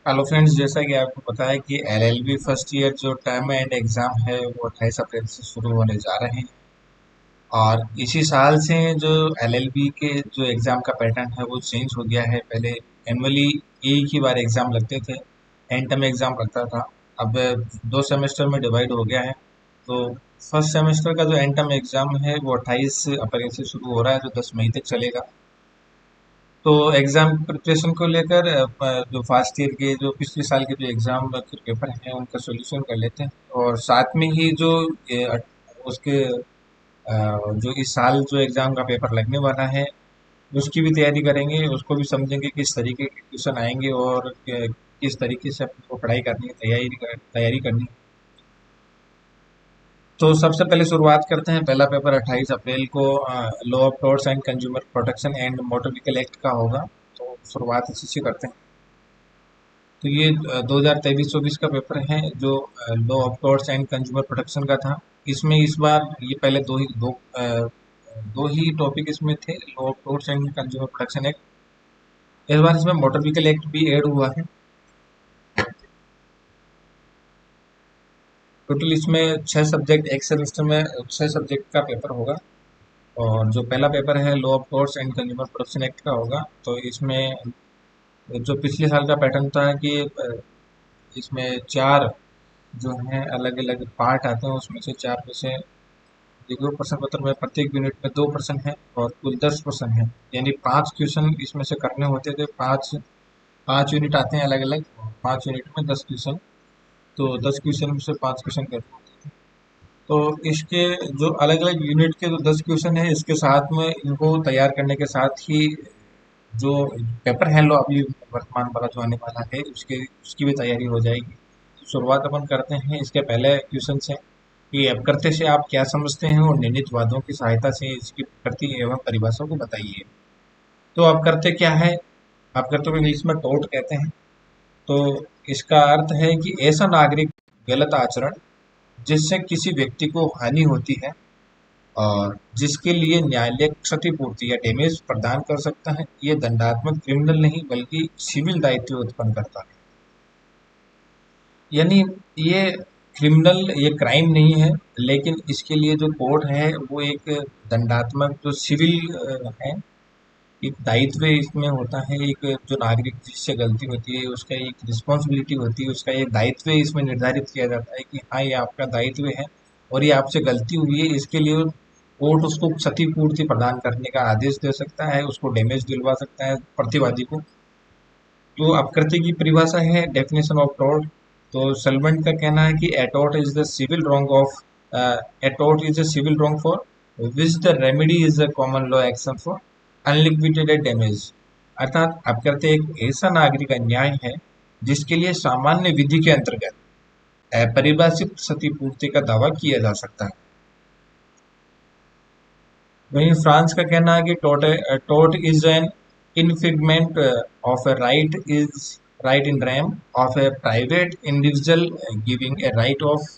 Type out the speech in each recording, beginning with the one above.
Hello friends, जैसा कि आपको पता है कि एलएलबी फर्स्ट ईयर जो टर्म एंड एग्जाम है वो 28 अप्रैल से शुरू होने जा रहे हैं। और इसी साल से जो एलएलबी के जो एग्जाम का पैटर्न है वो चेंज हो गया है। पहले एनुअली एक ही बार एग्जाम लगते थे, एंड टर्म एग्जाम लगता था। अब 2 सेमेस्टर में डिवाइड हो गया है। तो फर्स्ट सेमेस्टर का जो एंड टर्म एग्जाम है वो 28 अप्रैल से शुरू हो रहा है, जो 10 मई तक चलेगा। तो एग्जाम प्रिपरेशन को लेकर जो फास्ट ईयर के जो पिछले साल के जो एग्जाम के पेपर हैं उनका सॉल्यूशन कर लेते हैं। और साथ में ही जो उसके जो इस साल जो एग्जाम का पेपर लगने वाला है उसकी भी तैयारी करेंगे, उसको भी समझेंगे किस तरीके के क्वेश्चन आएंगे और किस तरीके से अपने को पढ़ाई करनी है, तैयारी करनी है। तो सबसे पहले शुरुआत करते हैं। पहला पेपर 28 अप्रैल को law of torts and consumer protection and motor vehicle act का होगा। तो शुरुआत इसी से करते हैं। तो ये 2023-24 का पेपर है जो law of torts and consumer protection का था। इसमें इस बार ये पहले दो ही टॉपिक इसमें थे, law of torts and consumer protection act. इस बार इसमें मोटर व्हीकल एक्ट भी ऐड हुआ है। टोटल इसमें 6 सब्जेक्ट, एक सेमेस्टर में 6 सब्जेक्ट का पेपर होगा। और जो पहला पेपर है law of torts and consumer protection act का होगा। तो इसमें जो पिछले साल का पैटर्न था कि इसमें चार जो हैं अलग अलग पार्ट आते हैं, उसमें से चार में से देखो प्रश्न पत्र में प्रत्येक यूनिट में 2 प्रश्न है और कुल 10 प्रश्न है। यानी 5 क्वेश्चन इसमें से करने होते थे। पाँच पाँच यूनिट आते हैं अलग अलग, 5 यूनिट में 10 क्वेश्चन। तो 10 क्वेश्चन में से 5 क्वेश्चन करने होते हैं। तो इसके जो अलग अलग यूनिट के जो 10 क्वेश्चन है, इसके साथ में इनको तैयार करने के साथ ही जो पेपर है लो अभी वर्तमान वाला जो आने वाला है उसकी भी तैयारी हो जाएगी। तो शुरुआत अपन करते हैं। इसके पहले क्वेश्चन से कि अपकृत्य से आप क्या समझते हैं और निर्णीत वादों की सहायता से इसकी प्रकृति एवं परिभाषा को बताइए। तो अपकृत्य क्या है? अपकृत्य को इंग्लिश में टोर्ट कहते हैं। तो इसका अर्थ है कि ऐसा नागरिक गलत आचरण जिससे किसी व्यक्ति को हानि होती है और जिसके लिए न्यायालय क्षतिपूर्ति या डैमेज प्रदान कर सकता है, ये दंडात्मक क्रिमिनल नहीं बल्कि सिविल दायित्व उत्पन्न करता है। यानी ये क्रिमिनल, ये क्राइम नहीं है, लेकिन इसके लिए जो कोर्ट है वो एक दंडात्मक जो सिविल है, एक दायित्व इसमें होता है। एक जो नागरिक जिससे गलती होती है उसका एक रिस्पॉन्सिबिलिटी होती है, उसका एक दायित्व इसमें निर्धारित किया जाता है कि हाँ ये आपका दायित्व है और ये आपसे गलती हुई है। इसके लिए कोर्ट उसको क्षतिपूर्ति प्रदान करने का आदेश दे सकता है, उसको डैमेज दिलवा सकता है प्रतिवादी को। तो अपकृत्य की परिभाषा है डेफिनेशन ऑफ टॉर्ट। तो सलवंट का कहना है कि a tort is the civil wrong of a tort is a civil wrong for which the remedy is a common law action for unliquidated damage. अर्थात अपकृत्य एक ऐसा नागरिक अन्याय है जिसके लिए सामान्य विधि के अंतर्गत अपरिभाषित क्षतिपूर्ति का दावा किया जा सकता है। वहीं फ्रांस का कहना है कि tort is an infringement of a right in rem of a private individual giving a right of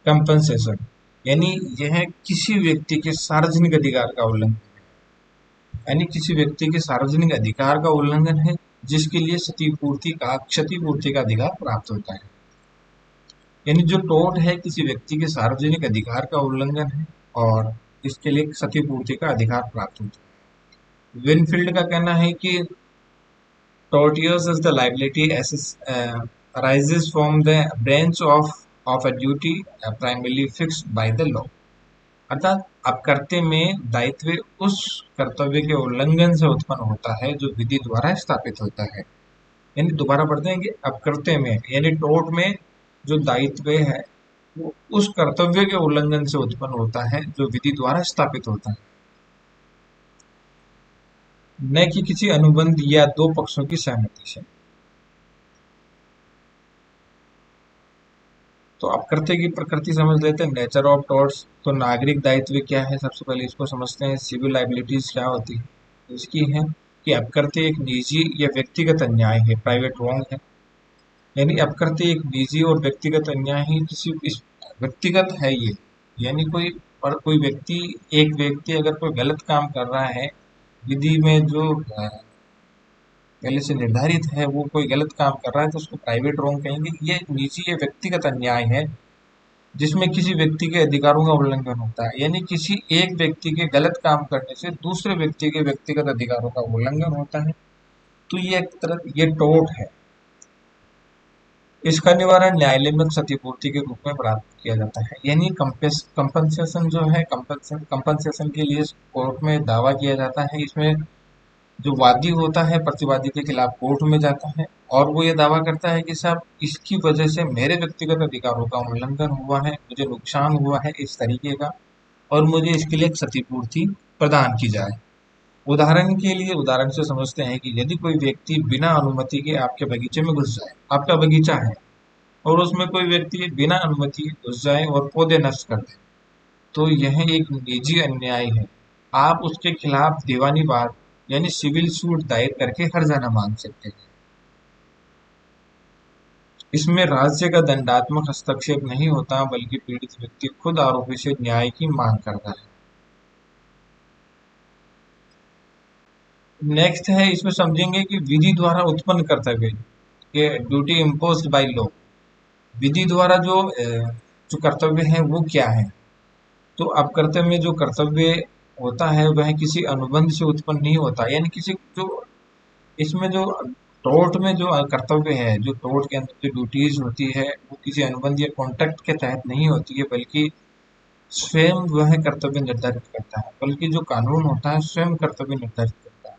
compensation. यानी यह किसी व्यक्ति के सार्वजनिक अधिकार का उल्लंघन, यानी किसी व्यक्ति के सार्वजनिक अधिकार का उल्लंघन है जिसके लिए क्षतिपूर्ति का अधिकार प्राप्त होता है। यानी जो टोर्ट है किसी व्यक्ति के सार्वजनिक अधिकार का उल्लंघन है और इसके लिए क्षतिपूर्ति का अधिकार प्राप्त होता है। विनफील्ड का कहना है कि tortious is the liability arises from the branch of a duty primarily fixed by the law। अर्थात अपकृत्य में दायित्व उस कर्तव्य के उल्लंघन से उत्पन्न होता है जो विधि द्वारा स्थापित होता है। यानी दोबारा पढ़ते हैं कि अपकृत्य में यानी टोर्ट में जो दायित्व है वो उस कर्तव्य के उल्लंघन से उत्पन्न होता है जो विधि द्वारा स्थापित होता है, न कि किसी अनुबंध या दो पक्षों की सहमति से। तो अपकृत्य की प्रकृति समझ लेते हैं, नेचर ऑफ टॉर्ट्स। तो नागरिक दायित्व क्या है, सबसे पहले इसको समझते हैं। सिविल लाइबिलिटीज क्या होती है, तो इसकी है कि अपकृत्य एक निजी या व्यक्तिगत अन्याय है, प्राइवेट रॉन्ग है। यानी अपकृत्य एक निजी और व्यक्तिगत अन्याय है, किसी व्यक्तिगत है ये। यानी कोई व्यक्ति, एक व्यक्ति अगर कोई गलत काम कर रहा है विधि में जो पहले से निर्धारित है, वो कोई गलत काम कर रहा है तो उसको प्राइवेट रॉन्ग कहेंगे। ये निजी, ये व्यक्तिगत अन्याय है जिसमें किसी व्यक्ति के अधिकारों का उल्लंघन होता है, यानी किसी एक व्यक्ति के गलत काम करने से दूसरे व्यक्ति के व्यक्तिगत अधिकारों का उल्लंघन होता है। तो ये एक तरह ये टोट है। इसका निवारण न्यायालय में क्षतिपूर्ति के रूप में प्राप्त किया जाता है, यानी कंपनसेशन जो है, कंपनसेशन के लिए कोर्ट में दावा किया जाता है। इसमें जो वादी होता है प्रतिवादी के खिलाफ कोर्ट में जाता है और वो ये दावा करता है कि साहब इसकी वजह से मेरे व्यक्तिगत अधिकारों का उल्लंघन हुआ है, मुझे नुकसान हुआ है इस तरीके का, और मुझे इसके लिए क्षतिपूर्ति प्रदान की जाए। उदाहरण के लिए, उदाहरण से समझते हैं कि यदि कोई व्यक्ति बिना अनुमति के आपके बगीचे में घुस जाए, आपका बगीचा है और उसमें कोई व्यक्ति बिना अनुमति के घुस जाए और पौधे नष्ट कर दे, तो यह एक निजी अन्याय है। आप उसके खिलाफ दीवानी वाद यानी सिविल सूट दायर करके हर्जाना मांग सकते हैं। इसमें राज्य का दंडात्मक हस्तक्षेप नहीं होता, बल्कि पीड़ित व्यक्ति खुद आरोपी से न्याय की मांग करता है। नेक्स्ट है, इसमें समझेंगे कि विधि द्वारा उत्पन्न कर्तव्य, ये ड्यूटी इम्पोज्ड बाय लॉ। विधि द्वारा जो कर्तव्य है वो क्या है। तो अब कर्तव्य में जो कर्तव्य होता है वह किसी अनुबंध से उत्पन्न नहीं होता, यानी किसी जो इसमें जो टोर्ट में जो कर्तव्य है, जो टोर्ट के अंदर जो ड्यूटीज होती है वो किसी अनुबंध या कॉन्ट्रैक्ट के तहत नहीं होती है, बल्कि स्वयं वह कर्तव्य निर्धारित करता है। बल्कि जो कानून होता है स्वयं कर्तव्य निर्धारित करता है।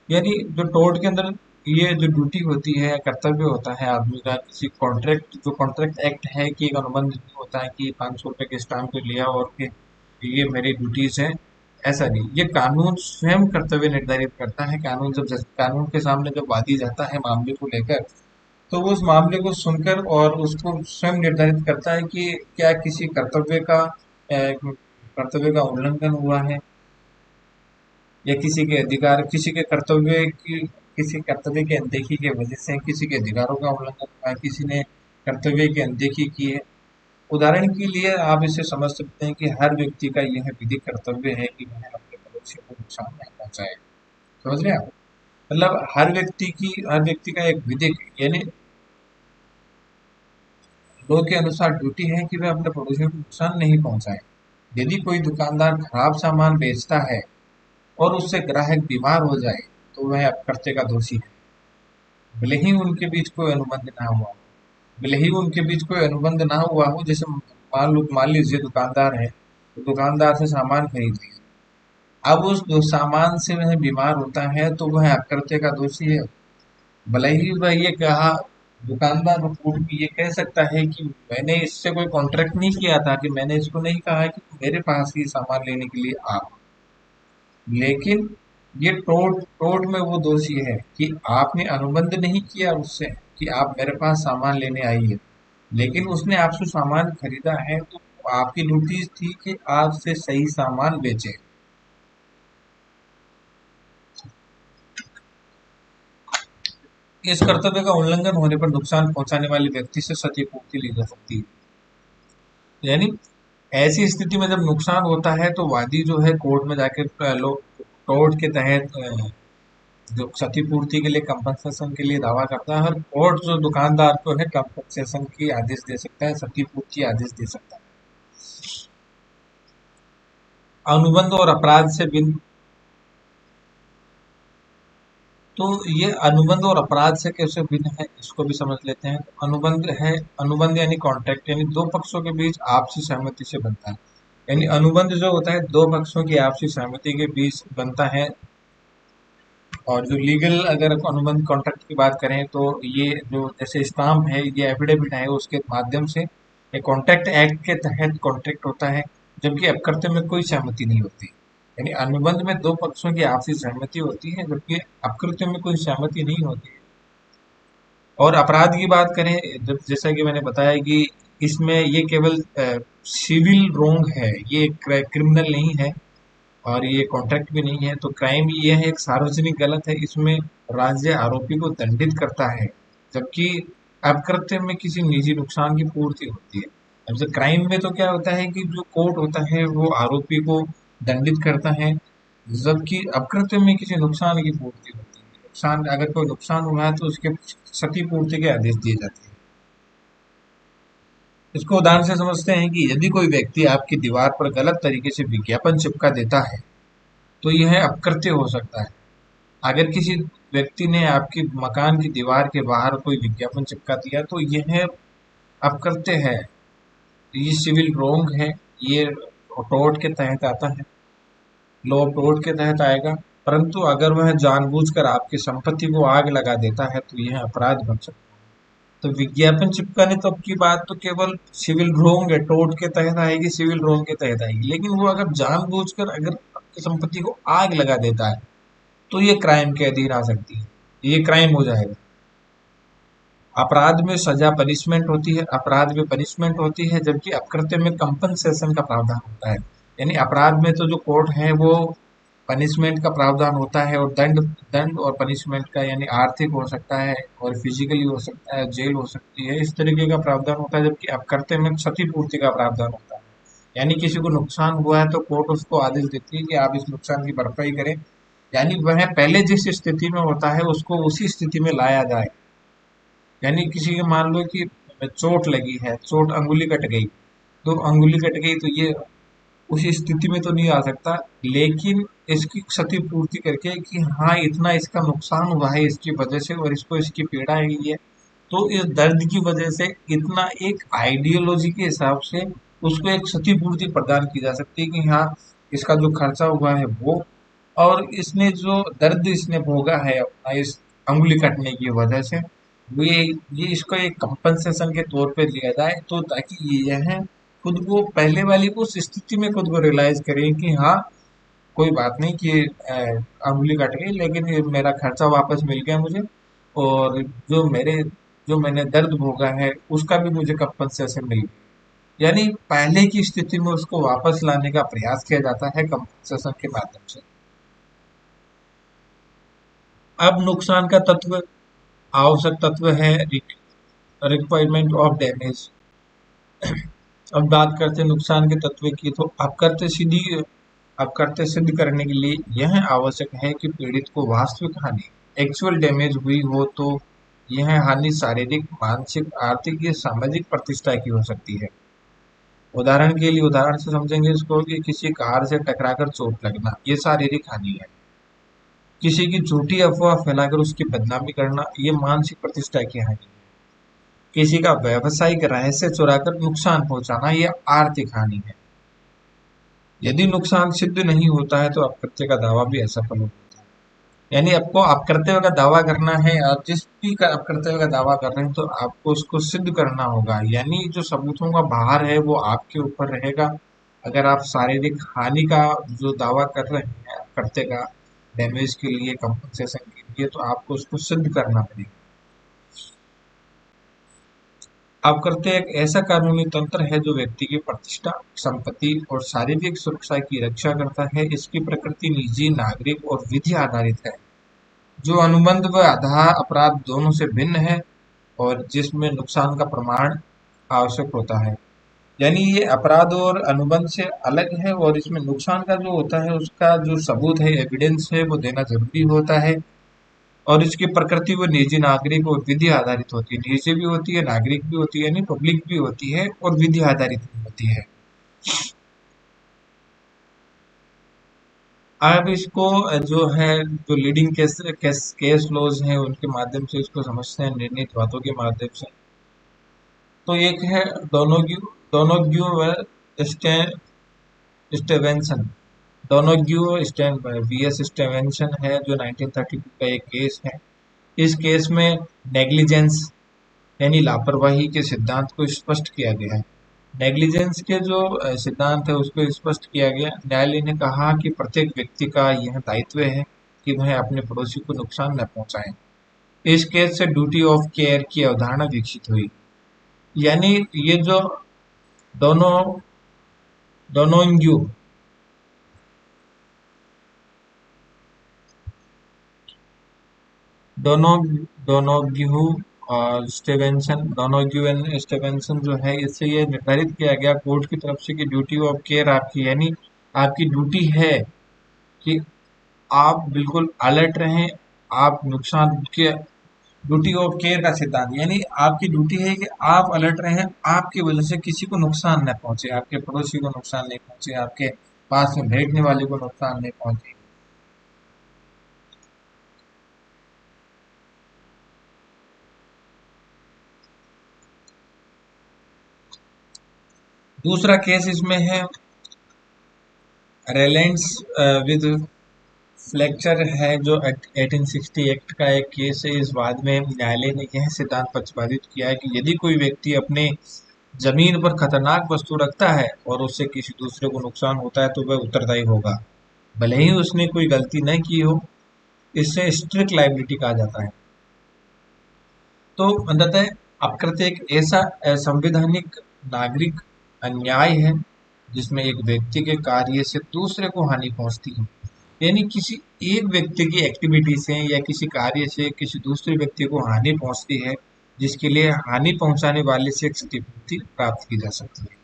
यानी जो टोर्ट के अंदर ये जो ड्यूटी होती है, कर्तव्य होता है आदमी का, किसी कॉन्ट्रैक्ट, जो कॉन्ट्रैक्ट एक्ट है कि एक अनुबंध नहीं होता है कि 500 रुपए के स्टाम्प पे लिया और फिर ये मेरी ड्यूटीज है, ऐसा नहीं। ये कानून स्वयं कर्तव्य निर्धारित करता है। कानून के सामने जब वादी जाता है मामले को लेकर, तो वो उस मामले को सुनकर और उसको स्वयं निर्धारित करता है कि क्या किसी कर्तव्य का उल्लंघन हुआ है, या किसी के कर्तव्य की किसी कर्तव्य की अनदेखी की वजह से किसी के अधिकारों का उल्लंघन हुआ है, किसी ने कर्तव्य की अनदेखी की है। उदाहरण के लिए आप इसे समझ सकते हैं कि हर व्यक्ति का यह विधिक कर्तव्य है कि वह अपने पड़ोसी को नुकसान नहीं पहुंचाए। समझ रहे हैं आप? मतलब हर व्यक्ति का एक विधिक यानी लॉ के अनुसार ड्यूटी है कि वह अपने पड़ोसियों को नुकसान नहीं पहुंचाए। यदि कोई दुकानदार खराब सामान बेचता है और उससे ग्राहक बीमार हो जाए, तो वह अपकर्त्य का दोषी है, भले ही उनके बीच कोई अनुबंध ना हुआ हो। भले ही उनके बीच कोई अनुबंध ना हुआ हो, जैसे मान लीजिए दुकानदार है, तो दुकानदार से सामान खरीद लिया, अब उस सामान से वह बीमार होता है तो वह अपकर्त्य का दोषी है। भले ही वह ये कहा, दुकानदार कोर्ट में ये कह सकता है कि मैंने इससे कोई कॉन्ट्रैक्ट नहीं किया था, कि मैंने इसको नहीं कहा कि मेरे पास ही सामान लेने के लिए आ, लेकिन ये टोर्ट टोर्ट में वो दोषी है कि आपने अनुबंध नहीं किया उससे कि आप मेरे पास सामान लेने आई है, लेकिन उसने आपसे सामान खरीदा है तो आपकी ड्यूटी थी कि आपसे सही सामान बेचे। इस कर्तव्य का उल्लंघन होने पर नुकसान पहुंचाने वाले व्यक्ति से क्षतिपूर्ति ली जा सकती है। यानी ऐसी स्थिति में जब नुकसान होता है तो वादी जो है कोर्ट में जाके कोर्ट के तहत जो क्षतिपूर्ति के लिए, कंपनसेशन के लिए दावा करता है, और कोर्ट जो दुकानदार को है कंपनसेशन की आदेश दे सकता है, क्षतिपूर्ति आदेश दे सकता है। अनुबंध और अपराध से भिन्न, तो ये अनुबंध और अपराध से कैसे भिन्न है इसको भी समझ लेते हैं। अनुबंध यानी कॉन्ट्रैक्ट, यानी दो पक्षों के बीच आपसी सहमति से बनता है। यानी अनुबंध जो होता है दो पक्षों की आपसी सहमति के बीच बनता है। और जो लीगल अगर अनुबंध कॉन्ट्रैक्ट की बात करें तो ये जो जैसे स्टाम्प है, ये एफिडेविट है, उसके माध्यम से एक कॉन्ट्रैक्ट एक्ट के तहत कॉन्ट्रैक्ट होता है, जबकि अपकर्त्य में कोई सहमति नहीं होती। यानी अनुबंध में दो पक्षों की आपसी सहमति होती है, जबकि अपकृत्य में कोई सहमति नहीं होती है। और अपराध की बात करें, जब जैसा कि मैंने बताया कि इसमें ये केवल सिविल रोंग है, ये क्रिमिनल नहीं है और ये कॉन्ट्रैक्ट भी नहीं है। तो क्राइम ये है, एक सार्वजनिक गलत है, इसमें राज्य आरोपी को दंडित करता है, जबकि अपकृत्य में किसी निजी नुकसान की पूर्ति होती है। अब जब क्राइम में तो क्या होता है कि जो कोर्ट होता है वो आरोपी को दंडित करता है, जबकि अपकृत्य में किसी नुकसान की पूर्ति होती है। नुकसान, अगर कोई नुकसान हुआ है तो उसके क्षतिपूर्ति के आदेश दिए जाते हैं। इसको उदाहरण से समझते हैं कि यदि कोई व्यक्ति आपकी दीवार पर गलत तरीके से विज्ञापन चिपका देता है तो यह अपकृत्य हो सकता है। अगर किसी व्यक्ति ने आपकी मकान की दीवार के बाहर कोई विज्ञापन चिपका दिया तो यह अपकृत्य है, ये सिविल रोंग है, ये टोर्ट के तहत आता है, लॉ ऑफ टोर्ट के तहत आएगा। परंतु अगर वह जानबूझकर आपकी संपत्ति को आग लगा देता है तो यह अपराध बन सकता है। तो विज्ञापन चिपकाने तक की बात तो केवल सिविल रोंग है, टोर्ट के तहत आएगी, सिविल रोंग के तहत आएगी। लेकिन वो अगर जानबूझकर अगर आपकी संपत्ति को आग लगा देता है तो ये क्राइम के अधीन आ सकती है, ये क्राइम हो जाएगा। अपराध में सजा पनिशमेंट होती है, अपराध में पनिशमेंट होती है, जबकि अपकृत्य में कंपनसेशन का प्रावधान होता है। यानी अपराध में तो जो कोर्ट है वो पनिशमेंट का प्रावधान होता है, और दंड दंड और पनिशमेंट का यानी आर्थिक हो सकता है और फिजिकली हो सकता है, जेल हो सकती है, इस तरीके का प्रावधान होता है। जबकि अपकृत्य में क्षतिपूर्ति का प्रावधान होता है, यानी किसी को नुकसान हुआ है तो कोर्ट उसको आदेश देती है कि आप इस नुकसान की भरपाई करें, यानी वह पहले जिस स्थिति में होता है उसको उसी स्थिति में लाया जाए। यानी किसी के मान लो कि चोट लगी है, चोट अंगुली कट गई, तो अंगुली कट गई तो ये उसी स्थिति में तो नहीं आ सकता, लेकिन इसकी क्षतिपूर्ति करके कि हाँ इतना इसका नुकसान हुआ है इसकी वजह से और इसको इसकी पीड़ा हुई है, तो इस दर्द की वजह से इतना एक आइडियोलॉजी के हिसाब से उसको एक क्षतिपूर्ति प्रदान की जा सकती है कि हाँ इसका जो खर्चा हुआ है वो, और इसने जो दर्द इसने भोगा है अपना इस अंगुली कटने की वजह से, ये इसको एक कंपनसेशन के तौर पे लिया जाए, तो ताकि यह खुद को पहले वाली उस स्थिति में खुद को रियलाइज करें कि हाँ कोई बात नहीं कि अंगुली कट गई लेकिन ये मेरा खर्चा वापस मिल गया मुझे, और जो मैंने दर्द भोगा है उसका भी मुझे कंपनसेशन मिल गया। यानी पहले की स्थिति में उसको वापस लाने का प्रयास किया जाता है कंपनसेशन के माध्यम से। अब नुकसान का तत्व, आवश्यक तत्व है रिक्वायरमेंट ऑफ डैमेज। अब बात करते हैं नुकसान के तत्व की, तो अपकृत्य सिद्ध करने के लिए यह आवश्यक है कि पीड़ित को वास्तविक हानि, एक्चुअल डैमेज हुई हो, तो यह हानि शारीरिक, मानसिक, आर्थिक या सामाजिक प्रतिष्ठा की हो सकती है। उदाहरण से समझेंगे इसको कि किसी कार से टकराकर चोट लगना, ये शारीरिक हानि है। किसी की झूठी अफवाह फैलाकर उसकी बदनामी करना, ये मानसिक प्रतिष्ठा की हानि है। किसी का व्यावसायिक रहस्य चुराकर नुकसान पहुंचाना, ये आर्थिक हानि है। यदि नुकसान सिद्ध नहीं होता है तो अपकृत्य का दावा भी असफल होता है। यानी आपको अपकृत्य का दावा करना है, आप जिस भी अपकृत्य का दावा कर रहे हैं तो आपको उसको सिद्ध करना होगा, यानी जो सबूतों का भार है वो आपके ऊपर रहेगा। अगर आप शारीरिक हानि का जो दावा कर रहे हैं अपकृत्य का, डैमेज के लिए, कंपनसेशन के लिए, तो आपको उसको सिद्ध करना पड़ेगा। अपकृत्य एक ऐसा कानूनी तंत्र है जो व्यक्ति की प्रतिष्ठा, संपत्ति और शारीरिक सुरक्षा की रक्षा करता है। इसकी प्रकृति निजी, नागरिक और विधि आधारित है, जो अनुबंध व आधार अपराध दोनों से भिन्न है और जिसमें नुकसान का प्रमाण आवश्यक होता है। यानी ये अपराध और अनुबंध से अलग है, और इसमें नुकसान का जो होता है उसका जो सबूत है, एविडेंस है, वो देना जरूरी होता है। और इसकी प्रकृति वो निजी, नागरिक और विधि आधारित होती है। निजी भी होती है, नागरिक भी होती है, यानी पब्लिक भी होती है, और विधि आधारित भी होती है। अब इसको जो है, जो लीडिंग केस लॉज हैं उनके माध्यम से इसको समझते हैं, निर्णीत बातों के माध्यम से। तो एक है डोनोग्यू स्टेवेंसन, वीएस स्टेवेंसन है, जो 1932 का एक केस है। इस केस में नेग्लिजेंस यानी लापरवाही के सिद्धांत को स्पष्ट किया गया है। नेग्लिजेंस के जो सिद्धांत है उसको स्पष्ट किया गया। न्यायालय ने कहा कि प्रत्येक व्यक्ति का यह दायित्व है कि वह अपने पड़ोसी को नुकसान न पहुंचाए। इस केस से ड्यूटी ऑफ केयर की अवधारणा विकसित हुई। यानी ये जो दोनों डोनोग्यू डोनोग्यू डोनोग्यू एंड स्टेवेंसन जो है, इससे ये निर्धारित किया गया कोर्ट की तरफ से कि ड्यूटी ऑफ केयर आपकी, यानी आपकी ड्यूटी है कि आप बिल्कुल अलर्ट रहें, आप नुकसान के ड्यूटी ऑफ केयर का सिद्धांत, यानी आपकी ड्यूटी है कि आप अलर्ट रहें, आपकी वजह से किसी को नुकसान न पहुंचे, आपके पड़ोसी को नुकसान नहीं पहुंचे, आपके पास में बैठने वाले को नुकसान नहीं पहुंचे। दूसरा केस इसमें है रेलेंस विद फ्लेक्चर है, जो 1860 एक्ट का एक केस है। इस बाद में न्यायालय ने यह सिद्धांत प्रतिपादित किया है कि यदि कोई व्यक्ति अपने जमीन पर खतरनाक वस्तु रखता है और उससे किसी दूसरे को नुकसान होता है तो वह उत्तरदायी होगा, भले ही उसने कोई गलती न की हो। इससे स्ट्रिक्ट लाइबिलिटी कहा जाता है। तो अंततः अपकृत्य एक ऐसा असंवैधानिक नागरिक अन्याय है जिसमें एक व्यक्ति के कार्य से दूसरे को हानि पहुंचती है, यानी किसी एक व्यक्ति की एक्टिविटी से या किसी कार्य से किसी दूसरे व्यक्ति को हानि पहुंचती है, जिसके लिए हानि पहुंचाने वाले से क्षतिपूर्ति प्राप्त की जा सकती है।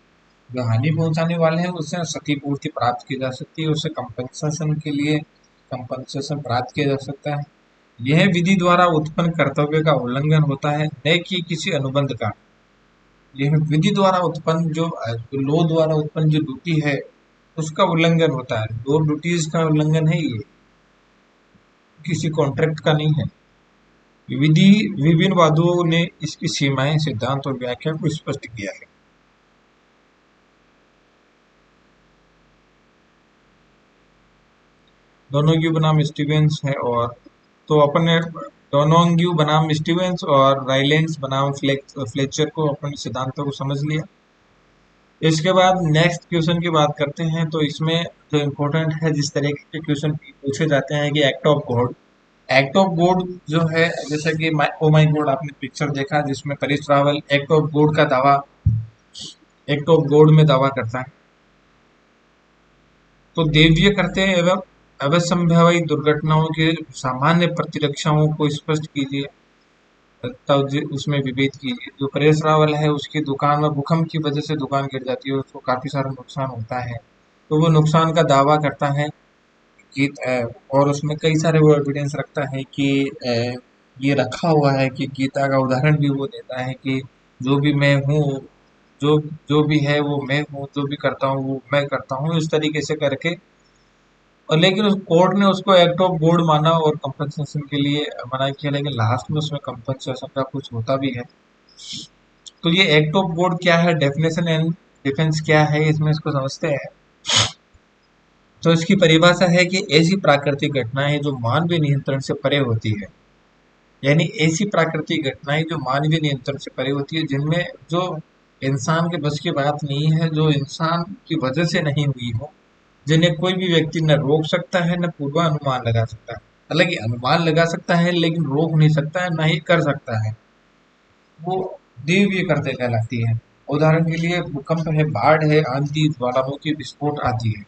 जो हानि पहुंचाने वाले हैं उससे क्षतिपूर्ति प्राप्त की जा सकती है, उससे कंपनसेशन के लिए कंपनसेशन प्राप्त किया जा सकता है। यह विधि द्वारा उत्पन्न कर्तव्य का उल्लंघन होता है, न कि किसी अनुबंध का। यह विधि द्वारा उत्पन्न जो लॉ द्वारा उत्पन्न जो ड्यूटी है उसका उल्लंघन होता है। दो ड्यूटीज का उल्लंघन है ये, किसी कॉन्ट्रैक्ट का नहीं है। विधि विभिन्न वादों ने इसकी सीमाएं, सिद्धांत और व्याख्या को स्पष्ट किया है। डोनोग्यू बनाम स्टीवेंस है, और तो अपन ने डोनोग्यू बनाम स्टीवेंस और राइलेंस बनाम फ्लेचर को अपने सिद्धांतों को समझ लिया। इसके बाद नेक्स्ट क्वेश्चन की बात करते हैं। तो इसमें जो इम्पोर्टेंट है, जिस तरीके के क्वेश्चन पूछे जाते हैं कि act of God. Act of God जो है, जैसे कि ओ माई गॉड आपने पिक्चर देखा जिसमें Paresh Rawal act of God का दावा, एक्ट ऑफ गॉड में दावा करता है। तो देवीय करते हैं एवं अवसंभावी दुर्घटनाओं के सामान्य प्रतिरक्षाओं को स्पष्ट कीजिए, तब उसमें विभेद कीजिए। जो परेश रावल है उसकी दुकान में भूकंप की वजह से दुकान गिर जाती है, उसको काफी सारा नुकसान होता है, तो वो नुकसान का दावा करता है कि और उसमें कई सारे वो एविडेंस रखता है कि ये रखा हुआ है कि गीता का उदाहरण भी वो देता है कि जो भी मैं हूँ, जो जो भी है वो मैं हूँ, जो भी करता हूँ वो मैं करता हूँ, इस तरीके से करके। और लेकिन उस कोर्ट ने उसको एक्ट ऑफ गॉड माना और कंपनसेशन के लिए मना किया, लेकिन लास्ट में उसमें कंपनसेशन का कुछ होता भी है। तो ये एक्ट ऑफ गॉड क्या है, डेफिनेशन एंड डिफेंस क्या है, इसमें इसको समझते हैं। तो इसकी परिभाषा है कि ऐसी प्राकृतिक घटनाएं जो मानवीय नियंत्रण से परे होती है, यानी ऐसी प्राकृतिक घटनाएं जो मानवीय नियंत्रण से परे होती है, जिनमें जो इंसान के बस की बात नहीं है, जो इंसान की वजह से नहीं हुई हो, जिन्हें कोई भी व्यक्ति न रोक सकता है न पूर्वानुमान लगा सकता है। हालांकि अनुमान लगा सकता है लेकिन रोक नहीं सकता है, ना ही कर सकता है, वो देवीय करते कहलाती है। उदाहरण के लिए भूकंप है, बाढ़ है, आंधी, ज्वालामुखी विस्फोट आदि है।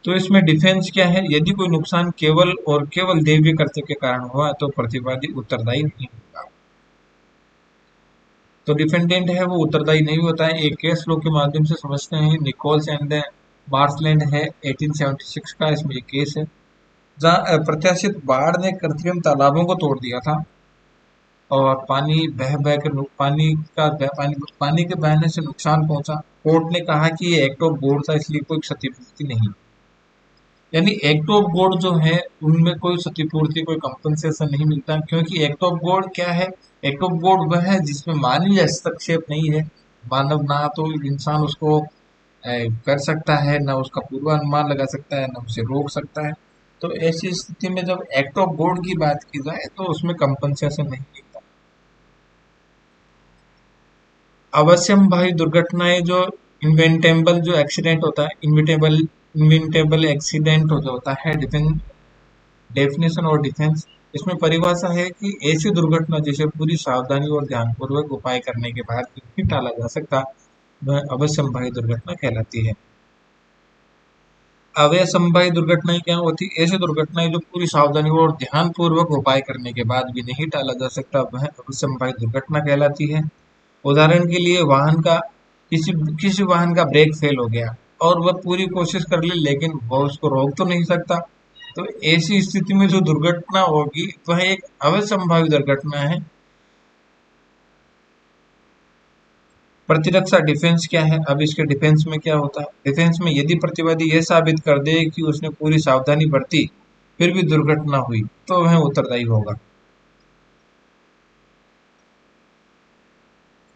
तो इसमें डिफेंस क्या है, यदि कोई नुकसान केवल और केवल दैवीय कृत्य के कारण हुआ तो प्रतिवादी उत्तरदायी नहीं होगा। तो डिफेंडेंट है वो उत्तरदायी नहीं होता है। एक केस लॉ के माध्यम से समझते हैं। निकोल्स एंड मार्सलैंड है 1876 का, इसमें एक केस है जहाँ अप्रत्याशित बाढ़ ने कृत्रिम तालाबों को तोड़ दिया था और पानी बह बह कर पानी के बहने से नुकसान पहुंचा। कोर्ट ने कहा कि ये एक्ट ऑफ गॉड था, इसलिए कोई क्षतिपूर्ति नहीं। यानी एक्ट ऑफ गॉड जो है उनमें कोई क्षतिपूर्ति, कोई कंपनसेशन नहीं मिलता, क्योंकि एक्ट ऑफ गॉड क्या है, एक्ट ऑफ गॉड वह है जिसमें मानवीय हस्तक्षेप नहीं है। मानव ना तो इंसान उसको कर सकता है, ना उसका पूर्वानुमान लगा सकता है, ना उसे रोक सकता है। तो ऐसी स्थिति में जब एक्ट ऑफ गॉड की बात की जाए तो उसमें कंपनसेशन नहीं मिलता। अवश्यम भाई दुर्घटनाएं जो इन्वेंटेबल जो एक्सीडेंट होता है, इन्वेंटेबल एक्सीडेंट जो होता है, डेफिनेशन और डिफेंस। इसमें परिभाषा है कि ऐसी दुर्घटना जिसे पूरी सावधानी और ध्यानपूर्वक उपाय करने के बाद भी नहीं टाला जा सकता, वह अवश्यंभावी दुर्घटना कहलाती है। अवश्यंभावी दुर्घटनाएं क्या होती, ऐसी दुर्घटनाएं जो पूरी सावधानी और ध्यानपूर्वक उपाय करने के बाद भी नहीं टाला जा सकता, वह अवश्यंभावी दुर्घटना कहलाती है। उदाहरण के लिए वाहन का किसी किसी वाहन का ब्रेक फेल हो गया और वह पूरी कोशिश कर ले लेकिन वह उसको रोक तो नहीं सकता, तो ऐसी स्थिति में जो दुर्घटना होगी वह एक अवसंभावित दुर्घटना है। प्रतिरक्षा डिफेंस क्या है? अब इसके डिफेंस में क्या होता है? डिफेंस में यदि प्रतिवादी यह साबित कर दे कि उसने पूरी सावधानी बरती फिर भी दुर्घटना हुई तो वह उत्तरदायी होगा,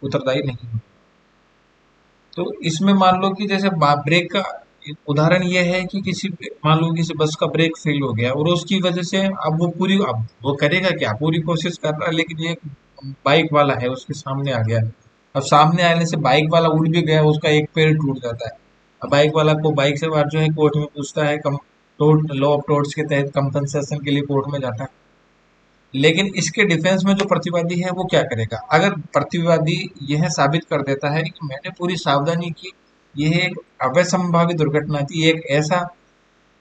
उत्तरदायी नहीं। तो इसमें मान लो कि जैसे ब्रेक का उदाहरण यह है कि किसी, मान लो किसी बस का ब्रेक फेल हो गया और उसकी वजह से अब वो करेगा क्या, पूरी कोशिश कर रहा है लेकिन ये बाइक वाला है उसके सामने आ गया। अब सामने आने से बाइक वाला उड़ भी गया, उसका एक पैर टूट जाता है। अब बाइक वाला को बाइक सवार जो है कोर्ट में पूछता है, कम टोट लॉ ऑफ टोर्ट्स के तहत कंपनसेशन के लिए कोर्ट में जाता है। लेकिन इसके डिफेंस में जो प्रतिवादी है वो क्या करेगा? अगर प्रतिवादी यह साबित कर देता है कि मैंने पूरी सावधानी की, यह एक अवसंभावित दुर्घटना थी, एक ऐसा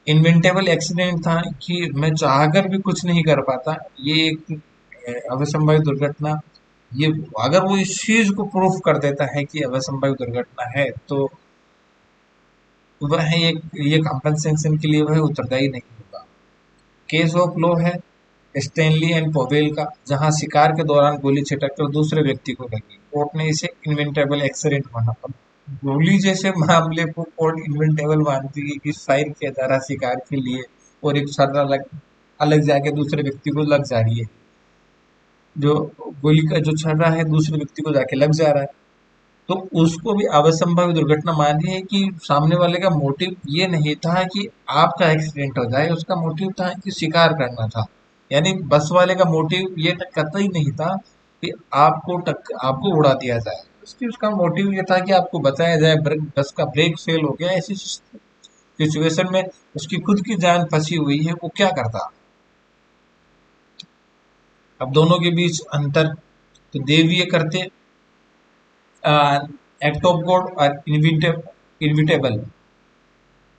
इन्वेंटेबल एक्सीडेंट था कि मैं चाहकर भी कुछ नहीं कर पाता, ये एक अवसंभावित दुर्घटना, ये अगर वो इस चीज को प्रूफ कर देता है कि अवसंभावित दुर्घटना है तो वह एक ये कंपनसेशन के लिए वह उत्तरदायी नहीं होगा। केस ऑफ लॉ है स्टैनली एंड पॉवेल का, जहां शिकार के दौरान गोली छिटककर दूसरे व्यक्ति को लगी, कोर्ट ने इसे इन्वेंटेबल एक्सीडेंट माना। अब गोली जैसे मामले को कोर्ट इन्वेंटेबल मानती है कि फायर किया जा रहा शिकार के लिए और एक छर्रा अलग अलग जाके दूसरे व्यक्ति को लग जा रही है, जो गोली का जो छर्रा है दूसरे व्यक्ति को जाके लग जा रहा है, तो उसको भी अवसंभावित दुर्घटना मानी है कि सामने वाले का मोटिव ये नहीं था कि आपका एक्सीडेंट हो जाए, उसका मोटिव था कि शिकार करना था। यानी बस वाले का मोटिव ये कतई नहीं था कि आपको उड़ा दिया जाए, उसकी उसका मोटिव ये था कि आपको बचाया जाए, बस का ब्रेक फेल हो गया, ऐसी सिचुएशन में उसकी खुद की जान फंसी हुई है, वो क्या करता। अब दोनों के बीच अंतर, तो देवीय करते एक्ट ऑफ गॉड और इनविटेबल,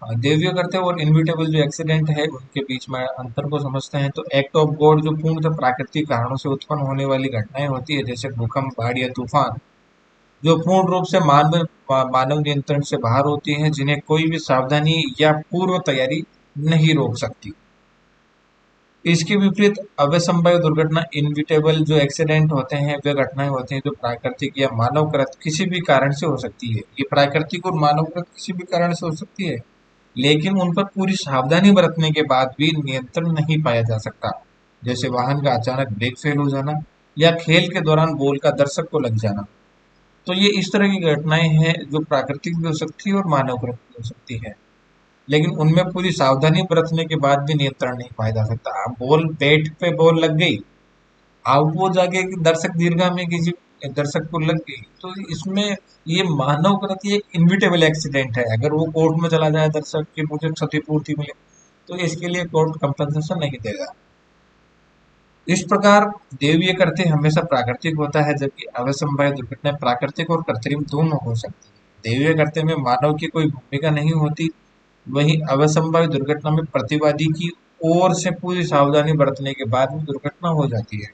देवियों करते हैं और इनविटेबल जो एक्सीडेंट है उनके बीच में अंतर को समझते हैं। तो एक्ट ऑफ गॉड जो पूर्णतः प्राकृतिक कारणों से उत्पन्न होने वाली घटनाएं होती है, जैसे भूकंप, बाढ़ या तूफान, जो पूर्ण रूप से मानव नियंत्रण से बाहर होती हैं, जिन्हें कोई भी सावधानी या पूर्व तैयारी नहीं रोक सकती। इसके विपरीत अवसंभावित दुर्घटना इनविटेबल जो एक्सीडेंट होते हैं वे घटनाएं होती हैं जो प्राकृतिक या मानवकृत किसी भी कारण से हो सकती है। ये प्राकृतिक और मानवकृत किसी भी कारण से हो सकती है, लेकिन उन पर पूरी सावधानी बरतने के बाद भी नियंत्रण नहीं पाया जा सकता, जैसे वाहन का अचानक ब्रेक फेल हो जाना या खेल के दौरान बॉल का दर्शक को लग जाना। तो ये इस तरह की घटनाएं हैं जो प्राकृतिक भी हो सकती है और मानवकृत भी हो सकती है, लेकिन उनमें पूरी सावधानी बरतने के बाद भी नियंत्रण नहीं पाया जा सकता। अब बॉल बैट पे बॉल लग गई, अब वो जाके दर्शक दीर्घा में किसी दर्शक को लग गई, तो इसमें ये मानव प्रति एक इनविटेबल एक्सीडेंट है। अगर वो कोर्ट में चला जाए दर्शक की मुझे क्षतिपूर्ति मिले तो इसके लिए कोर्ट कंपनसेशन नहीं देगा। इस प्रकार देवीय कृत्य हमेशा प्राकृतिक होता है, जबकि अवसंभावित दुर्घटना प्राकृतिक और कृत्रिम दोनों हो सकती है। देवीय कृत्य में मानव की कोई भूमिका नहीं होती, वहीं अवसंभावित दुर्घटना में प्रतिवादी की ओर से पूरी सावधानी बरतने के बाद भी दुर्घटना हो जाती है।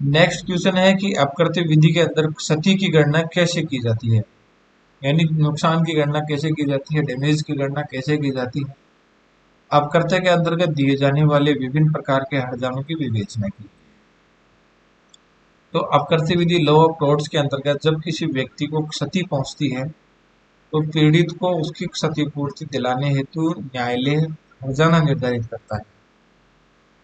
नेक्स्ट क्वेश्चन है कि अपकृत्य विधि के अंदर क्षति की गणना कैसे की जाती है, यानी नुकसान की गणना कैसे की जाती है, डैमेज की गणना कैसे की जाती है। अपकृत्य के अंतर्गत दिए जाने वाले विभिन्न प्रकार के हर्जानों की विवेचना की। तो अपकृत्य विधि लॉ ऑफ टॉर्ट्स के अंतर्गत जब किसी व्यक्ति को क्षति पहुंचती है तो पीड़ित को उसकी क्षतिपूर्ति दिलाने हेतु न्यायालय हर्जाना निर्धारित करता है।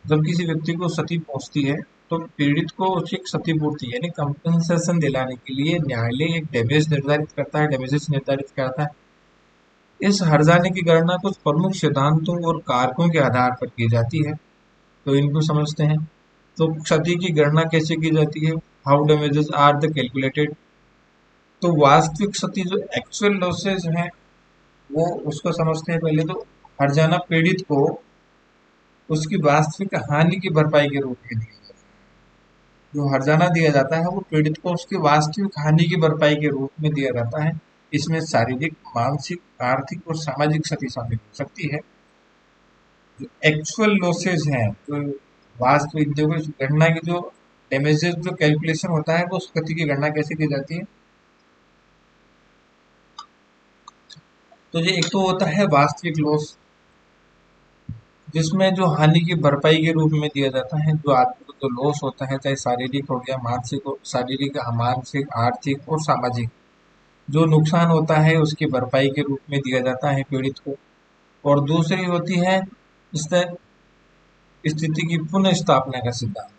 जब किसी व्यक्ति को क्षति पहुंचती है तो पीड़ित को उसकी क्षतिपूर्ति यानी कंपनसेशन दिलाने के लिए न्यायालय एक डैमेज निर्धारित करता है, डैमेजेस निर्धारित करता है। इस हर्जाने की गणना कुछ प्रमुख सिद्धांतों और कारकों के आधार पर की जाती है, तो इनको समझते हैं। तो क्षति की गणना कैसे की जाती है, how damages are the calculated. तो वास्तविक क्षति जो एक्चुअल लॉसेज हैं वो उसको समझते हैं पहले। तो हर्जाना पीड़ित को उसकी वास्तविक हानि की भरपाई के रूप में दिया जाता है। जो हर्जाना दिया जाता है वो पीड़ित को उसकी वास्तविक हानि की भरपाई के रूप में दिया जाता है। इसमें शारीरिक, मानसिक, आर्थिक और सामाजिक क्षति शामिल हो सकती है। जो एक्चुअल लॉसेज हैं, जो वास्तविक जो गणना की जो डैमेजेस जो कैलकुलेशन होता है वो उस क्षति की गणना कैसे की जाती है। तो ये एक तो होता है वास्तविक लॉस, जिसमें जो हानि की भरपाई के रूप में दिया जाता है। जो आदमी को जो लॉस होता है, चाहे शारीरिक हो गया, मानसिक हो, शारीरिक, मानसिक, आर्थिक और सामाजिक, जो नुकसान होता है उसकी भरपाई के रूप में दिया जाता है पीड़ित को। और दूसरी होती है इस स्थिति की पुनः स्थापना का सिद्धांत।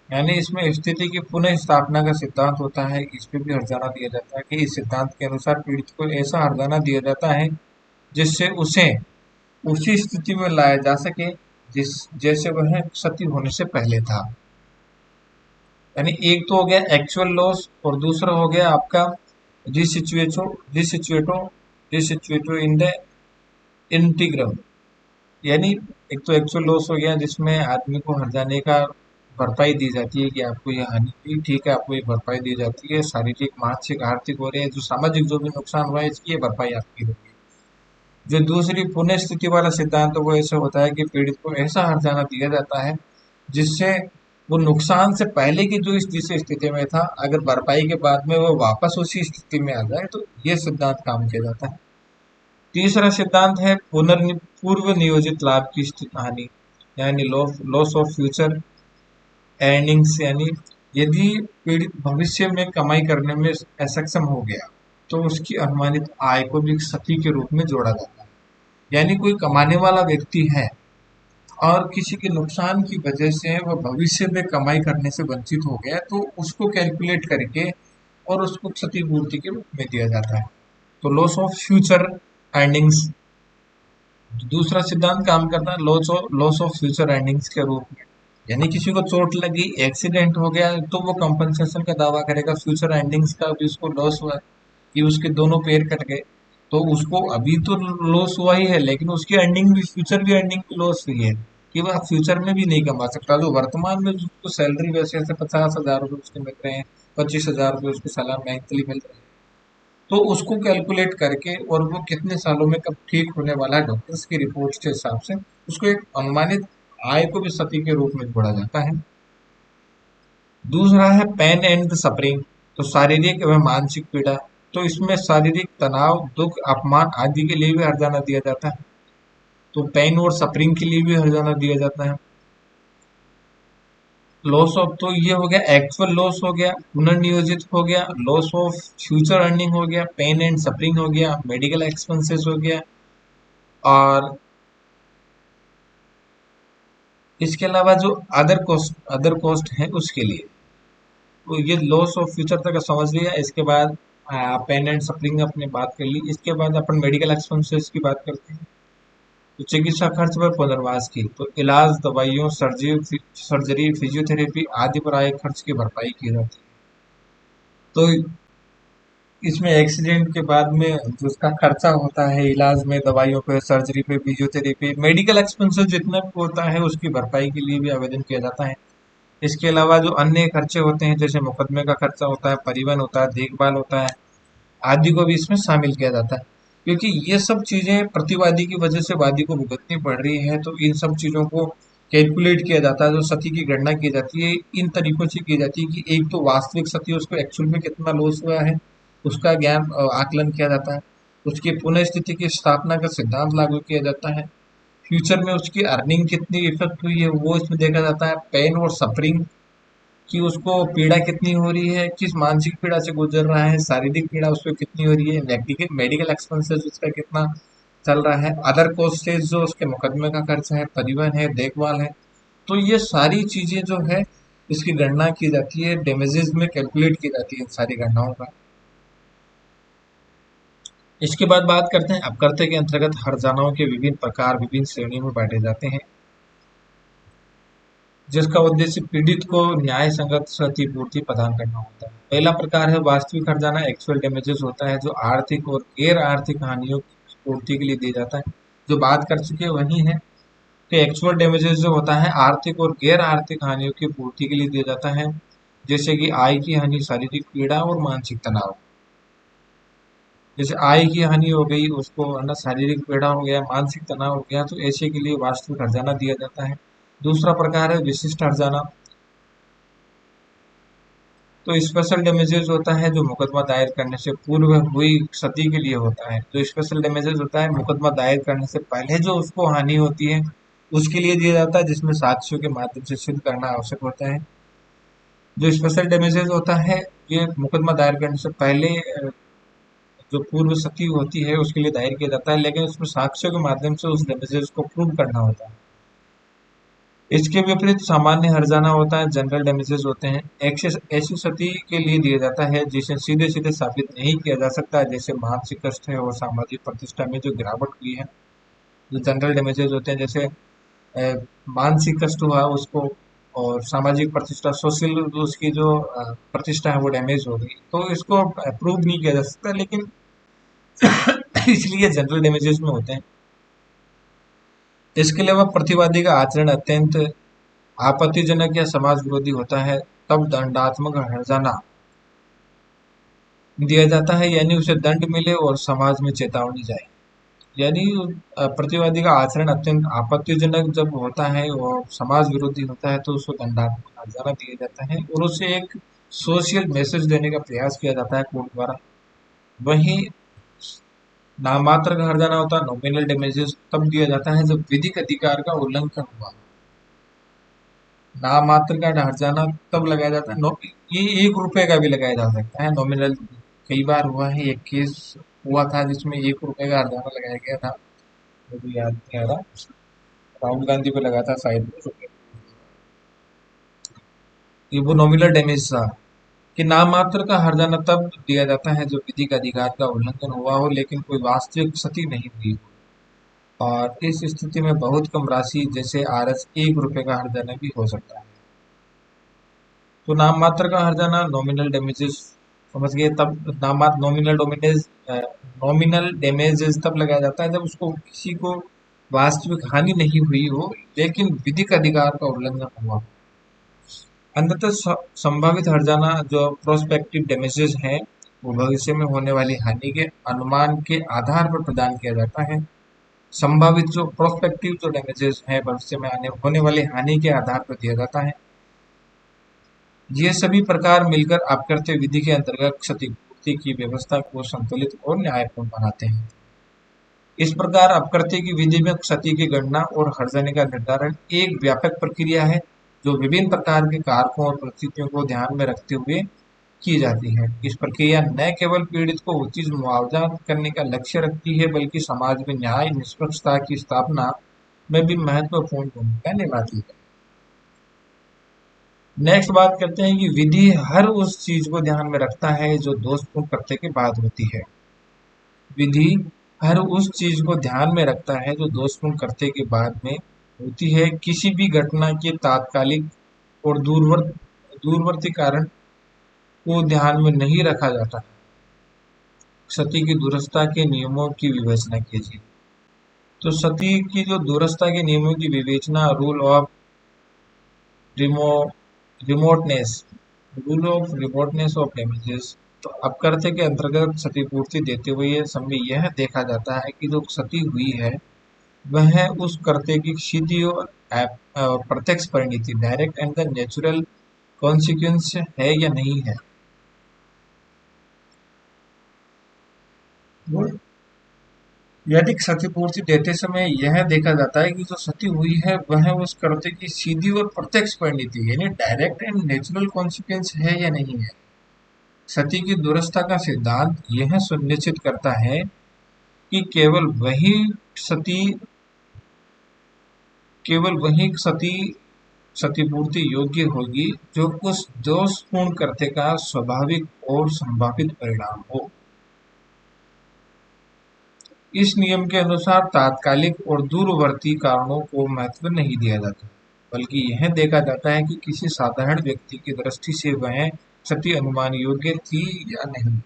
यानी इसमें स्थिति की पुनः स्थापना का सिद्धांत होता है, इस पे भी हर्जाना दिया जाता है कि इस सिद्धांत के अनुसार पीड़ित को ऐसा हर्जाना दिया जाता है जिससे उसे उसी स्थिति में लाया जा सके जिस जैसे वह क्षति होने से पहले था। यानी एक तो हो गया एक्चुअल लॉस और दूसरा हो गया आपका रिसिचुएटो रिसिचुएटो रिसिचुएटो इन द इंटीग्रम। यानी एक तो एक्चुअल लॉस हो गया जिसमें आदमी को हर्जाने का भरपाई दी जाती है कि आपको ये हानि हुई, ठीक है, आपको ये भरपाई दी जाती है, शारीरिक, मानसिक, आर्थिक हो रहे हैं, जो सामाजिक जो भी नुकसान हुआ है इसकी ये भरपाई आपकी होगी। जो दूसरी पुनः स्थिति वाला सिद्धांत है वो ऐसे होता है कि पीड़ित को ऐसा हर्जाना दिया जाता है जिससे वो नुकसान से पहले की जो जिस स्थिति में था, अगर भरपाई के बाद में वो वापस उसी स्थिति में आ जाए, तो ये सिद्धांत काम किया जाता है। तीसरा सिद्धांत है पूर्व नियोजित लाभ की हानि, यानी लॉस ऑफ फ्यूचर अर्निंग्स। यानी यदि पीड़ित भविष्य में कमाई करने में असक्षम हो गया तो उसकी अनुमानित आय को भी क्षति के रूप में जोड़ा जाता है। यानी कोई कमाने वाला व्यक्ति है और किसी के नुकसान की वजह से वह भविष्य में कमाई करने से वंचित हो गया, तो उसको कैलकुलेट करके और उसको क्षतिपूर्ति के रूप में दिया जाता है। तो लॉस ऑफ फ्यूचर अर्निंग्स। दूसरा सिद्धांत काम करता है लॉस ऑफ फ्यूचर अर्निंग्स के रूप में। यानी किसी को चोट लगी, एक्सीडेंट हो गया, तो वो कंपनसेशन का दावा करेगा। फ्यूचर अर्निंग्स का भी उसको लॉस हुआ कि उसके दोनों पैर कट गए, तो उसको अभी तो लॉस हुआ ही है, लेकिन उसकी अर्निंग भी, फ्यूचर भी अर्निंग की लॉस हुई है कि वह फ्यूचर में भी नहीं कमा सकता। जो वर्तमान में उसको सैलरी वैसे ऐसे 50,000 रुपये उसके मिल रहे हैं, 25,000 रुपये उसको सालाना मंथली मिल रहे हैं, तो उसको कैलकुलेट करके और वो कितने सालों में कब ठीक होने वाला है डॉक्टर्स की रिपोर्ट के हिसाब से उसको एक अनुमानित आय को भी क्षति के रूप में जोड़ा जाता है। दूसरा है पेन एंड सफरिंग, तो शारीरिक एवं मानसिक पीड़ा। तो इसमें शारीरिक तनाव, दुख, अपमान आदि के लिए भी हर्जाना दिया जाता है। तो पेन और सफरिंग के लिए भी हर्जाना दिया जाता है। लॉस ऑफ, तो ये हो गया एक्चुअल लॉस हो गया, पुनर्नियोजित हो गया, लॉस ऑफ फ्यूचर अर्निंग हो गया, पेन एंड सफरिंग हो गया, मेडिकल एक्सपेंसेस हो गया, और इसके अलावा जो अदर कॉस्ट है उसके लिए। तो ये लॉस ऑफ फ्यूचर तक समझ लिया। इसके बाद पेन एंड सफरिंग अपने बात कर ली। इसके बाद अपन मेडिकल एक्सपेंसेस की बात करते हैं। तो चिकित्सा खर्च पर पुनर्वास की, तो इलाज, दवाइयों, सर्जरी, फिजियोथेरेपी आदि पर आए खर्च की भरपाई की जाती है। तो इसमें एक्सीडेंट के बाद में जो उसका खर्चा होता है इलाज में, दवाइयों पे, सर्जरी पे, फिजियोथेरेपी, मेडिकल एक्सपेंसेस जितना भी होता है उसकी भरपाई के लिए भी आवेदन किया जाता है। इसके अलावा जो अन्य खर्चे होते हैं जैसे मुकदमे का खर्चा होता है, परिवहन होता है, देखभाल होता है, आदि को भी इसमें शामिल किया जाता है। क्योंकि ये सब चीजें प्रतिवादी की वजह से वादी को भुगतनी पड़ रही है, तो इन सब चीजों को कैलकुलेट किया जाता है। जो क्षति की गणना की जाती है इन तरीकों से की जाती है कि एक तो वास्तविक क्षति, उसको एक्चुअल में कितना लॉस हुआ है उसका ज्ञान आकलन किया जाता है। उसकी पुनः स्थिति की स्थापना का सिद्धांत लागू किया जाता है। फ्यूचर में उसकी अर्निंग कितनी इफेक्ट हुई है वो इसमें देखा जाता है। पेन और सफरिंग कि उसको पीड़ा कितनी हो रही है, किस मानसिक पीड़ा से गुजर रहा है, शारीरिक पीड़ा उसको कितनी हो रही है, मेडिकल एक्सपेंसेस उसका कितना चल रहा है, अदर कॉस्टेज जो उसके मुकदमे का खर्च है, परिवहन है, देखभाल है। तो ये सारी चीजें जो है इसकी गणना की जाती है, डैमेजेस में कैलकुलेट की जाती है इन सारी गणनाओं का। इसके बाद बात करते हैं अपकर्त्य के अंतर्गत हर्जानाओं के विभिन्न प्रकार विभिन्न श्रेणियों में बांटे जाते हैं, जिसका उद्देश्य पीड़ित को न्याय संगत क्षतिपूर्ति प्रदान करना होता है। पहला प्रकार है वास्तविक हर्जाना, एक्चुअल डैमेजेस होता है, जो आर्थिक और गैर आर्थिक हानियों की पूर्ति के लिए दिया जाता है। जो बात कर चुके वही है कि एक्चुअल डैमेजेस जो होता है आर्थिक और गैर आर्थिक हानियों की पूर्ति के लिए दिया जाता है, जैसे कि आय की हानि, शारीरिक पीड़ा और मानसिक तनाव। जैसे आय की हानि हो गई उसको है ना, शारीरिक पीड़ा हो गया, मानसिक तनाव हो गया, तो ऐसे के लिए वास्तविक हर्जाना दिया जाता है। दूसरा प्रकार है विशिष्ट हर्जाना। तो स्पेशल डैमेजेस होता है जो मुकदमा दायर करने से पूर्व हुई क्षति के लिए होता है। जो स्पेशल डैमेजेस होता है मुकदमा दायर करने से पहले जो उसको हानि होती है उसके लिए दिया जाता है, जिसमें साक्ष्यों के माध्यम से सिद्ध करना आवश्यक होता है। जो स्पेशल डैमेजेस होता है ये मुकदमा दायर करने से पहले जो पूर्व क्षति होती है उसके लिए दायर किया जाता है, लेकिन उसमें साक्ष्यों के माध्यम से उस डैमेजेस को प्रूव करना होता है। इसके विपरीत सामान्य हर्जाना होता है, जनरल डैमेजेस होते हैं। ऐसी क्षति के लिए दिया जाता है जिसे सीधे सीधे साबित नहीं किया जा सकता, जैसे मानसिक कष्ट है और सामाजिक प्रतिष्ठा में जो गिरावट हुई है। जो जनरल डैमेजेस होते हैं जैसे मानसिक कष्ट हुआ उसको, और सामाजिक प्रतिष्ठा सोशल उसकी जो प्रतिष्ठा है वो डैमेज हो गई, तो इसको प्रूव नहीं किया जा सकता, लेकिन इसलिए जनरल डैमेजेस में होते हैं। इसके अलावा प्रतिवादी का आचरण अत्यंत आपत्तिजनक या समाज विरोधी होता है, तब दंडात्मक हर्जाना दिया जाता है, यानी उसे दंड मिले और समाज में चेतावनी जाए। यानी प्रतिवादी का आचरण अत्यंत आपत्तिजनक जब होता है और समाज विरोधी होता है तो उसको दंडात्मक हर्जाना दिया जाता है और उसे एक सोशल मैसेज देने का प्रयास किया जाता है कोर्ट द्वारा। वहीं नामात्र का हर्जाना होता है, नॉमिनल डैमेजेस, तब दिया जाता है जब विधिक अधिकार का उल्लंघन हुआ। नामात्र का हर्जाना तब लगाया जाता है, ये 1 रुपए का भी लगाया जा सकता है नॉमिनल। कई बार हुआ है, एक केस हुआ था जिसमें 1 रुपए का हर्जाना लगाया गया था, मुझे याद नहीं आ रहा, राहुल गांधी पे लगा था शायद। ये वो नॉमिनल डैमेज था कि नाममात्र का हर्जाना तब दिया जाता है जो विधिक अधिकार का उल्लंघन हुआ हो लेकिन कोई वास्तविक क्षति नहीं हुई हो, और इस स्थिति में बहुत कम राशि जैसे आरएस 1 रुपए का हर्जाना भी हो सकता है। तो नाम मात्र का हर्जाना नॉमिनल डैमेजेस समझ गए, तब नाम नॉमिनल डैमेजेस तब लगाया जाता है जब उसको किसी को वास्तविक हानि नहीं हुई हो लेकिन विधिक अधिकार का उल्लंघन हुआ। अंततः संभावित हर्जाना जो प्रोस्पेक्टिव डैमेजेस हैं वो भविष्य में होने वाली हानि के अनुमान के आधार पर प्रदान किया जाता है। संभावित जो प्रोस्पेक्टिव जो डैमेजेस है भविष्य में आने होने वाली हानि के आधार पर दिया जाता है। ये सभी प्रकार मिलकर अपकृत्य विधि के अंतर्गत क्षतिपूर्ति की व्यवस्था को संतुलित और न्यायपूर्ण बनाते हैं। इस प्रकार अपकृत्य की विधि में क्षति की गणना और हर्जाने का निर्धारण एक व्यापक प्रक्रिया है जो विभिन्न प्रकार के कारकों और परिस्थितियों को ध्यान में रखते हुए की जाती है। इस प्रक्रिया न केवल पीड़ित को उचित मुआवजा करने का लक्ष्य रखती है बल्कि समाज में न्याय निष्पक्षता की स्थापना में भी महत्वपूर्ण भूमिका निभाती है। नेक्स्ट बात करते हैं कि विधि हर उस चीज को ध्यान में रखता है जो दोषपूर्ण कृत्य के बाद होती है। विधि हर उस चीज को ध्यान में रखता है जो दोषपूर्ण कृत्य के बाद में होती है। किसी भी घटना के तात्कालिक और दूरवर्ती कारण को ध्यान में नहीं रखा जाता। सती की दूरस्थता के नियमों की विवेचना कीजिए। तो सती की जो दूरस्थता के नियमों की विवेचना रूल ऑफ रिमो रिमोटनेस रिमोटनेस ऑफ डैमेजेस, तो अपकृत्य के अंतर्गत क्षतिपूर्ति देते हुए समय यह देखा जाता है कि जो क्षति हुई है वह उस कर्त्य की सीधी और प्रत्यक्ष परिणति direct and the natural consequence है या नहीं है। यदि क्षतिपूर्ति देते समय यह देखा जाता है कि जो क्षति हुई है वह उस कर्त्य की सीधी और प्रत्यक्ष परिणति यानी डायरेक्ट एंड नेचुरल कॉन्सिक्वेंस है या नहीं है। क्षति की दूरस्थता का सिद्धांत यह सुनिश्चित करता है कि क्षति केवल वही क्षतिपूर्ति योग्य होगी जो उस दोषपूर्ण कर्त्य का स्वाभाविक और संभावित परिणाम हो। इस नियम के अनुसार तात्कालिक और दूरवर्ती कारणों को महत्व नहीं दिया जाता बल्कि यह देखा जाता है कि किसी साधारण व्यक्ति की दृष्टि से वह क्षति अनुमान योग्य थी या नहीं।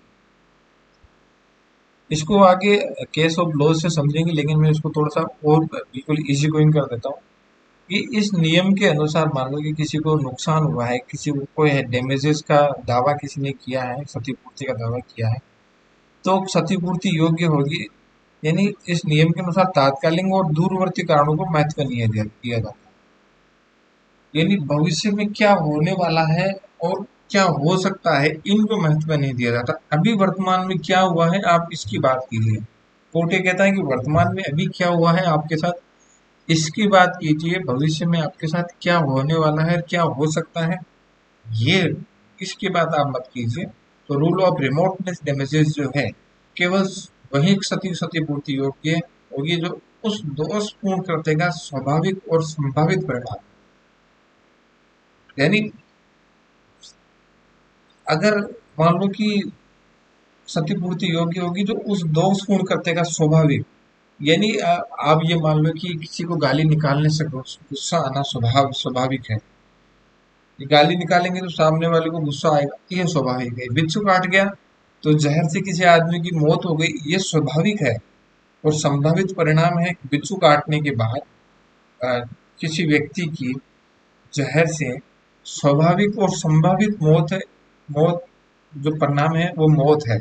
इसको आगे केस ऑफ लॉ से समझेंगे, लेकिन मैं इसको थोड़ा सा और बिल्कुल इजी गोइंग कर देता हूँ कि इस नियम के अनुसार मान लो कि किसी को नुकसान हुआ है, किसी को कोई डैमेजेस का दावा किसी ने किया है, क्षतिपूर्ति का दावा किया है, तो क्षतिपूर्ति योग्य होगी। यानी इस नियम के अनुसार तात्कालिक और दूरवर्ती कारणों को महत्व नहीं दिया जाता। यानी भविष्य में क्या होने वाला है और क्या हो सकता है, इनको महत्व नहीं दिया जाता। अभी वर्तमान में क्या हुआ है आप इसकी बात कीजिए। कोर्ट ये कहता है कि वर्तमान में अभी क्या हुआ है आपके साथ इसकी बात कीजिए, भविष्य में आपके साथ क्या होने वाला है, क्या हो सकता है, ये इसकी बात आप मत कीजिए। तो रूल ऑफ रिमोटनेस डैमेजेस जो है केवल वही क्षतिपूर्ति योग्य होगी जो उस दोषपूर्ण कृत्य का स्वाभाविक और संभावित परिणाम। यानी अगर मान लो कि क्षतिपूर्ति योग्य होगी जो उस दोषपूर्ण कृत्य का स्वाभाविक, यानी आप ये मान लो कि किसी को गाली निकालने से गुस्सा आना स्वाभाविक है। ये गाली निकालेंगे तो सामने वाले को गुस्सा आएगा, ये स्वाभाविक है। बिच्छू काट गया तो जहर से किसी आदमी की मौत हो गई, ये स्वाभाविक है। और संभावित परिणाम है बिच्छू काटने के बाद अ, किसी व्यक्ति की जहर से स्वाभाविक और संभावित मौत है। मौत जो परिणाम है वो मौत है।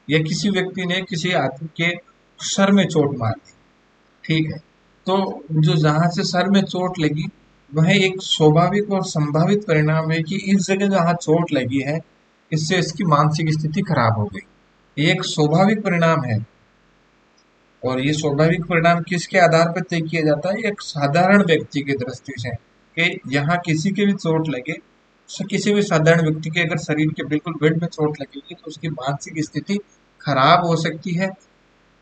या किसी व्यक्ति ने किसी आदमी के सर में चोट मार दी, ठीक है, तो जो जहां से सर में चोट लगी वह एक स्वाभाविक और संभावित परिणाम है कि इस जगह जहां चोट लगी है इससे इसकी मानसिक स्थिति खराब हो गई। ये एक स्वाभाविक परिणाम है। और ये स्वाभाविक परिणाम किसके आधार पर तय किया जाता है? एक साधारण व्यक्ति की दृष्टि से कि यहाँ किसी के भी चोट लगे, किसी भी साधारण व्यक्ति के अगर शरीर के बिल्कुल बेड में चोट लगेगी तो उसकी मानसिक स्थिति खराब हो सकती है।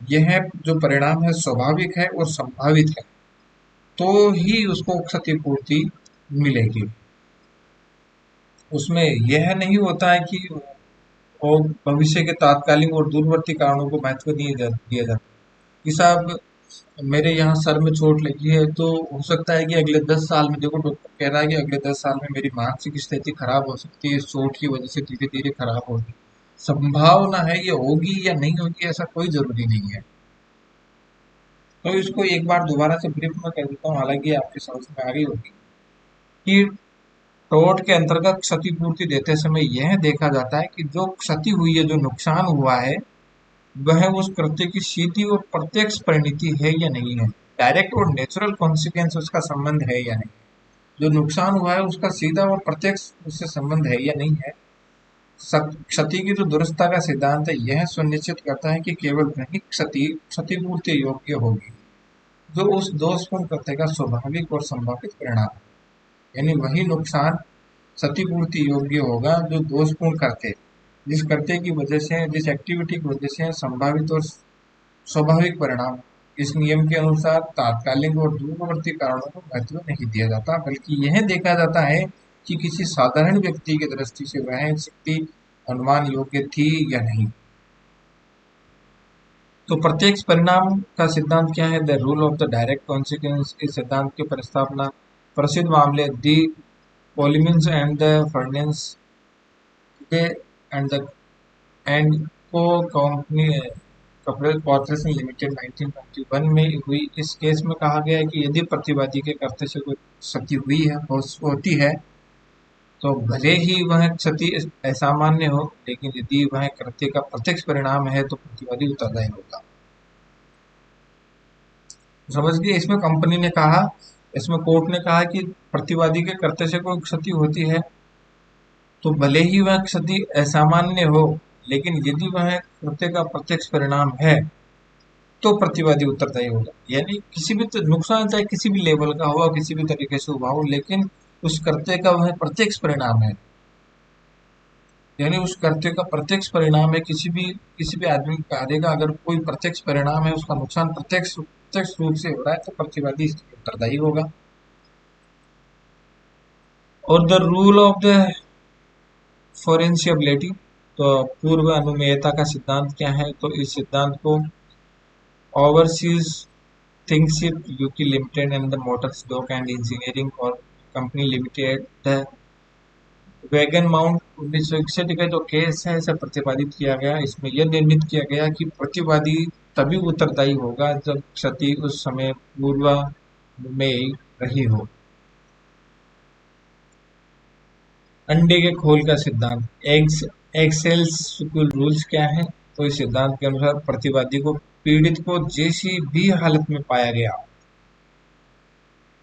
यह जो परिणाम है स्वाभाविक है और संभावित है, तो ही उसको क्षतिपूर्ति मिलेगी। उसमें यह नहीं होता है कि और भविष्य के तात्कालिक और दूरवर्ती कारणों को महत्व दिया जाता है कि साहब मेरे यहाँ सर में चोट लगी है तो हो सकता है कि अगले 10 साल में, देखो डॉक्टर कह रहा है कि अगले 10 साल में मेरी मानसिक स्थिति खराब हो सकती है, इस चोट की वजह से धीरे धीरे खराब होगी। संभावना है, ये होगी या नहीं होगी ऐसा कोई जरूरी नहीं है। तो इसको एक बार दोबारा से ब्रीफ में कह देता हूँ, हालांकि आपके समझ में आ गई होगी कि टोट के अंतर्गत क्षतिपूर्ति देते समय यह देखा जाता है कि जो क्षति हुई है, जो नुकसान हुआ है, वह उस कृत्य की सीधी और प्रत्यक्ष परिणति है या नहीं है। डायरेक्ट और नेचुरल कॉन्सिक्वेंस उसका संबंध है या नहीं। जो नुकसान हुआ है उसका सीधा और प्रत्यक्ष उससे संबंध है या नहीं है। क्षति की जो दुरुस्तता का सिद्धांत है यह सुनिश्चित करता है कि केवल वही क्षति क्षतिपूर्ति योग्य होगी जो उस दोषपूर्ण कृत्य का स्वाभाविक और संभावित परिणाम है। यानी वही नुकसान क्षतिपूर्ति योग्य होगा जो दोषपूर्ण कृत्य, जिस कृत्य की वजह से, जिस एक्टिविटी की वजह से संभावित और स्वाभाविक परिणाम। इस नियम के अनुसार तात्कालिक और दूरवर्ती कारणों को महत्व नहीं दिया जाता, बल्कि यह देखा जाता है कि किसी साधारण व्यक्ति की दृष्टि से वह शक्ति अनुमान योग्य थी या नहीं। तो प्रत्यक्ष परिणाम का सिद्धांत क्या है? The rule of the direct consequence. इस सिद्धांत की प्रस्तावना प्रसिद्ध मामले the Polemis and the Furness and the and Co company corporation limited 1921 में हुई। इस केस में कहा गया है कि यदि प्रतिवादी के कर्तव्य से कोई क्षति हुई है, होती है, तो भले ही वह क्षति असामान्य हो, लेकिन यदि वह कृत्य का प्रत्यक्ष परिणाम है तो प्रतिवादी उत्तरदायी होगा। समझ गए? इसमें कंपनी ने कहा, इसमें कोर्ट ने कहा कि प्रतिवादी के कर्तव्य से कोई क्षति होती है तो भले ही वह क्षति असामान्य हो, लेकिन यदि वह कृत्य का प्रत्यक्ष परिणाम है तो प्रतिवादी उत्तरदायी होगा। यानी किसी भी नुकसान चाहे किसी भी लेवल का हो, किसी भी तरीके से हुआ हो, लेकिन उस कृत्य का वह प्रत्यक्ष परिणाम है, यानी उस कृत्य का प्रत्यक्ष परिणाम है। किसी भी आदमी कार्य का अगर कोई प्रत्यक्ष परिणाम है, उसका नुकसान प्रत्यक्ष रूप से हो रहा है तो प्रतिवादी इसके उत्तरदायी होगा। और द रूल ऑफ द फोरेंशियबिलिटी, तो पूर्व अनुमेयता का सिद्धांत क्या है? तो इस सिद्धांत को overseas tankship UK limited and the Morts dock and engineering और company limited the wagon mound 1961 का जो केस है इसे प्रतिपादित किया गया। इसमें यह निर्णित किया गया कि प्रतिवादी तभी उत्तरदायी होगा जब क्षति उस समय पूर्वानुमेय रही हो। अंडे के खोल का सिद्धांत, एक्सेल्स रूल्स क्या है? तो इस सिद्धांत के अनुसार प्रतिवादी को पीड़ित को जैसी भी हालत में पाया गया,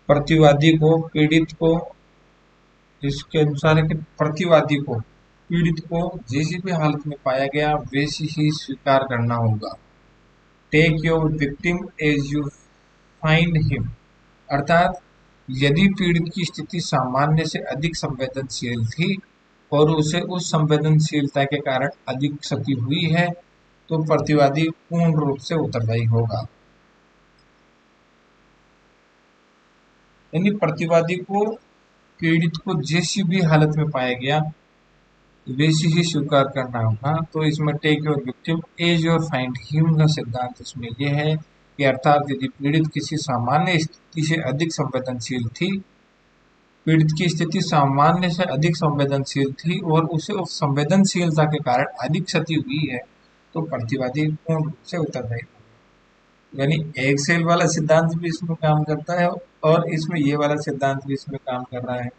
प्रतिवादी को पीड़ित को, इसके अनुसार है कि प्रतिवादी को पीड़ित को जैसी भी हालत में पाया गया वैसी ही स्वीकार करना होगा। Take your victim as you find him, अर्थात यदि पीड़ित की स्थिति सामान्य से अधिक संवेदनशील थी और उसे उस संवेदनशीलता के कारण अधिक क्षति हुई है तो प्रतिवादी पूर्ण रूप से उत्तरदायी होगा। यानी प्रतिवादी को पीड़ित को जैसी भी हालत में पाया गया वैसी ही स्वीकार करना होगा। तो इसमें take your victim as your find him का सिद्धांत इसमें यह है कि अर्थात यदि पीड़ित किसी सामान्य स्थिति से अधिक संवेदनशील थी, पीड़ित की स्थिति सामान्य से अधिक संवेदनशील थी और उसे उस संवेदनशीलता के कारण अधिक क्षति हुई है तो प्रतिवादी पूर्ण रूप से उत्तरदायी होगा। यानी एक सेल वाला सिद्धांत भी इसमें काम करता है और इसमें ये वाला सिद्धांत भी इसमें काम कर रहा है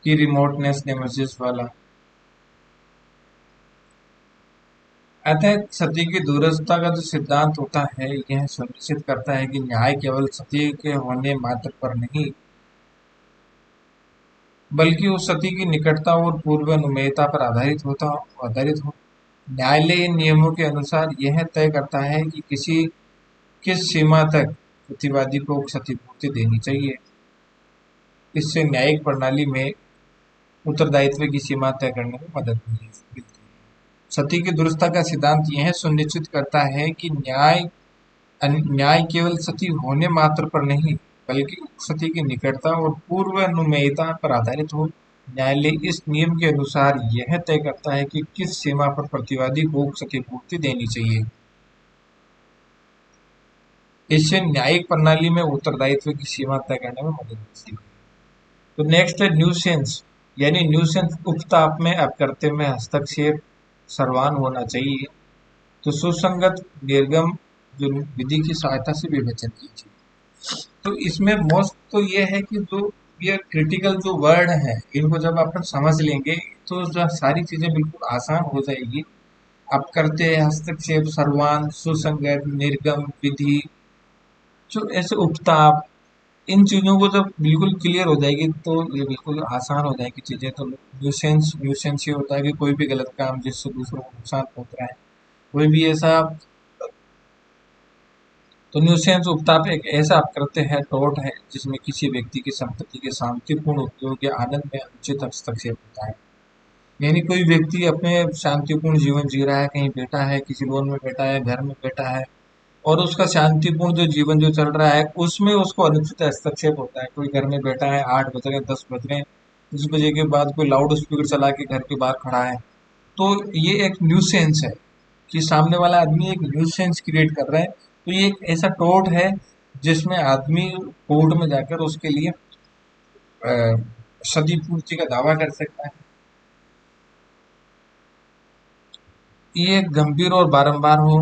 कि रिमोटनेस नेमेसिस वाला। अतः सत्य की दूरस्थता का जो सिद्धांत होता है यह सुनिश्चित करता है कि न्याय केवल सत्य के होने मात्र पर नहीं बल्कि उस सत्य की निकटता और पूर्व अनुमेयता पर आधारित हो। न्यायालय इन नियमों के अनुसार यह तय करता है कि किस सीमा तक प्रतिवादी को क्षतिपूर्ति देनी चाहिए। इससे न्यायिक प्रणाली में उत्तरदायित्व की सीमा तय करने में मदद मिलती है। सत्य की दुरुस्ता का सिद्धांत यह सुनिश्चित करता है कि न्याय केवल सत्य होने मात्र पर नहीं बल्कि सत्य की निकटता और पूर्व अनुमेयता पर आधारित हो। न्यायालय इस नियम के अनुसार यह तय करता है कि किस सीमा पर प्रतिवादी को क्षतिपूर्ति देनी चाहिए। इससे न्यायिक प्रणाली में उत्तरदायित्व की सीमा तय करने में मदद मिलती है। तो नेक्स्ट है न्यूसेंस, यानी न्यूसेंस उपताप में अपकर्तव्य में हस्तक्षेप सर्वान होना चाहिए। तो सुसंगत निर्गम जो विधि की सहायता से विवेचन कीजिए। तो इसमें मोस्ट तो ये है कि जो ये क्रिटिकल जो वर्ड है इनको जब अपन समझ लेंगे तो जो सारी चीजें बिल्कुल आसान हो जाएगी। आप करते हैं हस्तक्षेप सर्वान सुसंगत निर्गम विधि जो ऐसे उपताप इन चीजों को जब बिल्कुल क्लियर हो जाएगी तो ये बिल्कुल आसान हो जाएगी चीजें। तो न्यूसेंस ये होता है कि कोई भी गलत काम जिससे दूसरों को नुकसान पहुंच रहा है कोई भी ऐसा। तो न्यूसेंस उपताप एक ऐसा अपकृत्य है टोट है जिसमें किसी व्यक्ति की संपत्ति के शांतिपूर्ण उपयोग या आनंद में अनुचित हस्तक्षेप होता है। यानी कोई व्यक्ति अपने शांतिपूर्ण जीवन जी रहा है, कहीं बैठा है, किसी लोन में बैठा है, घर में बैठा है और उसका शांतिपूर्ण जो जीवन जो चल रहा है उसमें उसको अनुचित हस्तक्षेप होता है। कोई घर में बैठा है 8 बज रहे 10 बज रहे 10 बजे के बाद कोई लाउड स्पीकर चला के घर के बाहर खड़ा है तो ये एक न्यूसेंस है कि सामने वाला आदमी एक न्यूसेंस क्रिएट कर रहा है। तो ये एक ऐसा टोट है जिसमें आदमी कोर्ट में जाकर उसके लिए क्षतिपूर्ति का दावा कर सकता है। ये गंभीर और बारंबार हो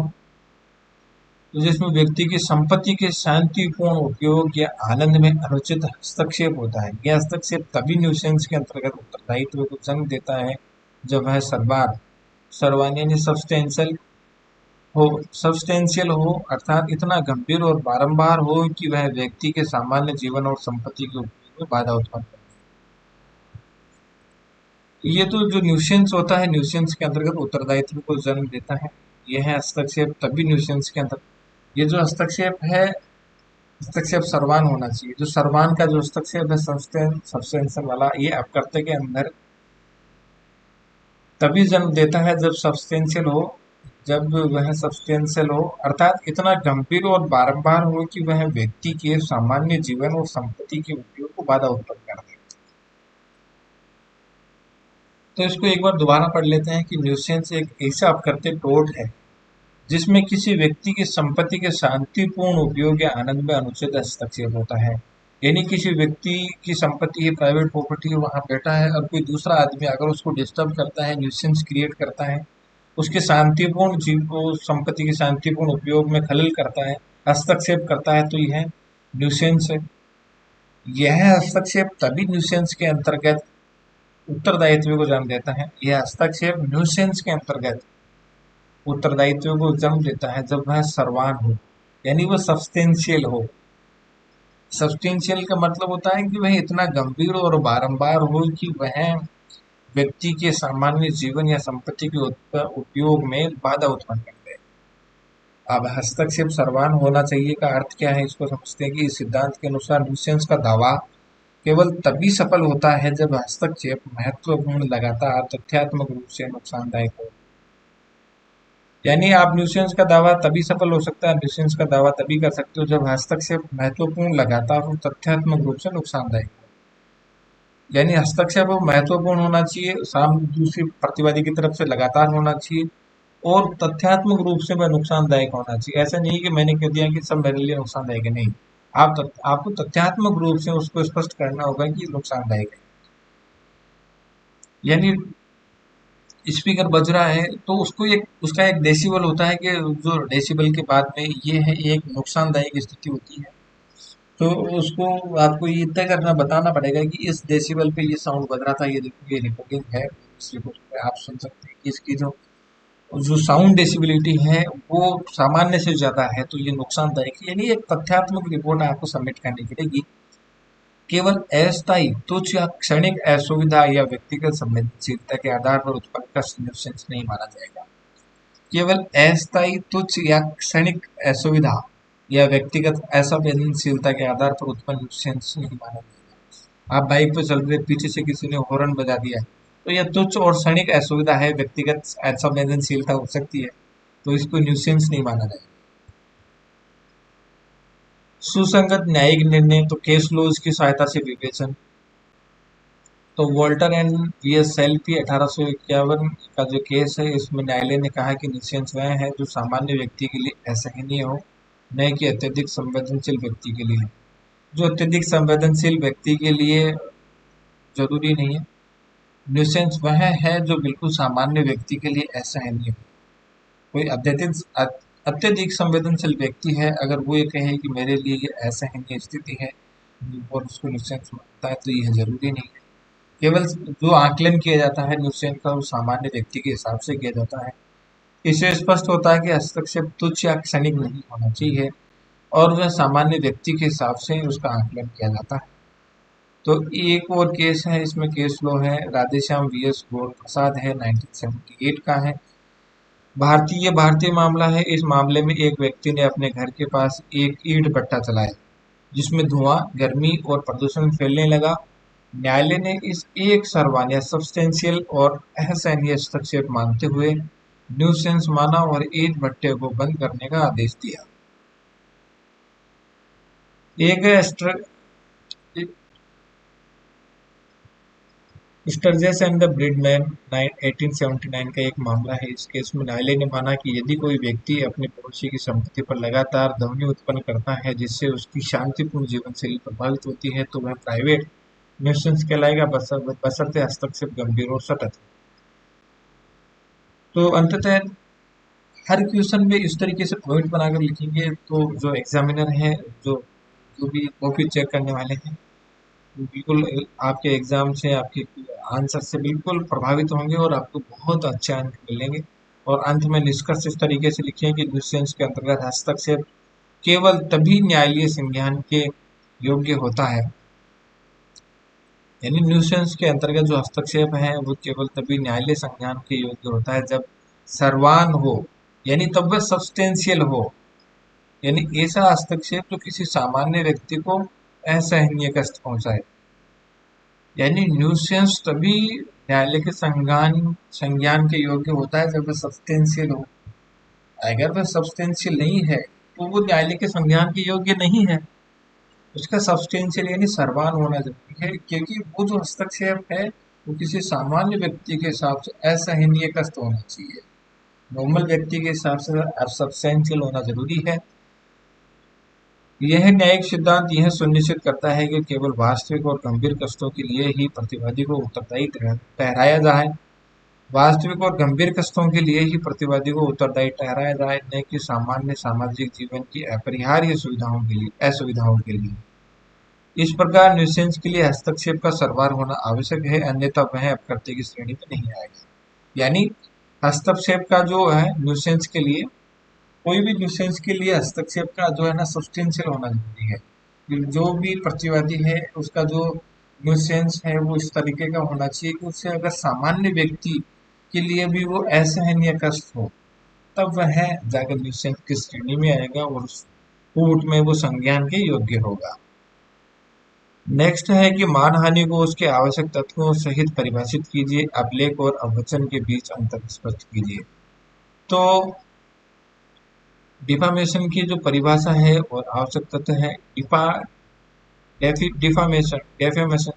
तो जिसमें व्यक्ति की संपत्ति के शांतिपूर्ण उपयोग या आनंद में अनुचित हस्तक्षेप होता है। यह हस्तक्षेप तभी न्यूसेंस के अंतर्गत उत्तरदायित्व को जन्म देता है जब वह सर्वान यानी सब्सटेंशियल हो अर्थात इतना गंभीर और बारंबार हो कि वह व्यक्ति के सामान्य जीवन और संपत्ति के उपयोग में बाधा उत्पन्न करे। ये तो जो न्यूसेंस होता है न्यूसेंस के अंतर्गत उत्तरदायित्व को जन्म देता है। यह है हस्तक्षेप तभी न्यूसेंस के अंतर्गत। ये जो हस्तक्षेप है हस्तक्षेप सर्वान होना चाहिए। जो सर्वान का जो हस्तक्षेप है सब्सटेंशियल वाला ये अपकर्त्य के अंदर तभी जन्म देता है जब वह सब्सटेंशियल हो अर्थात इतना गंभीर और बारंबार हो कि वह व्यक्ति के सामान्य जीवन और संपत्ति के उपयोग को बाधा उत्पन्न कर दे। तो इसको एक बार दोबारा पढ़ लेते हैं कि न्यूसेंस एक ऐसा अपकर्त्य टोट है जिसमें किसी व्यक्ति की संपत्ति के शांतिपूर्ण उपयोग या आनंद में अनुचित हस्तक्षेप होता है। यानी किसी व्यक्ति की संपत्ति है, प्राइवेट प्रॉपर्टी है, वहां बैठा है और कोई दूसरा आदमी अगर उसको डिस्टर्ब करता है, न्यूसेंस क्रिएट करता है, उसके शांतिपूर्ण संपत्ति के शांतिपूर्ण उपयोग में खलल करता है, हस्तक्षेप करता है तो यह न्यूसेंस है। यह हस्तक्षेप तभी न्यूसेंस के अंतर्गत उत्तरदायित्व को जन्म देता है। यह हस्तक्षेप न्यूसेंस के अंतर्गत उत्तरदायित्व को जन्म देता है जब वह सर्वान हो यानी वह सब्सटेंशियल हो। सब्सटेंशियल का मतलब होता है कि वह इतना गंभीर और बारंबार हो कि वह व्यक्ति के सामान्य जीवन या संपत्ति के उपयोग में बाधा उत्पन्न करते हैं। अब हस्तक्षेप सर्वनाम होना चाहिए का अर्थ क्या है, इसको समझते हैं कि इस सिद्धांत के अनुसार न्यूसेंस का दावा केवल तभी सफल होता है जब हस्तक्षेप महत्वपूर्ण, लगातार, तथ्यात्मक रूप से नुकसानदायक हो। यानी आप न्यूसेंस का दावा तभी सफल हो सकता है, न्यूसेंस का दावा तभी कर सकते हो जब हस्तक्षेप महत्वपूर्ण, लगातार और तथ्यात्मक रूप से नुकसानदायक हो। यानी हस्तक्षेप महत्वपूर्ण होना चाहिए, दूसरी प्रतिवादी की तरफ से लगातार होना चाहिए और तथ्यात्मक रूप से वह नुकसानदायक होना चाहिए। ऐसा नहीं कि मैंने कह दिया कि सब मेरे लिए नुकसानदायक है, नहीं। आपको तथ्यात्मक रूप से उसको स्पष्ट करना होगा कि नुकसानदायक है। यानी स्पीकर बज रहा है तो उसका एक डेसिबल होता है कि जो डेसिबल के बाद में ये है एक नुकसानदायक स्थिति होती है। तो उसको आपको ये तय करना, बताना पड़ेगा कि इस डेसिबल पे ये साउंड बज रहा था, ये देखो ये रिकॉर्डिंग है, इस रिकॉर्डिंग पे आप सुन सकते हैं कि इसकी जो जो साउंड डेसिबिलिटी है वो सामान्य से ज्यादा है, तो ये नुकसानदायक है। यानी एक तथ्यात्मक रिपोर्ट आपको सबमिट करनी पड़ेगी। केवल अस्थायी, तुच्छ या क्षणिक असुविधा या व्यक्तिगत संवेदनशीलता के आधार पर उत्पन्न कष्ट न्यूसेंस नहीं माना जाएगा। केवल अस्थायी, तुच्छ या क्षणिक असुविधा या व्यक्तिगत असंवेदनशीलता के आधार पर उत्पन्न न्यूसेंस नहीं माना जाएगा। आप बाइक पर चल रहे, पीछे से किसी ने हॉर्न बजा दिया, तो यह तुच्छ और क्षणिक असुविधा है, व्यक्तिगत असंवेदनशीलता हो सकती है, तो इसको न्यूसेंस नहीं माना जाएगा। सुसंगत न्यायिक निर्णय, तो केस लॉज की सहायता से विवेचन। तो वॉल्टर एंड वीएस सेल्फी 1851 का जो केस है, इसमें न्यायालय ने कहा कि न्यूसेंस वह है जो सामान्य व्यक्ति के लिए असहनीय हो, न कि अत्यधिक संवेदनशील व्यक्ति के लिए। जो अत्यधिक संवेदनशील व्यक्ति के लिए जरूरी नहीं है। न्यूसेंस वह है जो बिल्कुल सामान्य व्यक्ति के लिए असहनीय हो। कोई अत्यधिक संवेदनशील व्यक्ति है, अगर वो ये कहे कि मेरे लिए ये असहनीय स्थिति है और उसको न्यूसेंस मानता है, तो यह जरूरी नहीं है। केवल जो आकलन किया जाता है न्यूसेंस का, वो सामान्य व्यक्ति के हिसाब से किया जाता है। इससे स्पष्ट होता है कि हस्तक्षेप तुच्छ या क्षणिक नहीं होना चाहिए और वह सामान्य व्यक्ति के हिसाब से उसका आकलन किया जाता है। तो एक और केस है, इसमें केस लो है राधेश्याम वीएस गौर प्रसाद है, 1978 का है। भारतीय मामला है। इस मामले में एक व्यक्ति ने अपने घर के पास एक ईंट भट्टा चलाया जिसमें धुआं, गर्मी और प्रदूषण फैलने लगा। न्यायालय ने इस एक सर्वमान्य, सब्सटेंशियल और असहनीय हस्तक्षेप मानते हुए न्यूसेंस माना और ईंट भट्टे को बंद करने का आदेश दिया। एक स्टर्जेस एंड द ब्रिडमैन 1879 का एक मामला है। इस केस में न्यायालय ने माना कि यदि कोई व्यक्ति अपने पड़ोसी की संपत्ति पर लगातार ध्वनि उत्पन्न करता है जिससे उसकी शांतिपूर्ण जीवन शैली प्रभावित होती है, तो वह प्राइवेट न्यूसेंस कहलाएगा, बशर्ते हस्तक्षेप गंभीर और सतत। तो अंततः हर क्वेश्चन में इस तरीके से पॉइंट बनाकर लिखेंगे तो जो एग्जामिनर है, जो जो भी कॉपी चेक करने वाले हैं, बिल्कुल आपके एग्जाम से, आपके आंसर से बिल्कुल प्रभावित होंगे और आपको बहुत अच्छे अंक मिलेंगे। और अंत में निष्कर्ष इस तरीके से लिखें कि न्यूसेंस के अंतर्गत हस्तक्षेप केवल तभी न्यायालयीय संज्ञान के योग्य होता है, यानी न्यूसेंस के अंतर्गत जो हस्तक्षेप है वो केवल तभी न्यायालय संज्ञान के योग्य होता है जब सर्वान हो, यानी तब वह सब्सटेंशियल हो, यानी ऐसा हस्तक्षेप जो किसी सामान्य व्यक्ति को असहनीय कष्ट पहुंचाए। यानी न्यूसेंस तभी न्यायालय के संज्ञान के योग्य होता है जब वह सब्सटेंशियल हो। अगर वह सब्सटेंशियल नहीं है तो वो न्यायालय के संज्ञान के योग्य नहीं है। उसका सब्सटेंशियल यानी सर्वान होना जरूरी है, क्योंकि वो जो हस्तक्षेप है वो किसी सामान्य व्यक्ति के हिसाब से असहनीय कष्ट होना चाहिए। नॉर्मल व्यक्ति के हिसाब से सब्सटेंशियल होना जरूरी है। यह न्यायिक सिद्धांत यह सुनिश्चित करता है कि केवल वास्तविक और गंभीर कष्टों के लिए ही प्रतिवादी को उत्तरदायी ठहराया जाए। वास्तविक और गंभीर कष्टों के लिए ही प्रतिवादी को उत्तरदायी ठहराया जाए, न कि सामान्य सामाजिक जीवन की अपरिहार्य असुविधाओं के लिए। इस प्रकार न्यूसेंस के लिए हस्तक्षेप का सर्वार होना आवश्यक है, अन्यथा वह अपकृत्य की श्रेणी में नहीं आएगा। यानी हस्तक्षेप का जो है न्यूसेंस के लिए, कोई भी न्यूसेंस के लिए हस्तक्षेप का जो है ना सब्सटेंशियल होना जरूरी है। जो भी प्रतिवादी है उसका जो न्यूसेंस है वो इस तरीके का होना चाहिए कि उससे अगर सामान्य व्यक्ति के लिए भी वो असहनीय कष्ट हो, तब वह जाकर न्यूसेंस की श्रेणी में आएगा और उस कोर्ट में वो संज्ञान के योग्य होगा। नेक्स्ट है कि मानहानि को उसके आवश्यक तत्वों सहित परिभाषित कीजिए, अभिलेख और अवचन के बीच अंतर स्पष्ट कीजिए। तो डिफामेशन की जो परिभाषा है और आवश्यक तत्व है, डिफामेशन डेफेमेशन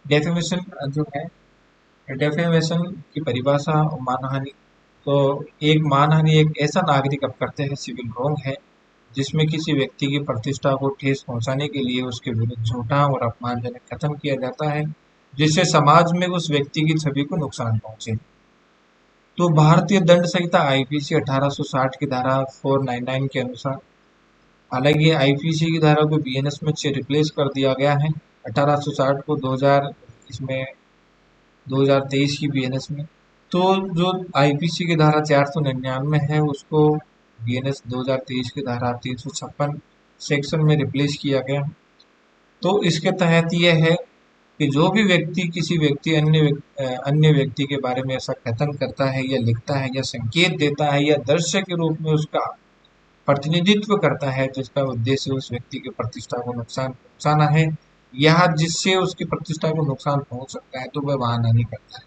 डेफेमेशन जो है, डेफेमेशन की परिभाषा और मानहानि। तो एक मानहानि एक ऐसा नागरिक अपकृत्य है, सिविल रोंग है, जिसमें किसी व्यक्ति की प्रतिष्ठा को ठेस पहुंचाने के लिए उसके विरुद्ध झूठा और अपमानजनक कथन किया जाता है, जिससे समाज में उस व्यक्ति की छवि को नुकसान पहुंचे। तो भारतीय दंड संहिता आईपीसी 1860 की धारा 499 के अनुसार, हालांकि आईपीसी की धारा को बीएनएस में से रिप्लेस कर दिया गया है 1860 को 2000 इसमें 2023 की बीएनएस में। तो जो आईपीसी की धारा 499 है उसको बीएनएस 2023 की धारा 356 सेक्शन में रिप्लेस किया गया। तो इसके तहत यह है कि जो भी व्यक्ति किसी व्यक्ति अन्य व्यक्ति के बारे में ऐसा कथन करता है या लिखता है या संकेत देता है या दृश्य के रूप में उसका प्रतिनिधित्व करता है जिसका उद्देश्य उस व्यक्ति की प्रतिष्ठा को नुकसान पहुंचाना है या जिससे उसकी प्रतिष्ठा को नुकसान पहुंच सकता है, तो वह मानहानि करता है।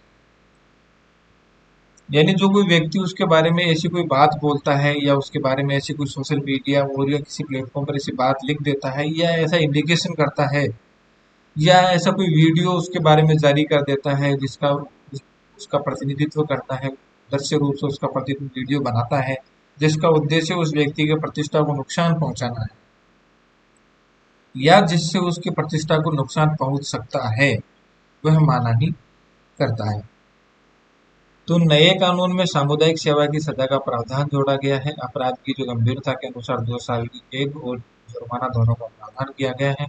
यानी जो कोई व्यक्ति उसके बारे में ऐसी कोई बात बोलता है या उसके बारे में ऐसी कोई सोशल मीडिया और या किसी प्लेटफॉर्म पर ऐसी बात लिख देता है या ऐसा इंडिकेशन करता है या ऐसा कोई वीडियो उसके बारे में जारी कर देता है जिसका उसका प्रतिनिधित्व करता है, दृश्य रूप से उसका प्रतिनिधित्व वीडियो बनाता है जिसका उद्देश्य उस व्यक्ति के प्रतिष्ठा को नुकसान पहुंचाना है या जिससे उसकी प्रतिष्ठा को नुकसान पहुंच सकता है, वह मानहानि करता है। तो नए कानून में सामुदायिक सेवा की सजा का प्रावधान जोड़ा गया है। अपराध की जो गंभीरता के अनुसार 2 साल की कैद और जुर्माना दोनों का प्रावधान किया गया है।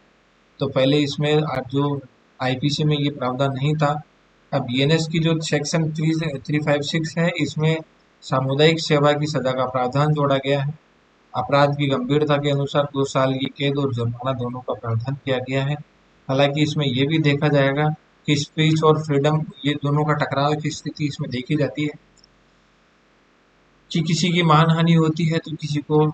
तो पहले इसमें जो आईपीसी में ये प्रावधान नहीं था, अब बीएनएस की जो सेक्शन 356 है इसमें सामुदायिक सेवा की सजा का प्रावधान जोड़ा गया है। अपराध की गंभीरता के अनुसार 2 साल की कैद और जुर्माना दोनों का प्रावधान किया गया है। हालांकि इसमें यह भी देखा जाएगा कि स्पीच और फ्रीडम ये दोनों का टकराव की स्थिति इसमें देखी जाती है कि किसी की मानहानि होती है तो किसी को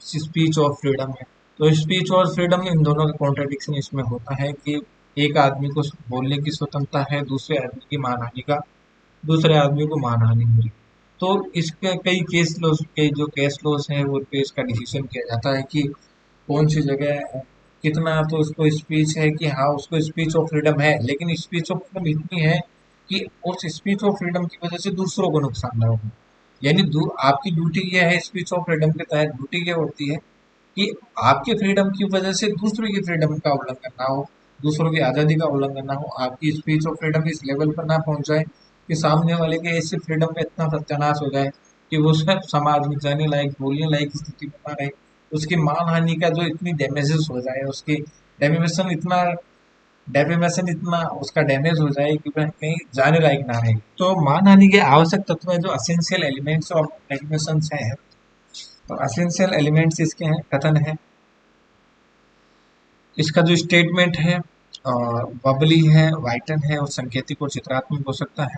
स्पीच और फ्रीडम है। तो स्पीच और फ्रीडम इन दोनों का कॉन्ट्रडिक्शन इसमें होता है कि एक आदमी को बोलने की स्वतंत्रता है, दूसरे आदमी को मानहानि हो रही। तो इसके कई केस लॉज के जो केस लॉज हैं वो पे इसका डिसीजन किया जाता है कि कौन सी जगह कितना तो उसको स्पीच है कि हाँ उसको स्पीच ऑफ फ्रीडम है, लेकिन स्पीच ऑफ फ्रीडम इतनी है कि उस स्पीच ऑफ फ्रीडम की वजह से दूसरों को नुकसान ना हो। यानी आपकी ड्यूटी यह है, स्पीच ऑफ फ्रीडम के तहत ड्यूटी क्या होती है कि आपके फ्रीडम की वजह से दूसरों की फ्रीडम का उल्लंघन ना हो, दूसरों की आज़ादी का उल्लंघन ना हो, आपकी स्पीच ऑफ फ्रीडम इस लेवल पर ना पहुंच जाए कि सामने वाले के ऐसे फ्रीडम का इतना सत्यानाश हो जाए कि वो उसका समाज में जाने लायक बोलने लायक स्थिति में ना रहे, उसकी मानहानि का जो इतनी डैमेजेस हो जाए, उसकी डेफेमेशन इतना उसका डैमेज हो जाए कि वह कहीं जाने लायक ना रहे। तो मानहानि के आवश्यक तत्व जो असेंशियल एलिमेंट्स ऑफ डेफेमेशन है, तो असेंशियल एलिमेंट्स इसके हैं, कथन है, इसका जो स्टेटमेंट है बबली है, वाइटन है और संकेतिक और चित्रात्मक हो सकता है।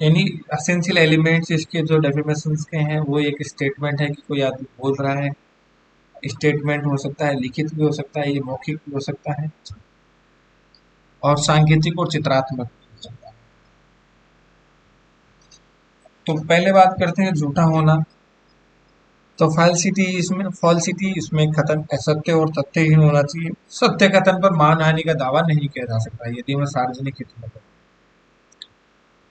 यानी असेंशियल एलिमेंट्स इसके जो डेफिनेशन के हैं वो एक स्टेटमेंट है कि कोई आदमी बोल रहा है, स्टेटमेंट हो सकता है, लिखित भी हो सकता है, ये मौखिक भी हो सकता है और सांकेतिक और चित्रात्मक भी हो सकता है। तो पहले बात करते हैं झूठा होना। तो फॉल्सिटी इसमें कथन असत्य और तथ्यहीन होना चाहिए। सत्य कथन पर मानहानि का दावा नहीं किया जा सकता यदि वह सार्वजनिक हित में हो।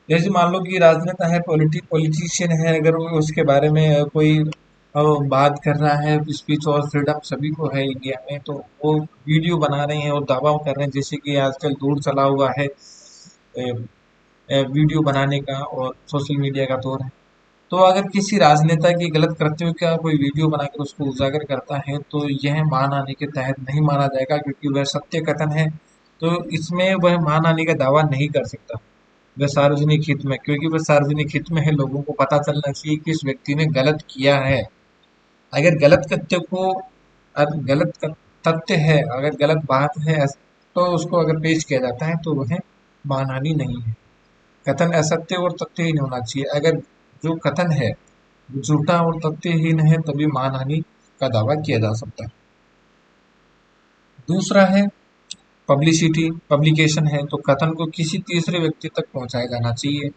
जैसे मान लो कि राजनेता है, पॉलिटिशियन है, अगर वो उसके बारे में कोई बात कर रहा है, स्पीच और फ्रीडम सभी को है इंडिया में, तो वो वीडियो बना रहे हैं और दावा कर रहे हैं, जैसे कि आजकल दूर चला हुआ है वीडियो बनाने का और सोशल मीडिया का दौर है। तो अगर किसी राजनेता की गलत कृत्यों का कोई वीडियो बनाकर उसको उजागर करता है तो यह मानहानि के तहत नहीं माना जाएगा क्योंकि वह सत्य कथन है। तो इसमें वह मानहानि का दावा नहीं कर सकता, वह सार्वजनिक हित में, क्योंकि वह सार्वजनिक हित में है, लोगों को पता चलना चाहिए कि इस व्यक्ति ने गलत किया है। अगर गलत तथ्य है, अगर गलत बात है तो उसको अगर पेश किया जाता है तो वह मानहानि नहीं है। कथन असत्य और तथ्यहीन होना चाहिए। अगर जो कथन है वो झूठा और तथ्यहीन है तभी मानहानि का दावा किया जा सकता है। दूसरा है पब्लिसिटी, पब्लिकेशन है तो कथन को किसी तीसरे व्यक्ति तक पहुंचाया जाना चाहिए।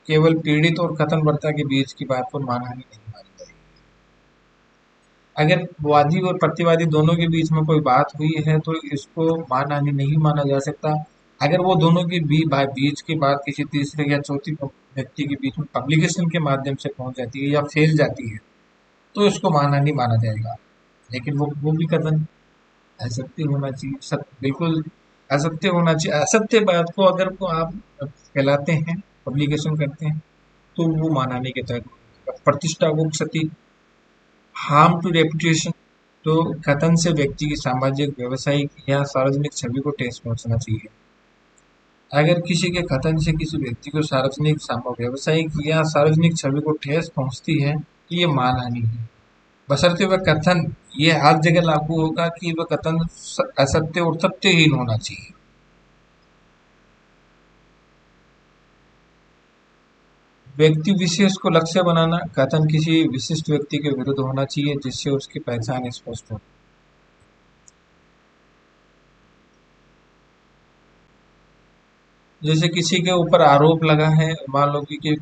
केवल पीड़ित और कथनकर्ता के बीच की बात को मानहानि नहीं मानी जाएगी। अगर वादी और प्रतिवादी दोनों के बीच में कोई बात हुई है तो इसको मानहानि नहीं माना जा सकता। अगर वो दोनों की बीच की बात किसी तीसरे या चौथी व्यक्ति के बीच में पब्लिकेशन के माध्यम से पहुंच जाती है या फैल जाती है तो इसको मानहानि माना जाएगा। लेकिन वो भी कथन असत्य होना चाहिए, बिल्कुल असत्य होना चाहिए। असत्य बात को अगर को आप फैलाते हैं, पब्लिकेशन करते हैं तो वो मानहानि के तहत। प्रतिष्ठा को क्षति, हार्म टू रेपुटेशन, तो कथन से व्यक्ति की सामाजिक, व्यवसायिक या सार्वजनिक छवि को ठेस पहुंचना चाहिए। अगर किसी के कथन से किसी व्यक्ति को सार्वजनिक, व्यवसायिक या सार्वजनिक छवि को ठेस पहुंचती है तो ये मानहानि है। बशर्ते वह कथन, ये हर जगह लागू होगा कि वह कथन असत्य और तथ्यहीन होना चाहिए। व्यक्ति विशेष को लक्ष्य बनाना, कथन किसी विशिष्ट व्यक्ति के विरुद्ध होना चाहिए जिससे उसकी पहचान स्पष्ट हो। जैसे किसी के ऊपर आरोप लगा है, मान लो कि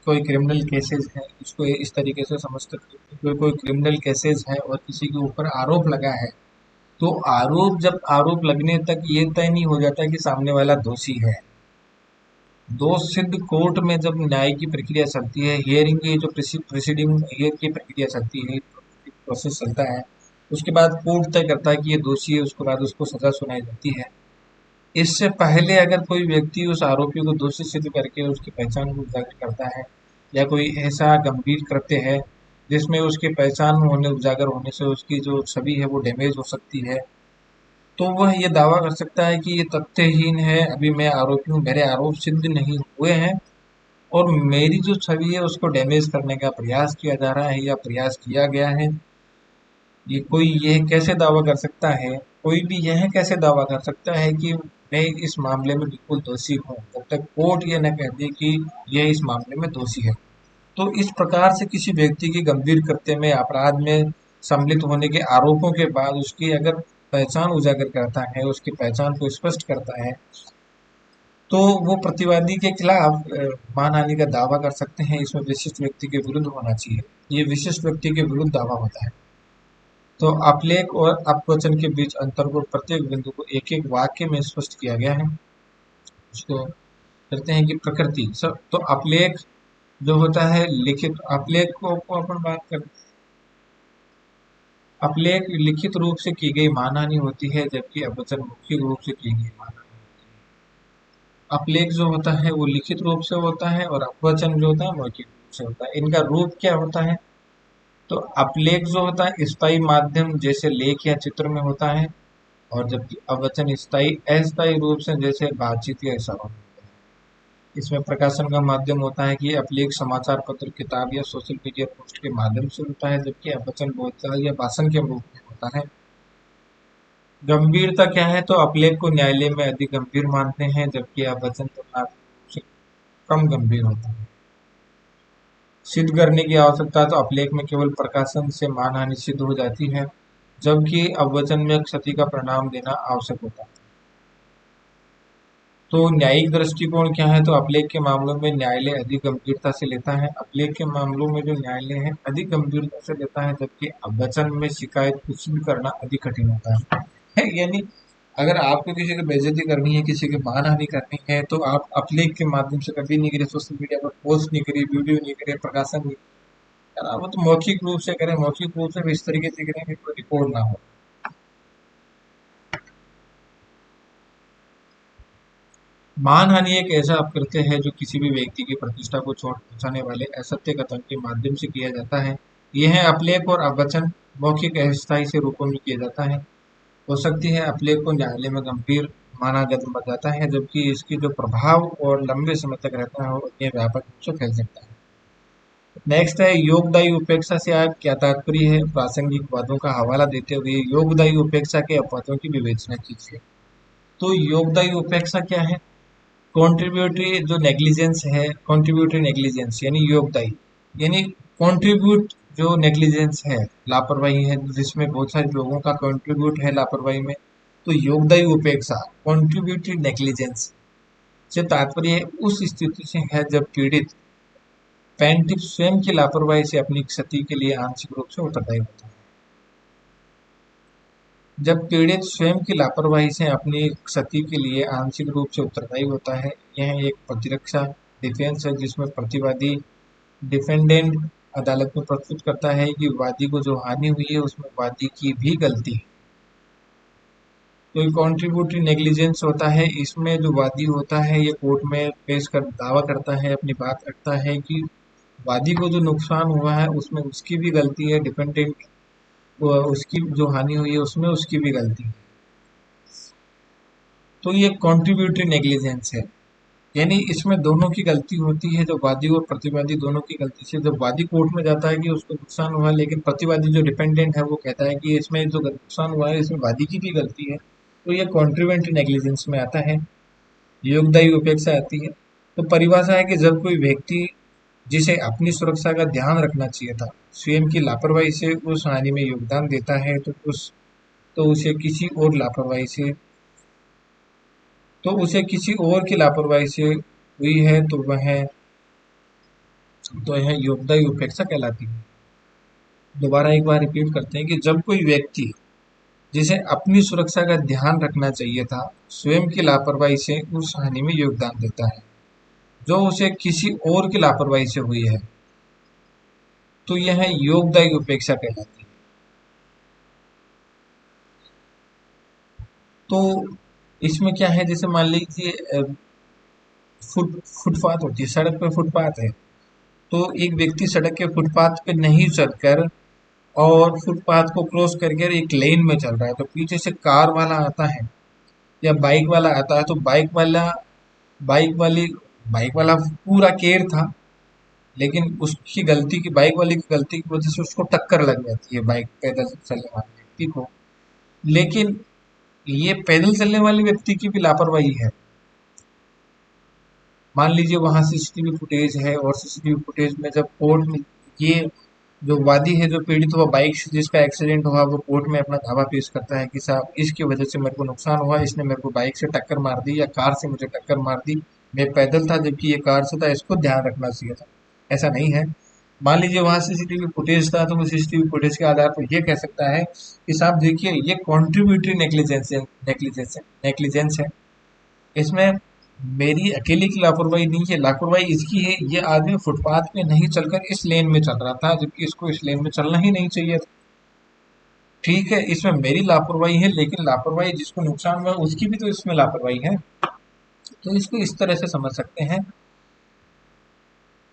कोई क्रिमिनल केसेस है, इसको इस तरीके से समझ सकते हैं। कोई क्रिमिनल केसेस है और किसी के ऊपर आरोप लगा है तो जब आरोप लगने तक ये तय नहीं हो जाता कि सामने वाला दोषी है। दोष सिद्ध कोर्ट में जब न्याय की प्रक्रिया चलती है, हियरिंग की जो प्रिसीडिंग हियर की प्रक्रिया चलती है, प्रोसेस चलता है, उसके बाद कोर्ट तय करता है कि ये दोषी है, उसके बाद उसको सजा सुनाई जाती है। इससे पहले अगर कोई व्यक्ति उस आरोपी को दोषी सिद्ध करके उसकी पहचान को उजागर करता है या कोई ऐसा गंभीर कृत्य है जिसमें उसकी पहचान होने, उजागर होने से उसकी जो छवि है वो डैमेज हो सकती है, तो वह ये दावा कर सकता है कि ये तथ्यहीन है, अभी मैं आरोपी हूँ, मेरे आरोप सिद्ध नहीं हुए हैं और मेरी जो छवि है उसको डैमेज करने का प्रयास किया जा रहा है या प्रयास किया गया है। ये कोई यह कैसे दावा कर सकता है, कोई भी यह कैसे दावा कर सकता है कि मैं इस मामले में बिल्कुल दोषी हूँ, जब तक कोर्ट ये न कह दे कि यह इस मामले में दोषी है। तो इस प्रकार से किसी व्यक्ति की गंभीर कृत्य में, अपराध में सम्मिलित होने के आरोपों के बाद उसकी अगर पहचान उजागर करता है, उसकी पहचान को स्पष्ट करता है, तो वो प्रतिवादी के खिलाफ मानहानि का दावा कर सकते हैं। इसमें विशिष्ट व्यक्ति के विरुद्ध होना चाहिए, ये विशिष्ट व्यक्ति के विरुद्ध दावा होता है। तो अपलेख और अपवचन के बीच अंतर को प्रत्येक बिंदु को एक एक वाक्य में स्पष्ट किया गया है। उसको कहते हैं कि प्रकृति सब। तो अपलेख जो होता है लिखित, अपलेख को अपन बात कर, अपलेख लिखित रूप से की गई मानहानि होती है जबकि अपवचन मौखिक रूप से की गई मानहानि। अपलेख जो होता है वो लिखित रूप से होता है और अपवचन जो होता है मौखिक रूप से होता है। इनका रूप क्या होता है, तो अपलेख जो होता है स्थायी माध्यम जैसे लेख या चित्र में होता है और जबकि अपवचन स्थायी अस्थायी रूप से जैसे बातचीत या इशारों में। इसमें प्रकाशन का माध्यम होता है कि अपलेख समाचार पत्र, किताब या सोशल मीडिया पोस्ट के माध्यम से होता है जबकि अपवचन बोलचाल या भाषण के रूप में होता है। गंभीरता क्या है, तो अपलेख को न्यायालय में अधिक गंभीर मानते हैं जबकि अपवचन तुलनात्मक रूप से कम गंभीर होता है। सिद्ध करने की आवश्यकता, तो अपलेख में केवल प्रकाशन से मानहानि सिद्ध हो जाती है जबकि अपवचन में क्षति का परिणाम देना आवश्यक होता है। तो न्यायिक दृष्टिकोण क्या है, तो अपलेख के मामलों में न्यायालय अधिक गंभीरता से लेता है। अपलेख के मामलों में जो न्यायालय है अधिक गंभीरता से लेता है जबकि अपवचन में शिकायत को सिद्ध करना अधिक कठिन होता है। यानी अगर आपको किसी की बेइज्जती करनी है, किसी की मानहानि करनी है तो आप अपलेख के माध्यम से कभी नहीं करिए, सोशल मीडिया पर पोस्ट नहीं करिए, वीडियो नहीं करिए, प्रकाशन नहीं करिए। वो तो मौखिक रूप से करें, मौखिक रूप से भी इस तरीके से करें कि कोई रिकॉर्ड ना हो। मानहानि एक ऐसा अपकृत्य है जो किसी भी व्यक्ति की प्रतिष्ठा को चोट पहुंचाने वाले असत्य कथन के माध्यम से किया जाता है। यह अपलेख और अपवचन मौखिक अस्थायी से रूपों में किया जाता है। हो सकती है अपलेख को न्यायालय में गंभीर माना जाता है जबकि इसकी जो प्रभाव और लंबे समय तक रहता है और ये व्यापक रूप से फैल सकता है। नेक्स्ट है योगदायी उपेक्षा से आप क्या तात्पर्य है। प्रासंगिक वादों का हवाला देते हुए योगदायी उपेक्षा के अपवादों की विवेचना कीजिए। तो योगदायी उपेक्षा क्या है? कॉन्ट्रीब्यूटरी जो नेग्लिजेंस है, कॉन्ट्रीब्यूटरी नेग्लिजेंस यानी योगदायी, यानी कॉन्ट्रीब्यूट जो नेग्लिजेंस है, लापरवाही है, जिसमें बहुत सारे लोगों का कॉन्ट्रीब्यूट है लापरवाही में, तो योगदायी उपेक्षा कॉन्ट्रीब्यूटरी नेग्लिजेंस से तात्पर्य उस स्थिति से है जब पीड़ित पैंटिक स्वयं की लापरवाही से अपनी क्षति के लिए आंशिक रूप से उत्तरदायी होता है। जब पीड़ित स्वयं की लापरवाही से अपनी क्षति के लिए आंशिक रूप से उत्तरदायी होता है, यह एक प्रतिरक्षा डिफेंस है जिसमें प्रतिवादी डिफेंडेंट अदालत में प्रस्तुत करता है कि वादी को जो हानि हुई है उसमें वादी की भी गलती है। तो ये कॉन्ट्रीब्यूटरी नेग्लिजेंस होता है, इसमें जो वादी होता है ये कोर्ट में पेश कर दावा करता है, अपनी बात रखता है कि वादी को जो नुकसान हुआ है उसमें उसकी भी गलती है, डिपेंडेंट उसकी जो हानि हुई है उसमें उसकी भी गलती है। तो ये कॉन्ट्रीब्यूटरी नेग्लिजेंस है, यानी इसमें दोनों की गलती होती है, जो वादी और प्रतिवादी दोनों की गलती से जब वादी कोर्ट में जाता है कि उसको नुकसान हुआ, लेकिन प्रतिवादी जो डिपेंडेंट है वो कहता है कि इसमें जो नुकसान हुआ है इसमें वादी की भी गलती है, तो ये कॉन्ट्रीब्यूटरी नेग्लिजेंस में आता है। योगदायी उपेक्षा आती है। तो परिभाषा है कि जब कोई व्यक्ति जिसे अपनी सुरक्षा का ध्यान रखना चाहिए था स्वयं की लापरवाही से उस हानि में योगदान देता है, तो उसे किसी और लापरवाही से तो उसे किसी और की लापरवाही से हुई है तो यह योगदायी उपेक्षा कहलाती है। दोबारा एक बार रिपीट करते हैं कि जब कोई व्यक्ति जिसे अपनी सुरक्षा का ध्यान रखना चाहिए था स्वयं की लापरवाही से उस हानि में योगदान देता है जो उसे किसी और की लापरवाही से हुई है, तो यह योगदायी उपेक्षा कहलाती है। तो इसमें क्या है, जैसे मान लीजिए फुटपाथ होती है, सड़क पे फुटपाथ है, तो एक व्यक्ति सड़क के फुटपाथ पे नहीं चलकर और फुटपाथ को क्रॉस करके एक लेन में चल रहा है, तो पीछे से कार वाला आता है या बाइक वाला आता है, तो बाइक वाली बाइक वाला पूरा केयर था, लेकिन उसकी गलती की बाइक वाले की गलती की वजह से उसको टक्कर लग जाती है बाइक पैदल चलने वाले व्यक्ति को। लेकिन ये पैदल चलने वाले व्यक्ति की भी लापरवाही है। मान लीजिए वहां सीसीटीवी फुटेज है और सीसीटीवी फुटेज में जब कोर्ट में ये जो वादी है, जो पीड़ित हुआ बाइक से जिसका एक्सीडेंट हुआ, वो कोर्ट में अपना दावा पेश करता है कि साहब इसकी वजह से मेरे को नुकसान हुआ, इसने मेरे को बाइक से टक्कर मार दी या कार से मुझे टक्कर मार दी, मैं पैदल था जबकि ये कार से था, इसको ध्यान रखना चाहिए था। ऐसा नहीं है। मान लीजिए वहां सीसीटीवी फुटेज था, तो वो सीसीटीवी फुटेज के आधार पर ये कह सकता है कि साहब देखिए ये कॉन्ट्रीब्यूटरी नेग्लिजेंस है, इसमें मेरी अकेले की लापरवाही नहीं है, लापरवाही इसकी है, ये आदमी फुटपाथ पे नहीं चलकर इस लेन में चल रहा था जबकि इसको इस लेन में चलना ही नहीं चाहिए था। ठीक है, इसमें मेरी लापरवाही है, लेकिन लापरवाही जिसको नुकसान हुआ उसकी भी तो इसमें लापरवाही है। तो इसको इस तरह से समझ सकते हैं।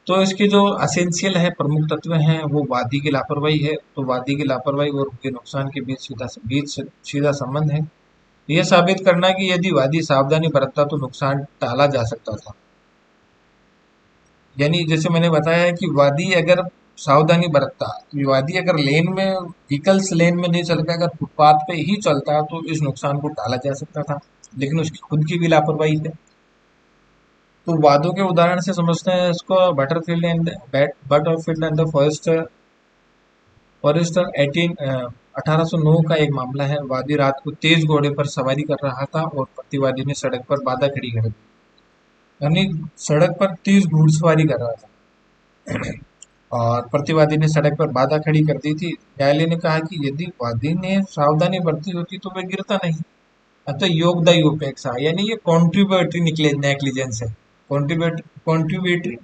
तो इसके जो असेंशियल है, प्रमुख तत्व हैं, वो वादी की लापरवाही है। तो वादी की लापरवाही और उनके नुकसान के बीच सीधा संबंध है। यह साबित करना कि यदि वादी सावधानी बरतता तो नुकसान टाला जा सकता था। यानी जैसे मैंने बताया है कि वादी अगर सावधानी बरतता, तो वादी अगर लेन में व्हीकल्स लेन में नहीं चलता, अगर फुटपाथ पे ही चलता तो इस नुकसान को टाला जा सकता था, लेकिन उसकी खुद की भी लापरवाही है। तो वादों के उदाहरण से समझते हैं इसको। बटरफील्ड एंड द फॉरेस्टर 1809 का एक मामला है। वादी रात को तेज घोड़े पर सवारी कर रहा था और प्रतिवादी ने सड़क पर बाधा खड़ी कर दी, यानी सड़क पर तेज घुड़सवारी कर रहा था और प्रतिवादी ने सड़क पर बाधा खड़ी कर दी थी। न्यायालय ने कहा कि यदि वादी ने सावधानी बरती होती तो वह गिरता नहीं। अतः योगदायी उपेक्षा यानी ये कॉन्ट्रीब्यूटरी नेग्लिजेंस है। कॉन्ट्रीब्यूटरी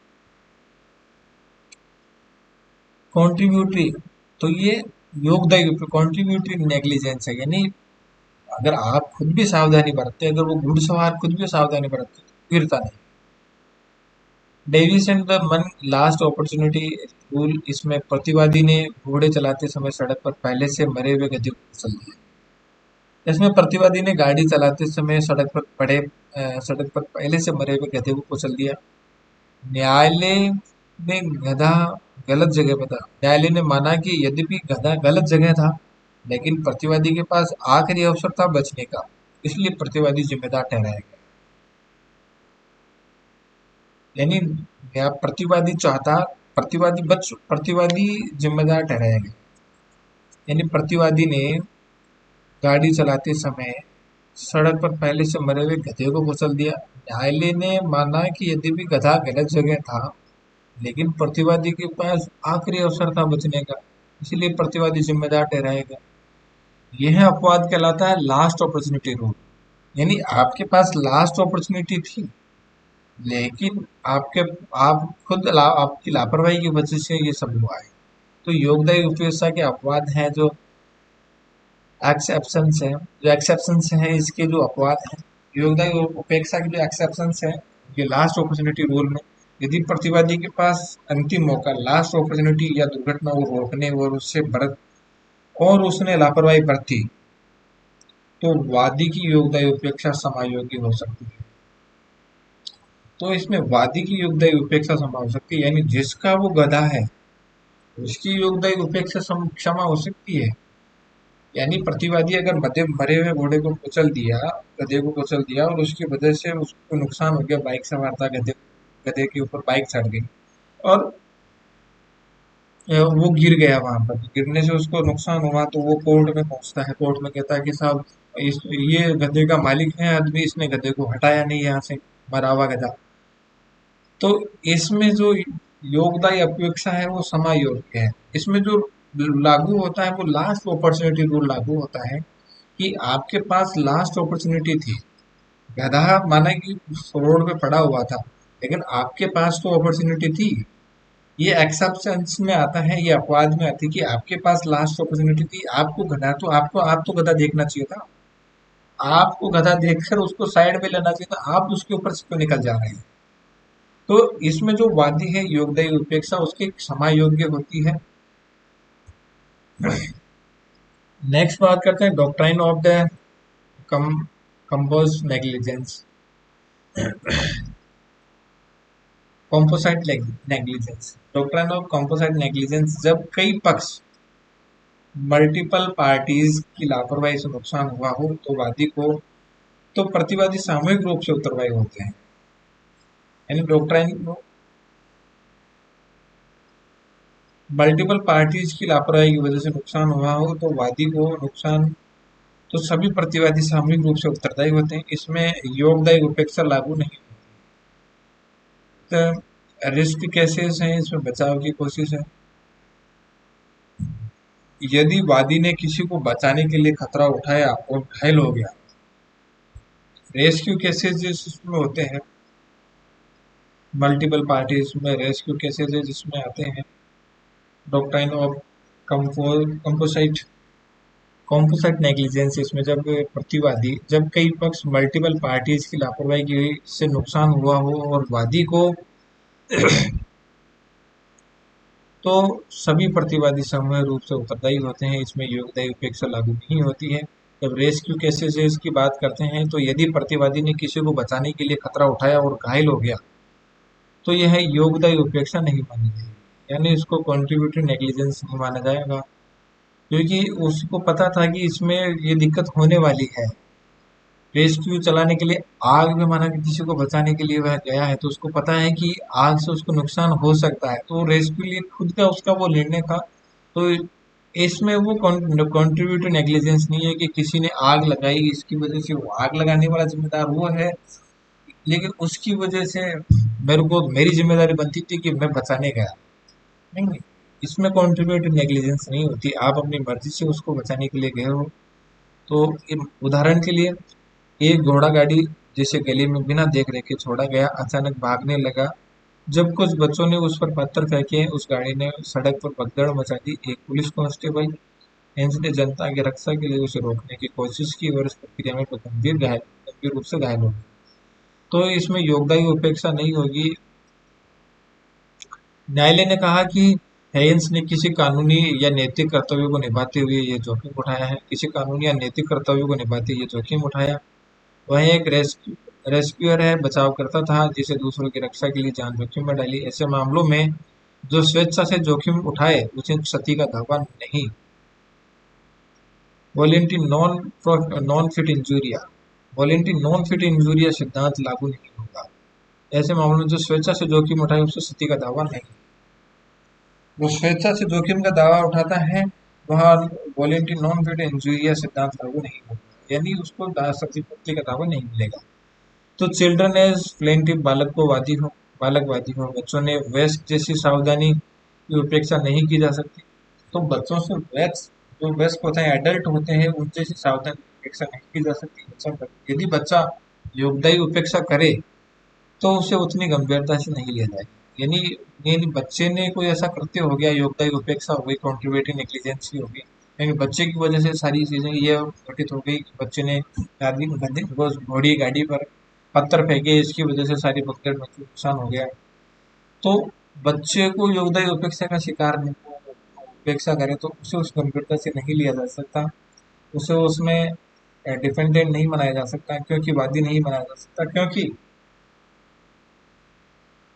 कॉन्ट्रीब्यूटरी तो ये योगदायी कॉन्ट्रीब्यूटरी नेग्लिजेंस है, यानी अगर आप खुद भी सावधानी बरतते, अगर वो घुड़सवार खुद भी सावधानी बरतते तो गिरता नहीं। डेविस एंड द मन लास्ट अपॉर्चुनिटी रूल, इसमें प्रतिवादी ने घोड़े चलाते समय सड़क पर पहले से मरे हुए गधे को कुचल दिया। इसमें प्रतिवादी ने गाड़ी चलाते समय सड़क पर पहले से मरे हुए गधे को कुचल दिया। न्यायालय में गधा गलत जगह पर था। न्यायालय ने माना कि यद्यपि गधा गलत जगह था, लेकिन प्रतिवादी के पास आखिरी अवसर था बचने का, इसलिए प्रतिवादी जिम्मेदार ठहराया गया। यानी प्रतिवादी चाहता, प्रतिवादी जिम्मेदार ठहराया गया। यानी प्रतिवादी ने गाड़ी चलाते समय सड़क पर पहले से मरे हुए गधे को कुचल दिया। न्यायालय ने माना कि यद्यपि गधा गलत जगह था, लेकिन प्रतिवादी के पास आखिरी अवसर था बचने का, इसलिए प्रतिवादी जिम्मेदार ठहराएगा। यह अपवाद कहलाता है लास्ट अपॉर्चुनिटी रूल। यानी आपके पास लास्ट अपॉर्चुनिटी थी, लेकिन आप खुद आपकी लापरवाही की वजह से ये सब हुआ है। तो योगदायी उपयोगिता के अपवाद हैं जो एक्सेप्शंस है, इसके जो अपवाद हैं, योगदायी उपेक्षा के जो एक्सेप्शंस है, ये लास्ट अपॉर्चुनिटी रूल में यदि प्रतिवादी के पास अंतिम मौका, लास्ट अपॉर्चुनिटी या दुर्घटना को रोकने और उससे बरत और उसने लापरवाही बरती, तो वादी की योगदायी उपेक्षा समायोगी हो सकती है। तो इसमें वादी की योगदायी उपेक्षा क्षमा हो सकती है, यानी जिसका वो गधा है उसकी योगदायी उपेक्षा क्षमा हो सकती है। यानी प्रतिवादी अगर मरे हुए घोड़े को कुचल दिया, गधे को कुचल दिया और उसकी वजह से उसको नुकसान हो गया, बाइक सवार था, गधे गधे के ऊपर बाइक चढ़ गई और वो गिर गया वहां पर, गिरने से उसको नुकसान हुआ, तो वो कोर्ट में पहुंचता है। कोर्ट में कहता है कि साहब ये गधे का मालिक है आदमी, इसने गधे को हटाया नहीं यहाँ से, मरा हुआ गधा। तो इसमें जो योगदायी अपेक्षा है वो समायोग्य है। इसमें जो लागू होता है वो लास्ट अपॉर्चुनिटी रूल लागू होता है कि आपके पास लास्ट अपॉर्चुनिटी थी। गधा माना कि रोड पे पड़ा हुआ था, लेकिन आपके पास तो अपॉर्चुनिटी थी। ये एक्सेप्शंस में आता है, ये अपवाद में आती है कि आपके पास लास्ट अपॉर्चुनिटी थी, आपको गधा तो आप तो गधा देखना चाहिए था, आपको गधा देखकर उसको साइड में लेना चाहिए था, आप उसके ऊपर से क्यों निकल जा रहे हैं। तो इसमें जो वादी है योगदायी उपेक्षा उसकी समायोग्य होती है। नेक्स्ट बात करते हैं doctrine of the compose negligence, composite negligence. Doctrine of composite negligence, जब कई पक्ष मल्टीपल पार्टीज की लापरवाही से नुकसान हुआ हो तो वादी को, तो प्रतिवादी सामूहिक रूप से उत्तरदायी होते हैं। यानी डॉक्ट्राइन मल्टीपल पार्टीज की लापरवाही की वजह से नुकसान हुआ हो तो वादी को नुकसान, तो सभी प्रतिवादी सामूहिक रूप से उत्तरदायी होते हैं। इसमें योगदायी उपेक्षा लागू नहीं। तो रिस्क केसेस हैं, इसमें बचाव की कोशिश है। यदि वादी ने किसी को बचाने के लिए खतरा उठाया और घायल हो गया, रेस्क्यू केसेस जिसमें होते हैं, मल्टीपल पार्टीज में रेस्क्यू केसेस है जिसमें आते हैं। डॉक्ट्राइन ऑफ कंपोसाइट कॉम्पोसाइट नेग्लिजेंस, इसमें जब कई पक्ष मल्टीपल पार्टीज की लापरवाही की से नुकसान हुआ हो और वादी को तो सभी प्रतिवादी सामूहिक रूप से उत्तरदायी होते हैं। इसमें योगदायी उपेक्षा लागू नहीं होती है। जब रेस्क्यू केसेस की बात करते हैं तो यदि प्रतिवादी ने किसी को बचाने के लिए खतरा उठाया और घायल हो गया तो यह योगदायी उपेक्षा नहीं मानी जाएगी, यानी इसको कॉन्ट्रीब्यूटरी नेग्लिजेंस नहीं माना जाएगा, क्योंकि उसको पता था कि इसमें ये दिक्कत होने वाली है। रेस्क्यू चलाने के लिए आग में, माना कि किसी को बचाने के लिए वह गया है तो उसको पता है कि आग से उसको नुकसान हो सकता है, तो रेस्क्यू लिए खुद का उसका वो निर्णय था। तो इसमें वो कॉन्ट्रीब्यूटरी नेग्लिजेंस नहीं है कि किसी ने आग लगाई, इसकी वजह से वो आग लगाने वाला जिम्मेदार वो है, लेकिन उसकी वजह से मेरी जिम्मेदारी बनती थी कि मैं बचाने गया। नहीं, इसमें कॉन्ट्रीब्यूटरी नेग्लिजेंस नहीं होती, आप अपनी मर्जी से उसको बचाने के लिए गए हो। तो उदाहरण के लिए एक घोड़ा गाड़ी जिसे गली में बिना देख रेखे छोड़ा गया अचानक भागने लगा। जब कुछ बच्चों ने उस पर पत्थर फेंके, उस गाड़ी ने सड़क पर भगदड़ मचा दी। एक पुलिस कांस्टेबल हेंस ने जनता की रक्षा के लिए उसे रोकने की कोशिश की और इस प्रक्रिया में वो गंभीर रूप से घायल हो गया। तो इसमें योगदायी उपेक्षा नहीं होगी। न्यायालय ने कहा कि हेयंस ने किसी कानूनी या नैतिक कर्तव्य को निभाते हुए ये जोखिम उठाया है, किसी कानूनी या नैतिक कर्तव्य को निभाते ये जोखिम उठाया। वह एक रेस्क्यूअर है, बचाव करता था जिसे दूसरों की रक्षा के लिए जान जोखिम में डाली। ऐसे मामलों में जो स्वेच्छा से जोखिम उठाए उसे क्षति का दावा नहीं। Volenti non fit injuria, volenti non fit injuria सिद्धांत लागू नहीं होगा। ऐसे मामलों में जो स्वेच्छा से जोखिम उठाए उसे क्षति का दावा नहीं। जो स्वेच्छा से जोखिम का दावा उठाता है वह वॉलेंटी नॉन फिट इंजूरिया सिद्धांत लागू नहीं होगा, यानी उसको क्षति का दावा नहीं मिलेगा। तो चिल्ड्रन एज प्लेंटिव, बालकवादी हो, बच्चों ने वेस्ट जैसी सावधानी की उपेक्षा नहीं की जा सकती। तो बच्चों से वेस्ट, जो वयस्क होते हैं, एडल्ट होते हैं, उन जैसी सावधानी की उपेक्षा नहीं की जा सकती। यदि बच्चा योगदायी उपेक्षा करे तो उसे उतनी गंभीरता से नहीं लिया जाएगा। यानी बच्चे ने कोई ऐसा कृत्य हो गया, योगदायी उपेक्षा हो गई, कॉन्ट्रीब्यूटिंग नेग्लिजेंसी हो गई, यानी बच्चे की वजह से सारी चीजें ये घटित हो गई कि बच्चे ने घोड़ी गाड़ी पर पत्थर फेंके, इसकी वजह से सारी भगदड़ में नुकसान हो गया। तो बच्चे को योगदायी उपेक्षा का शिकार उपेक्षा करे तो उसे उस गंभीरता से नहीं लिया जा सकता, उसे उसमें डिफेंडेंट नहीं बनाया जा सकता, क्योंकि वादी नहीं बनाया जा सकता, क्योंकि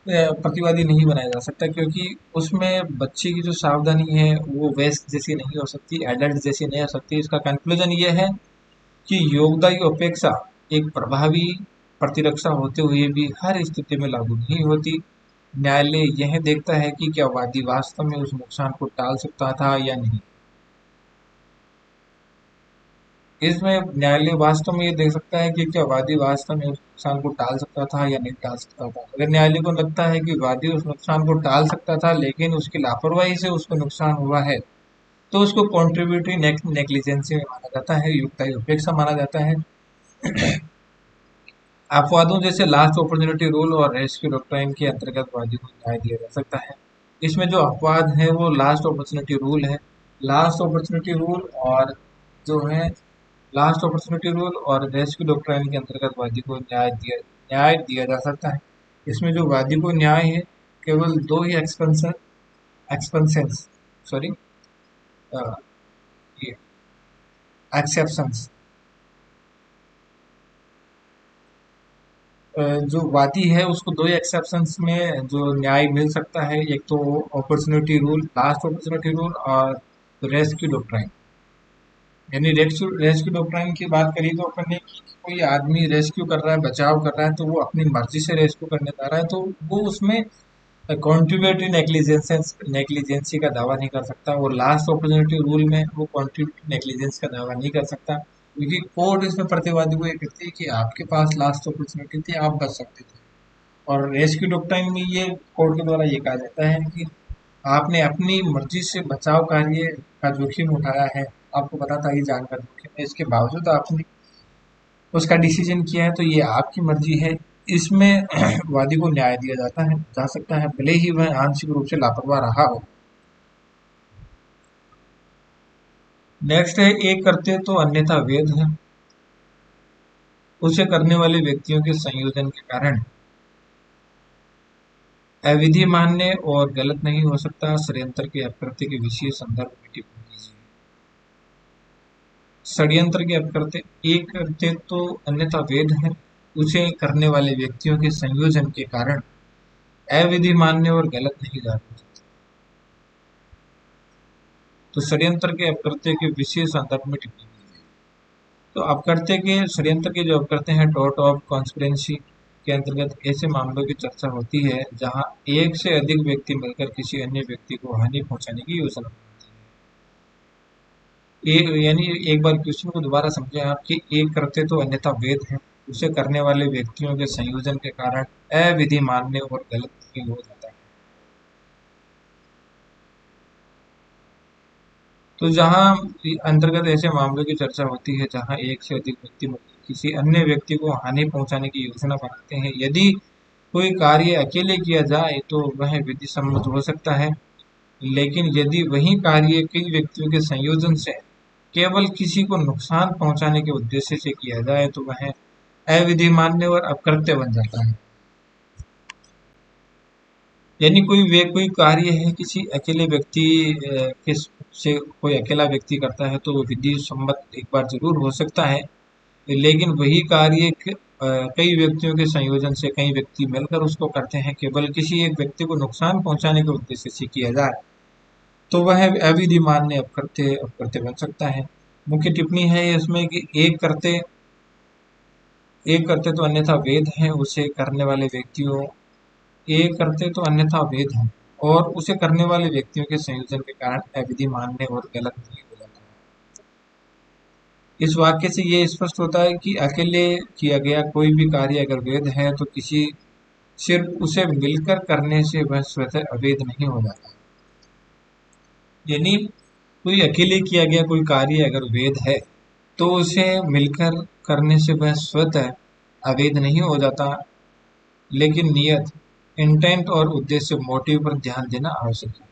प्रतिवादी नहीं बनाया जा सकता, क्योंकि उसमें बच्चे की जो सावधानी है वो वयस्क जैसी नहीं हो सकती, एडल्ट जैसी नहीं हो सकती। इसका कंक्लूजन ये है कि योगदायी उपेक्षा एक प्रभावी प्रतिरक्षा होते हुए भी हर स्थिति में लागू नहीं होती। न्यायालय यह देखता है कि क्या वादी वास्तव में उस नुकसान को टाल सकता था या नहीं। इसमें न्यायालय वास्तव में ये देख सकता है कि क्या वादी वास्तव में उस नुकसान को टाल सकता था या नहीं टाल सकता था। अगर न्यायालय को लगता है कि वादी उस नुकसान को टाल सकता था लेकिन उसकी लापरवाही से उसको नुकसान हुआ है, तो उसको कॉन्ट्रीब्यूटरी नेग्लिजेंसी में माना जाता है, युक्ताई उपेक्षा माना जाता है। अपवादों जैसे लास्ट अपॉर्चुनिटी रूल और रेस्क्यू डॉक्ट्राइन के अंतर्गत वादी को न्याय दिया जा सकता है। इसमें जो अपवाद है वो लास्ट अपॉर्चुनिटी रूल है। लास्ट अपॉर्चुनिटी रूल और जो है लास्ट अपॉर्चुनिटी रूल और रेस्क्यू डॉक्ट्राइन के अंतर्गत वादी को न्याय दिया जा सकता है। इसमें जो वादी को न्याय है, केवल दो ही एक्सपेंसेस सॉरी एक्सेप्शंस, जो वादी है उसको दो ही एक्सेप्शंस में जो न्याय मिल सकता है, एक तो opportunity rule, last opportunity rule, और रेस्क्यू डॉक्ट्राइन। यानी रेस्क्यू डॉक्ट्राइन की बात करी तो अपन ने कि कोई आदमी रेस्क्यू कर रहा है, बचाव कर रहा है, तो वो अपनी मर्जी से रेस्क्यू करने जा रहा है, तो वो उसमें कॉन्ट्रीब्यूटरी नेग्लिजेंसी का दावा नहीं कर सकता। वो लास्ट अपॉर्चुनिटी रूल में वो कॉन्ट्रीब्यूटरी नेग्लिजेंस का दावा नहीं कर सकता, क्योंकि कोर्ट इसमें प्रतिवादी को ये कहती है कि आपके पास लास्ट अपॉर्चुनिटी थी, आप बच सकते थे। और रेस्क्यू डॉक्ट्राइन में ये कोर्ट के द्वारा ये कहा जाता है कि आपने अपनी मर्जी से बचाव कार्य का जोखिम उठाया है, आपको पता था ये जान का जोखिम है, इसके बावजूद आपने उसका डिसीजन किया है, तो ये आपकी मर्जी है। इसमें वादी को न्याय दिया जा सकता है, भले ही वह आंशिक रूप से लापरवाह रहा हो। नेक्स्ट है, एक करते तो अन्यथा वेद है। उसे करने वाले व्यक्तियों के संयोजन के कारण अविधि मान्य और गलत नहीं हो सकता। षड्यंत्र के अपकृत्य के विशेष संदर्भ में टिप्पणी कीजिए। षड्यंत्र के अपकृत्य, एक करते तो अन्यथा वेद है, उसे करने वाले व्यक्तियों के संयोजन के कारण अविधि मान्य और गलत नहीं जा सकता। तो षड्यंत्र के अपकृत्य के विशेष संदर्भ में टिप्पणी कीजिए। तो अपकृत्य के, षड्यंत्र के जो अपकृत्य हैं, टॉर्ट ऑफ कॉन्स्पिरेंसी के अंतर्गत ऐसे मामलों की चर्चा होती है जहां एक से अधिक व्यक्ति मिलकर किसी अन्य व्यक्ति को हानि पहुंचाने की योजना बनाते हैं। यानी एक बार क्वेश्चन को दोबारा समझें आप कि एक करते तो अन्यथा वेद है, उसे करने वाले व्यक्तियों के संयोजन के कारण अविधि मान्य और गलत नहीं हो जाता है। तो जहां अंतर्गत ऐसे मामलों की चर्चा होती है जहां एक से अधिक व्यक्ति मिलकर किसी अन्य व्यक्ति को हानि पहुंचाने की योजना बनाते हैं, यदि कोई कार्य अकेले किया जाए तो वह विधि सम्मत हो सकता है, लेकिन यदि वही कार्य कई व्यक्तियों के संयोजन से केवल किसी को नुकसान पहुंचाने के उद्देश्य से किया जाए तो वह अविधि मान्य और अकृत्य बन जाता है। यानी कोई कार्य है किसी अकेले व्यक्ति के से कोई अकेला व्यक्ति करता है तो वो विधि सम्मत एक बार जरूर हो सकता है, लेकिन वही कार्य कई व्यक्तियों के संयोजन से कई व्यक्ति मिलकर उसको करते हैं, केवल किसी एक व्यक्ति को नुकसान पहुंचाने के उद्देश्य से किया जाए तो वह अविधि मान्य अपकृत्य अपकृत्य बन सकता है। मुख्य टिप्पणी है इसमें कि एक करते तो अन्यथा वेद है, उसे करने वाले व्यक्तियों एक करते तो अन्यथा वेद है और उसे करने वाले व्यक्तियों के संयोजन के कारण अविधि मान्य और गलत नहीं हो जाता है। इस वाक्य से ये स्पष्ट होता है कि अकेले किया गया कोई भी कार्य अगर वेद है तो किसी सिर्फ उसे मिलकर करने से वह स्वतः अवेद नहीं हो जाता। यानी कोई अकेले किया गया कोई कार्य अगर वेद है तो उसे मिलकर करने से वह स्वतः अवेद नहीं हो जाता, लेकिन नियत इंटेंट और उद्देश्य मोटिव पर ध्यान देना आवश्यक है।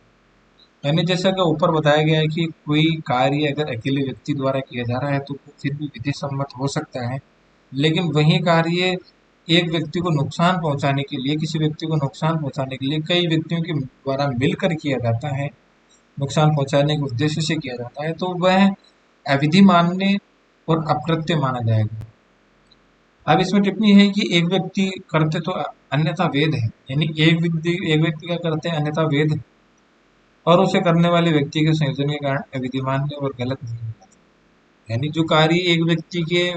यानी जैसा कि ऊपर बताया गया है कि कोई कार्य अगर अकेले व्यक्ति द्वारा किया जा रहा है तो वो फिर भी विधि सम्मत हो सकता है, लेकिन वही कार्य एक व्यक्ति को नुकसान पहुंचाने के लिए किसी व्यक्ति को नुकसान पहुंचाने के लिए कई व्यक्तियों के द्वारा मिलकर किया जाता है, नुकसान पहुंचाने के उद्देश्य से किया जाता है, तो वह अविधि मानने और अकृत्य माना जाएगा। अब इसमें टिप्पणी है कि एक व्यक्ति करते तो अन्यथा वेद है, यानी एक व्यक्ति क्या करते हैं अन्यथा वेद है और उसे करने वाले व्यक्ति के संयोजन के कारण अविधि मान्य और गलत नहीं होता। यानी जो कार्य एक व्यक्ति के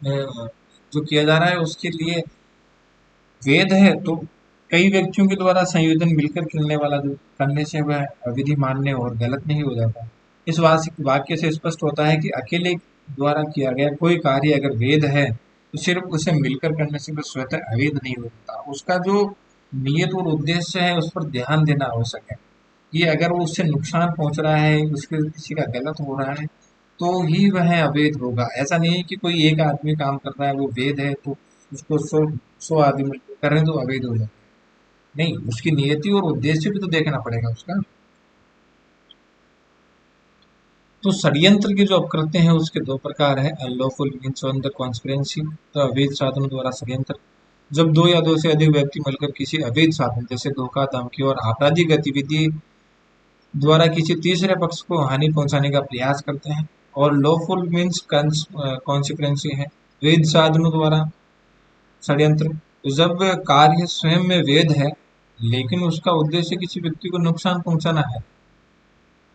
जो किया जा रहा है उसके लिए वेद है तो कई व्यक्तियों के द्वारा संयोजन मिलकर करने वाला जो करने से वह अविधि मान्य और गलत नहीं हो जाता। इस वाक्य से स्पष्ट होता है कि अकेले द्वारा किया गया कोई कार्य अगर वेद है तो सिर्फ उसे मिलकर करने से वह स्वतः अवेद नहीं होता, उसका जो नियत और उद्देश्य है उस पर ध्यान देना आवश्यक है। ये अगर वो उससे नुकसान पहुंच रहा है, उसके किसी का गलत हो रहा है तो ही वह अवैध होगा। ऐसा नहीं है कि कोई एक आदमी काम कर रहा है वो वेद है तो उसको सौ आदमी मिलकर कर रहे हैं तो अवैध हो जाए। नहीं, उसकी नियति और उद्देश्य भी तो देखना पड़ेगा उसका। तो षड्यंत्र के जो अपकृत्य हैं उसके दो प्रकार है, unlawful means on the conspiracy, तो अवैध साधनों द्वारा षड्यंत्र। जब दो या दो से अधिक व्यक्ति मिलकर किसी अवैध साधन जैसे धोखा, धमकी और आपराधिक गतिविधि द्वारा किसी तीसरे पक्ष को हानि पहुंचाने का प्रयास करते हैं। और लॉफुल मीन्स कॉन्सिक्वेंसी है वैध साधनों द्वारा षड्यंत्र। तो जब कार्य स्वयं में वैध है लेकिन उसका उद्देश्य किसी व्यक्ति को नुकसान पहुंचाना है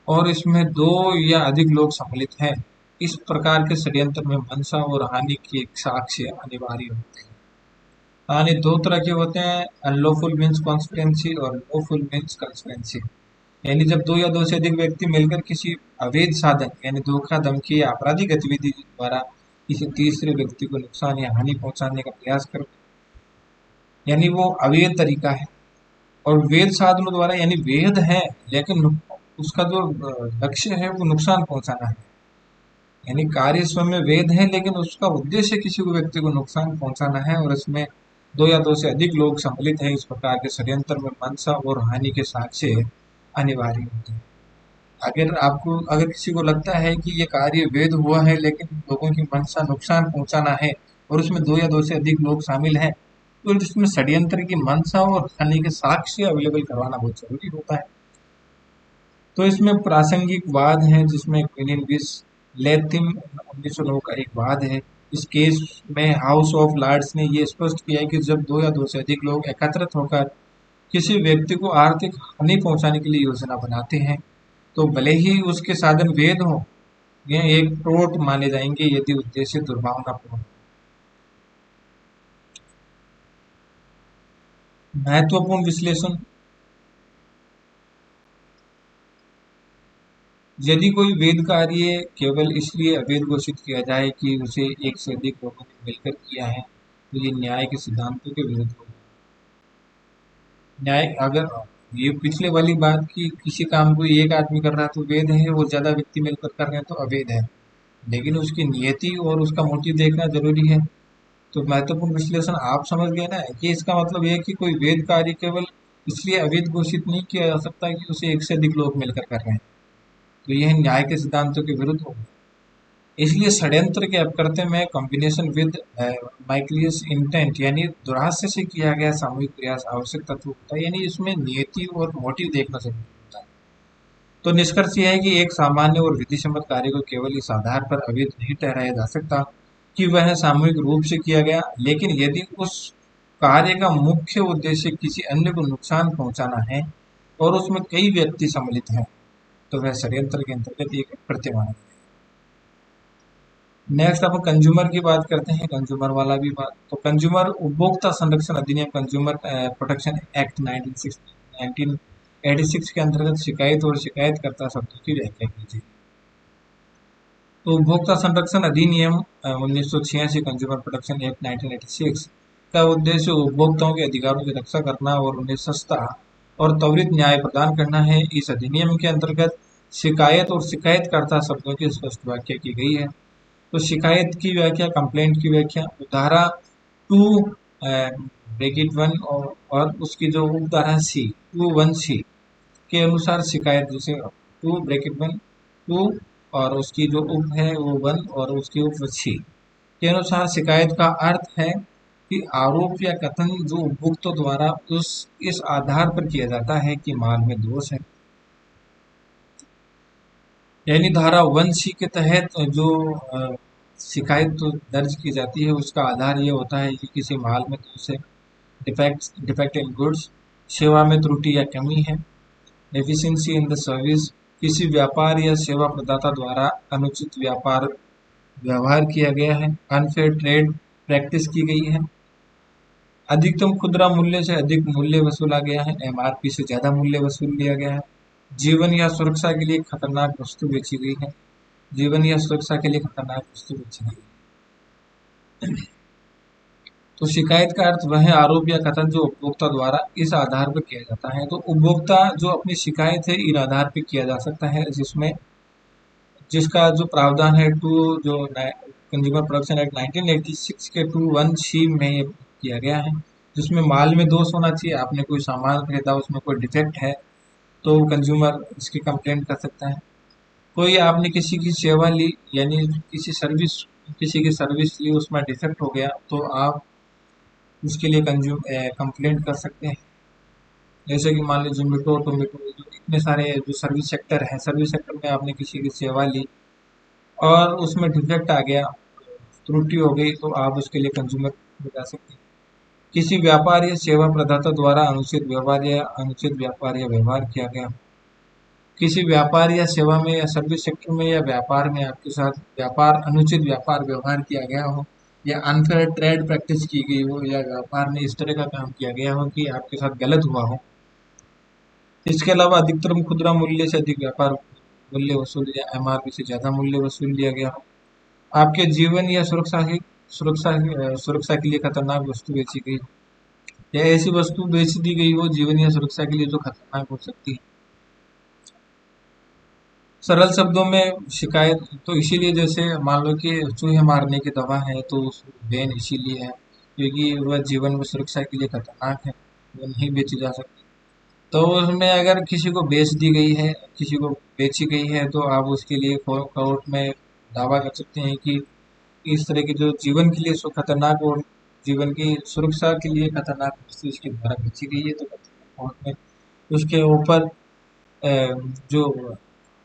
और इसमें दो या अधिक लोग सम्मिलित हैं, इस प्रकार के षड्यंत्र में मंशा और हानि के साक्ष्य अनिवार्य होते हैं। हानि दो तरह के होते हैं, अनलॉफुल मीन्स कॉन्स्पिरेंसी और लॉफुल मीन्स कंस्पिरेंसी। यानी जब दो या दो से अधिक व्यक्ति मिलकर किसी अवैध साधन यानी धोखा, धमकी या आपराधिक गतिविधि द्वारा किसी तीसरे व्यक्ति को नुकसान या हानि पहुंचाने का प्रयास कर, यानी वो अवैध तरीका है। और वेद साधनों द्वारा यानी वेद है लेकिन उसका जो लक्ष्य है वो नुकसान पहुंचाना है। यानी कार्य स्वयं में वेद है लेकिन उसका उद्देश्य किसी को व्यक्ति को नुकसान पहुंचाना है और इसमें दो या दो से अधिक लोग सम्मिलित हैं। इस प्रकार के षड्यंत्र में मंशा और हानि के साक्ष्य अनिवार्य होते हैं। अगर किसी को लगता है कि ये कार्य वेद हुआ है लेकिन लोगों की मंशा नुकसान पहुंचाना है और उसमें दो या दो से अधिक लोग शामिल हैं, तो इसमें षड्यंत्र की मंशा और हानि के साक्ष्य अवेलेबल करवाना बहुत जरूरी होता है। तो इसमें प्रासंगिक वाद है जिसमें क्विलिनविस लेथिम 1909 का एक वाद है। इस केस में हाउस ऑफ लॉर्ड्स ने ये स्पष्ट किया है कि जब दो या दो से अधिक लोग एकत्रित होकर किसी व्यक्ति को आर्थिक हानि पहुंचाने के लिए योजना बनाते हैं तो भले ही उसके साधन वेद हो, यह एक टोट माने जाएंगे यदि उद्देश्य दुर्भावनापूर्ण। महत्वपूर्ण विश्लेषण, यदि कोई वेद कार्य केवल इसलिए अवैध घोषित किया जाए कि उसे एक से अधिक लोगों ने मिलकर किया है तो ये न्याय के सिद्धांतों के विरुद्ध होगा। न्याय अगर ये पिछले वाली बात की किसी काम को एक आदमी कर रहा है तो वेद है, वो ज्यादा व्यक्ति मिलकर कर रहे हैं तो अवैध है, लेकिन उसकी नियति और उसका मोटिव देखना जरूरी है। तो महत्वपूर्ण विश्लेषण आप समझ गए ना कि इसका मतलब यह है कि कोई वेद कार्य केवल इसलिए अवैध घोषित नहीं किया जा सकता कि उसे एक से अधिक लोग मिलकर कर रहे हैं, तो यह न्याय के सिद्धांतों के विरुद्ध होगा। इसलिए षड्यंत्र के अपकृत्य में कॉम्बिनेशन विद माइक्लियस इंटेंट यानी दुराशय से किया गया सामूहिक प्रयास आवश्यक तत्व होता है, यानी इसमें नियति और मोटिव देखना जरूरी होता है। तो निष्कर्ष यह है कि एक सामान्य और विधिसम्मत कार्य को केवल इस आधार पर अवैध नहीं ठहराया जा सकता कि वह सामूहिक रूप से किया गया, लेकिन यदि उस कार्य का मुख्य उद्देश्य किसी अन्य को नुकसान पहुंचाना है और उसमें कई व्यक्ति सम्मिलित हैं, तो वह षड्यंत्र के अंतर्गत एक कृत्य माना जाएगा। नेक्स्ट अपन कंज्यूमर की बात करते हैं, कंज्यूमर वाला भी बात। तो कंज्यूमर उपभोक्ता संरक्षण अधिनियम, कंज्यूमर प्रोटेक्शन एक्ट 1986 के अंतर्गत शिकायत और शिकायतकर्ता शब्दों की व्याख्या कीजिए। तो उपभोक्ता संरक्षण अधिनियम 1986, कंज्यूमर प्रोटेक्शन एक्ट 1986 का उद्देश्य उपभोक्ताओं के अधिकारों की रक्षा करना और उन्हें सस्ता और त्वरित न्याय प्रदान करना है। इस अधिनियम के अंतर्गत शिकायत और शिकायतकर्ता शब्दों की स्पष्ट व्याख्या की गई है। तो शिकायत की व्याख्या, कंप्लेंट की व्याख्या, धारा 2(1) और उसकी जो उपधारा सी 2(1)(c) के अनुसार शिकायत, जैसे 2(1) 2 और उसकी जो उप है वो 1 और उसकी उप 6 के अनुसार शिकायत का अर्थ है कि आरोप या कथन जो उपभोक्ता द्वारा इस आधार पर किया जाता है कि माल में दोष है। यानी धारा 1(c) के तहत जो शिकायत तो दर्ज की जाती है उसका आधार ये होता है कि किसी माल में दोष है, डिफेक्ट इन गुड्स, सेवा में त्रुटि या कमी है, डेफिशिएंसी इन द सर्विस, किसी व्यापार या सेवा प्रदाता द्वारा अनुचित व्यवहार किया गया है, अनफेयर ट्रेड प्रैक्टिस की गई है, अधिकतम खुदरा मूल्य से अधिक मूल्य वसूला गया है, एमआरपी से ज्यादा मूल्य वसूल लिया गया है, जीवन या सुरक्षा के लिए खतरनाक वस्तु बेची गई है, जीवन या सुरक्षा के लिए खतरनाक वस्तु बेची गई है। तो शिकायत का अर्थ वह आरोप या कथन जो उपभोक्ता द्वारा इस आधार पर किया जाता है। तो उपभोक्ता जो अपनी शिकायत है इन आधार पर किया जा सकता है, जिसका जो प्रावधान है जो कंज्यूमर प्रोटेक्शन एक्ट 1986 के 2(1)(c) में ये किया गया है, जिसमें माल में दोष होना चाहिए, आपने कोई सामान खरीदा उसमें कोई डिफेक्ट है तो कंज्यूमर इसकी कंप्लेंट कर सकता है। कोई आपने किसी की सेवा ली, यानी किसी की सर्विस ली, उसमें डिफेक्ट हो गया तो आप उसके लिए कंप्लेंट कर सकते हैं। जैसे कि मान लीजिए जोमेटो, टोमेटो, जो इतने सारे जो सर्विस सेक्टर है, सर्विस सेक्टर में आपने किसी की सेवा ली और उसमें डिफेक्ट आ गया, त्रुटि हो गई, तो आप उसके लिए कंज्यूमर में जा सकते हैं। किसी व्यापार या सेवा प्रदाता द्वारा अनुचित व्यापार या व्यवहार किया गया, किसी व्यापार या सेवा में या सर्विस सेक्टर में या व्यापार में आपके साथ अनुचित व्यापार व्यवहार किया गया हो, या अनफेयर ट्रेड प्रैक्टिस की गई हो, या व्यापार में इस तरह का काम किया गया हो कि आपके साथ गलत हुआ हो। इसके अलावा अधिकतम खुदरा मूल्य से अधिक व्यापार मूल्य वसूल या एमआरपी से ज्यादा मूल्य वसूल लिया गया हो, आपके जीवन या सुरक्षा के लिए खतरनाक वस्तु बेची गई हो, या ऐसी वस्तु बेच दी गई हो जीवन या सुरक्षा के लिए जो खतरनाक हो सकती है। सरल शब्दों में शिकायत तो इसीलिए, जैसे मान लो कि चूहे मारने की दवा है तो बैन इसीलिए है क्योंकि वह जीवन व सुरक्षा के लिए खतरनाक है, वो नहीं बेची जा सकती। तो उसमें अगर किसी को बेच दी गई है, किसी को बेची गई है, तो आप उसके लिए कोर्ट में दावा कर सकते हैं कि इस तरह की जो जीवन के लिए खतरनाक और जीवन की सुरक्षा के लिए खतरनाक वस्तु इसके द्वारा बेची गई है, तो कोर्ट में उसके ऊपर जो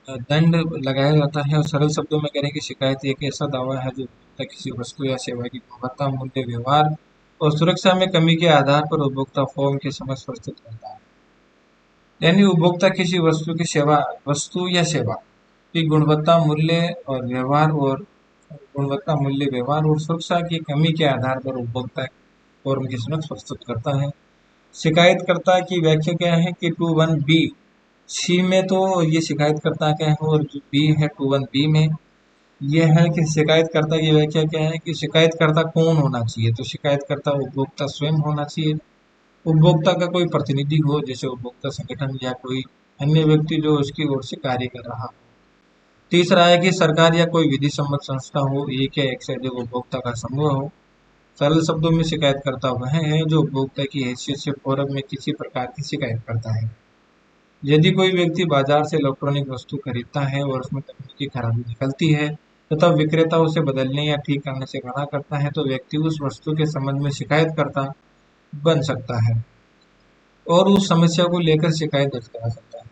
दंड लगाया जाता है। और सरल शब्दों में करें कि शिकायत एक ऐसा दावा है जो किसी वस्तु या सेवा की गुणवत्ता, मूल्य, व्यवहार और सुरक्षा में कमी के आधार पर उपभोक्ता फॉर्म के समक्ष प्रस्तुत करता है। यानी उपभोक्ता किसी वस्तु या सेवा की गुणवत्ता, मूल्य, व्यवहार और सुरक्षा की कमी के आधार पर उपभोक्ता फॉर्म के समक्ष प्रस्तुत करता है। शिकायतकर्ता की व्याख्या क्या है कि 2(1)(b)(c) में तो ये शिकायतकर्ता क्या है, और जो बी है 2(1)(b) में यह है कि शिकायतकर्ता की व्याख्या क्या है कि शिकायतकर्ता कौन होना चाहिए। तो शिकायतकर्ता उपभोक्ता स्वयं होना चाहिए, उपभोक्ता का कोई प्रतिनिधि हो, जैसे उपभोक्ता संगठन या कोई अन्य व्यक्ति जो उसकी ओर से कार्य कर रहा हो। तीसरा है कि सरकार या कोई विधि सम्मत संस्था हो, एक या एक से अधिक उपभोक्ता का समूह हो। सरल शब्दों में शिकायतकर्ता वह है जो उपभोक्ता की हैसियत से फोरम में किसी प्रकार की शिकायत करता है। यदि कोई व्यक्ति बाजार से इलेक्ट्रॉनिक वस्तु खरीदता है और उसमें तकनीकी खराबी निकलती है तथा विक्रेता उसे बदलने या ठीक करने से मना करता है, तो व्यक्ति उस वस्तु के संबंध में शिकायतकर्ता बन सकता है और उस समस्या को लेकर शिकायत दर्ज करा सकता है।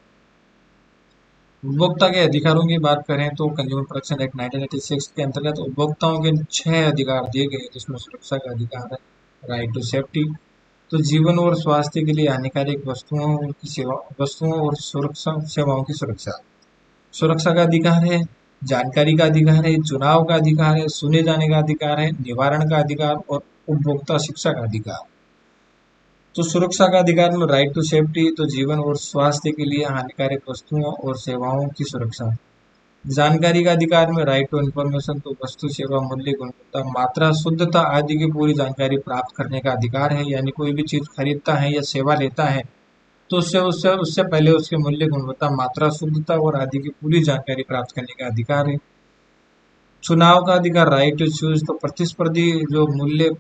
उपभोक्ता के अधिकारों की बात करें तो कंज्यूमर प्रोटेक्शन एक्ट 1986 के अंतर्गत उपभोक्ताओं के 6 अधिकार दिए गए, जिसमें सुरक्षा का अधिकार है, राइट टू सेफ्टी, तो जीवन और स्वास्थ्य के लिए हानिकारक वस्तुओं और सुरक्षा सेवाओं की सुरक्षा। सुरक्षा का अधिकार है, जानकारी का अधिकार है, चुनाव का अधिकार है, सुने जाने का अधिकार है, निवारण का अधिकार और उपभोक्ता शिक्षा का अधिकार। तो सुरक्षा का अधिकार में राइट टू सेफ्टी, तो जीवन और स्वास्थ्य के लिए हानिकारक वस्तुओं और सेवाओं की सुरक्षा। जानकारी का अधिकार में राइट टू इन्फॉर्मेशन, तो वस्तु सेवा मूल्य गुणवत्ता मात्रा शुद्धता आदि की पूरी जानकारी प्राप्त करने का अधिकार है। यानी कोई भी चीज खरीदता है या सेवा लेता है तो उससे उससे उससे पहले उसके मूल्य गुणवत्ता मात्रा शुद्धता और आदि की पूरी जानकारी प्राप्त करने का अधिकार है। चुनाव का अधिकार राइट टू चूज, तो प्रतिस्पर्धी जो मूल्य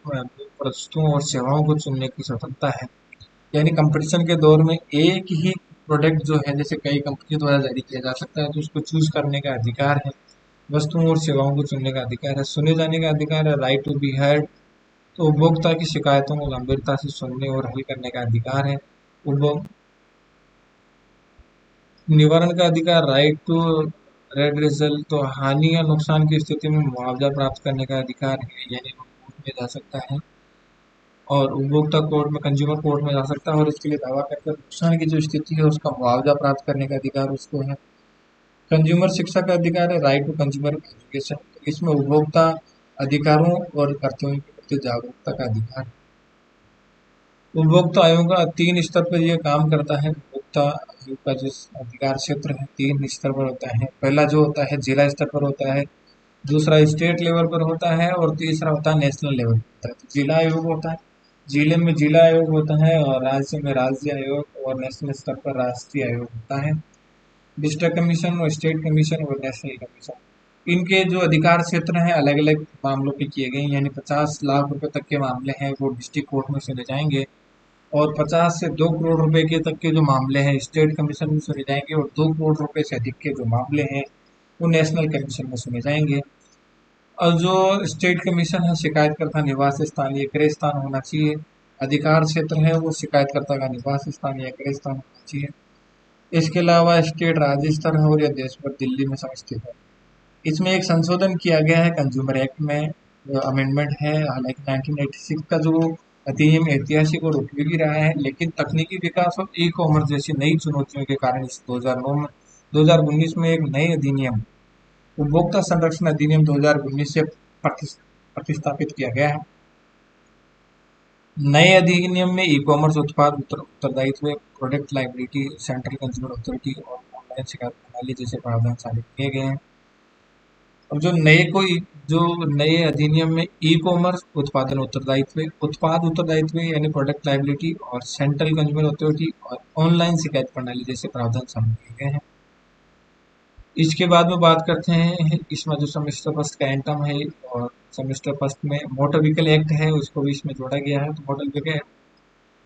वस्तुओं और सेवाओं को चुनने की स्वतंत्रता है। यानी कंपटीशन के दौर में एक ही प्रोडक्ट जो है, जैसे कई कंपनी द्वारा जारी किया जा सकता है, तो उसको चूज करने का अधिकार है। वस्तुओं और सेवाओं को चुनने का अधिकार है। सुने जाने का अधिकार है, राइट टू बी हर्ड, तो उपभोक्ता की शिकायतों को गंभीरता से सुनने और हल करने का अधिकार है। उपभोग निवारण का अधिकार राइट टू रेडरेसल, तो हानि या नुकसान की स्थिति में मुआवजा प्राप्त करने का अधिकार है। यानी वो कोर्ट में जा सकता है और उपभोक्ता कोर्ट में, कंज्यूमर कोर्ट में जा सकता है और इसके लिए दावा करके नुकसान की जो स्थिति है उसका मुआवजा प्राप्त करने का अधिकार उसको है। कंज्यूमर शिक्षा का अधिकार है, राइट टू कंज्यूमर एजुकेशन, इसमें उपभोक्ता अधिकारों और कर्तव्यों के प्रति जागरूकता का अधिकार। उपभोक्ता आयोग का 3 स्तर पर यह काम करता है। उपभोक्ता आयोग का जो अधिकार क्षेत्र है 3 स्तर पर होता है। पहला जो होता है जिला स्तर पर होता है, दूसरा स्टेट लेवल पर होता है और तीसरा होता है नेशनल लेवल पर होता है। तो जिला आयोग होता है, जिले में जिला आयोग होता है और राज्य में राज्य आयोग और नेशनल स्तर पर राष्ट्रीय आयोग होता है। डिस्ट्रिक्ट कमीशन और स्टेट कमीशन और नेशनल कमीशन, इनके जो अधिकार क्षेत्र हैं अलग अलग मामलों पे किए गए हैं। यानी 50 लाख रुपए तक के मामले हैं वो डिस्ट्रिक्ट कोर्ट में सुने जाएंगे और 50 से 2 करोड़ रुपए के तक के जो मामले हैं स्टेट कमीशन में सुने जाएंगे और 2 करोड़ रुपए से अधिक के जो मामले हैं वो नेशनल कमीशन में सुने जाएंगे। और जो स्टेट कमीशन है, शिकायतकर्ता निवास स्थान या क्रय स्थान होना चाहिए। अधिकार क्षेत्र है वो शिकायतकर्ता का निवास स्थान या क्रय स्थान होना चाहिए। इसके अलावा स्टेट राज्य स्तर है और यह देश भर दिल्ली में स्थित है। इसमें एक संशोधन किया गया है कंज्यूमर एक्ट में, अमेंडमेंट है। हालांकि 1986 का जो अधिनियम ऐतिहासिक और उपयोगी रहा है, लेकिन तकनीकी विकास और ई कॉमर्स जैसी नई चुनौतियों के कारण इस 2019 में एक नए अधिनियम, उपभोक्ता संरक्षण अधिनियम 2019 से प्रतिस्थापित किया गया है। नए अधिनियम में ई कॉमर्स उत्पाद उत्तरदायित्व, product liability, central consumer authority और ऑनलाइन शिकायत प्रणाली जैसे प्रावधान शामिल किए गए हैं। अब जो नए अधिनियम में ई कॉमर्स उत्पाद उत्तरदायित्व यानी प्रोडक्ट लाइबिलिटी और सेंट्रल कंज्यूमर अथॉरिटी और ऑनलाइन शिकायत प्रणाली जैसे प्रावधान शामिल किए गए हैं। इसके बाद में बात करते हैं इसमें जो सेमेस्टर फर्स्ट का एंटम है और सेमेस्टर फर्स्ट में मोटर व्हीकल एक्ट है उसको भी इसमें जोड़ा गया है। तो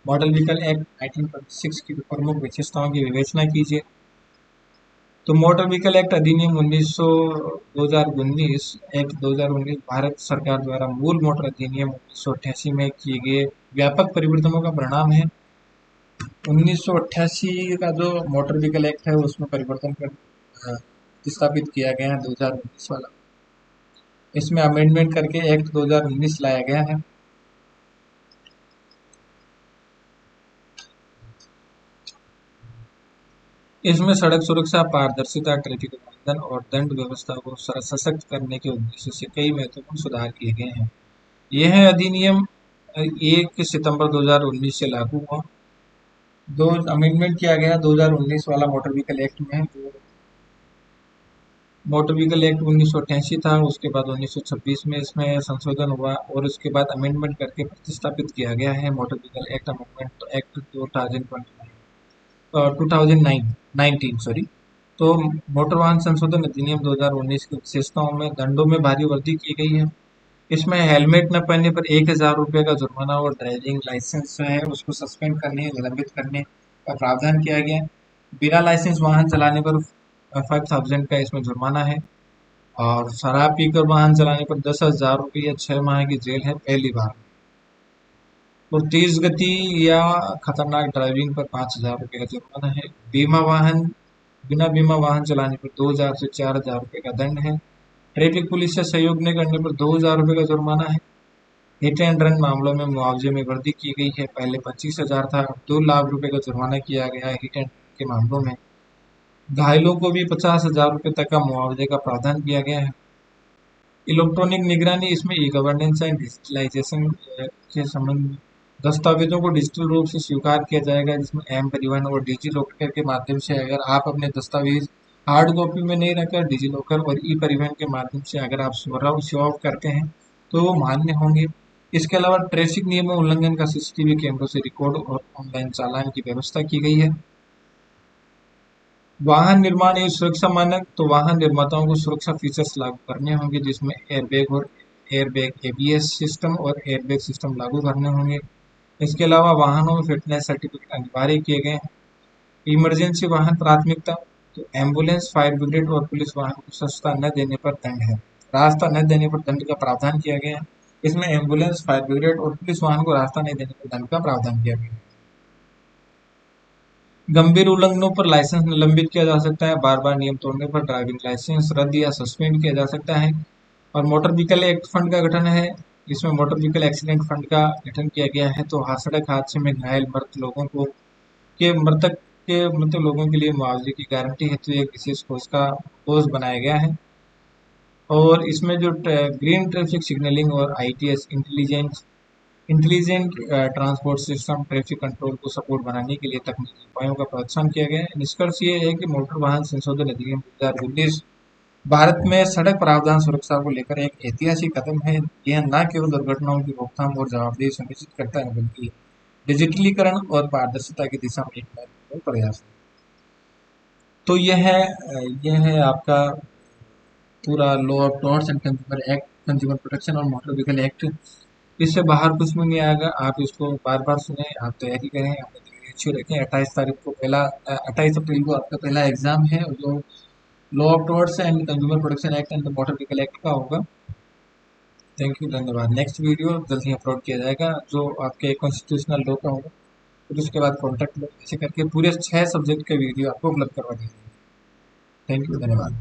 मॉडल व्हीकल एक्ट 1926 की प्रमुख विशेषताओं की विवेचना कीजिए। तो मोटर व्हीकल एक्ट अधिनियम 2019 एक्ट 2019 भारत सरकार द्वारा मूल मोटर अधिनियम 1988 में किए गए व्यापक परिवर्तनों का परिणाम है। 1988 का जो मोटर व्हीकल एक्ट है उसमें परिवर्तन कर स्थापित किया गया है 2019 वाला। इसमें अमेंडमेंट करके एक्ट 2019 लाया गया है। इसमें सड़क सुरक्षा, पारदर्शिता, ट्रैफिक प्रबंधन और दंड व्यवस्था को सशक्त करने के उद्देश्य से कई महत्वपूर्ण सुधार किए गए हैं। यह अधिनियम 1 सितंबर 2019 से लागू हुआ। दो अमेंडमेंट किया गया 2019 वाला मोटर व्हीकल एक्ट में। मोटर व्हीकल एक्ट 1988 था, उसके बाद 1926 में इसमें संशोधन हुआ और उसके बाद अमेंडमेंट करके प्रतिस्थापित किया गया है motor vehicle act amendment act 2019 sorry. तो मोटर वाहन संशोधन अधिनियम 2019 की विशेषताओं में दंडों में भारी वृद्धि की गई है। इसमें हेलमेट न पहनने पर 1,000 रुपये का जुर्माना और ड्राइविंग लाइसेंस है उसको सस्पेंड करने, निलंबित करने का प्रावधान किया गया है। बिना लाइसेंस वाहन चलाने पर 5,000 का इसमें जुर्माना है और शराब पीकर वाहन चलाने पर 10,000 रुपये या 6 माह की जेल है पहली बार। और तेज गति या खतरनाक ड्राइविंग पर 5,000 रुपये का जुर्माना है। बीमा वाहन बिना बीमा वाहन चलाने पर 2,000 से 4,000 रुपये का दंड है। ट्रैफिक पुलिस से सहयोग नहीं करने पर 2,000 रुपये का जुर्माना है। हिट एंड रन मामलों में मुआवजे में वृद्धि की गई है। पहले 25,000 था, अब 2 लाख रुपए का जुर्माना किया गया है हिट एंड रन के मामलों में। घायलों को भी 50,000 रुपये तक का मुआवजे का प्रावधान किया गया है। इलेक्ट्रॉनिक निगरानी, इसमें ई गवर्नेंस एंड डिजिटलाइजेशन के संबंध दस्तावेजों को डिजिटल रूप से स्वीकार किया जाएगा, जिसमें एम परिवहन और डिजी लॉकर के माध्यम से अगर आप अपने दस्तावेज हार्ड कॉपी में नहीं रखकर डिजी लॉकर और ई परिवहन के माध्यम से अगर आप शो ऑफ करते हैं तो वो मान्य होंगे। इसके अलावा ट्रैफिक नियमों उल्लंघन का सीसीटीवी कैमरों से रिकॉर्ड और ऑनलाइन चालान की व्यवस्था की गई है। वाहन निर्माण एवं सुरक्षा मानक, तो वाहन निर्माताओं को सुरक्षा फीचर्स लागू करने होंगे, जिसमें एयरबैग एबीएस सिस्टम और एयरबैग सिस्टम लागू करने होंगे। इसके अलावा वाहनों में फिटनेस सर्टिफिकेट अनिवार्य किए गए हैं। इमरजेंसी वाहन प्राथमिकता, तो एम्बुलेंस, फायर ब्रिगेड और पुलिस वाहन को सस्ता न देने पर दंड है। रास्ता न देने पर दंड का प्रावधान किया गया है। इसमें एम्बुलेंस, फायर ब्रिगेड और पुलिस वाहन को रास्ता नहीं देने पर दंड का प्रावधान किया गया है। गंभीर उल्लंघनों पर लाइसेंस निलंबित किया जा सकता है। बार बार नियम तोड़ने पर ड्राइविंग लाइसेंस रद्द या सस्पेंड किया जा सकता है। और मोटर व्हीकल एक्ट फंड का गठन है। इसमें मोटर व्हीकल एक्सीडेंट फंड का गठन किया गया है। तो सड़क हादसे में घायल मृतक के मृतक लोगों के लिए मुआवजे की गारंटी हेतु एक विशेष कोष बनाया गया है। और इसमें जो ग्रीन ट्रैफिक सिग्नलिंग और ITS intelligent transport system traffic control को सपोर्ट बनाने के लिए तकनीकी उपायों का प्रोत्साहन किया गया है। निष्कर्ष ये है कि मोटर वाहन संशोधन अधिनियम 2019 भारत में सड़क प्रावधान सुरक्षा को लेकर एक ऐतिहासिक कदम है। यह न केवल दुर्घटनाओं की रोकथाम और जवाबदेही सुनिश्चित करता है, बल्कि डिजिटलीकरण और पारदर्शिता की दिशा में एक महत्वपूर्ण प्रयास है। तो यह है आपका पूरा law of torts and consumer act, consumer protection और मोटर व्हीकल एक्ट। इससे बाहर कुछ भी नहीं आएगा। आप इसको बार बार सुने, आप तैयारी करें, अपनी तैयारी अच्छी रखें। 28 अप्रैल को आपका पहला एग्जाम है, जो law of torts and consumer protection act and motor vehicle act का होगा। थैंक यू, धन्यवाद। नेक्स्ट वीडियो जल्द ही अपलोड किया जाएगा, जो आपके कॉन्स्टिट्यूशनल लॉ का होगा। फिर उसके बाद कॉन्टैक्ट लो, ऐसे करके पूरे 6 सब्जेक्ट के वीडियो आपको उपलब्ध करवा दिए जाएंगे। थैंक यू, धन्यवाद।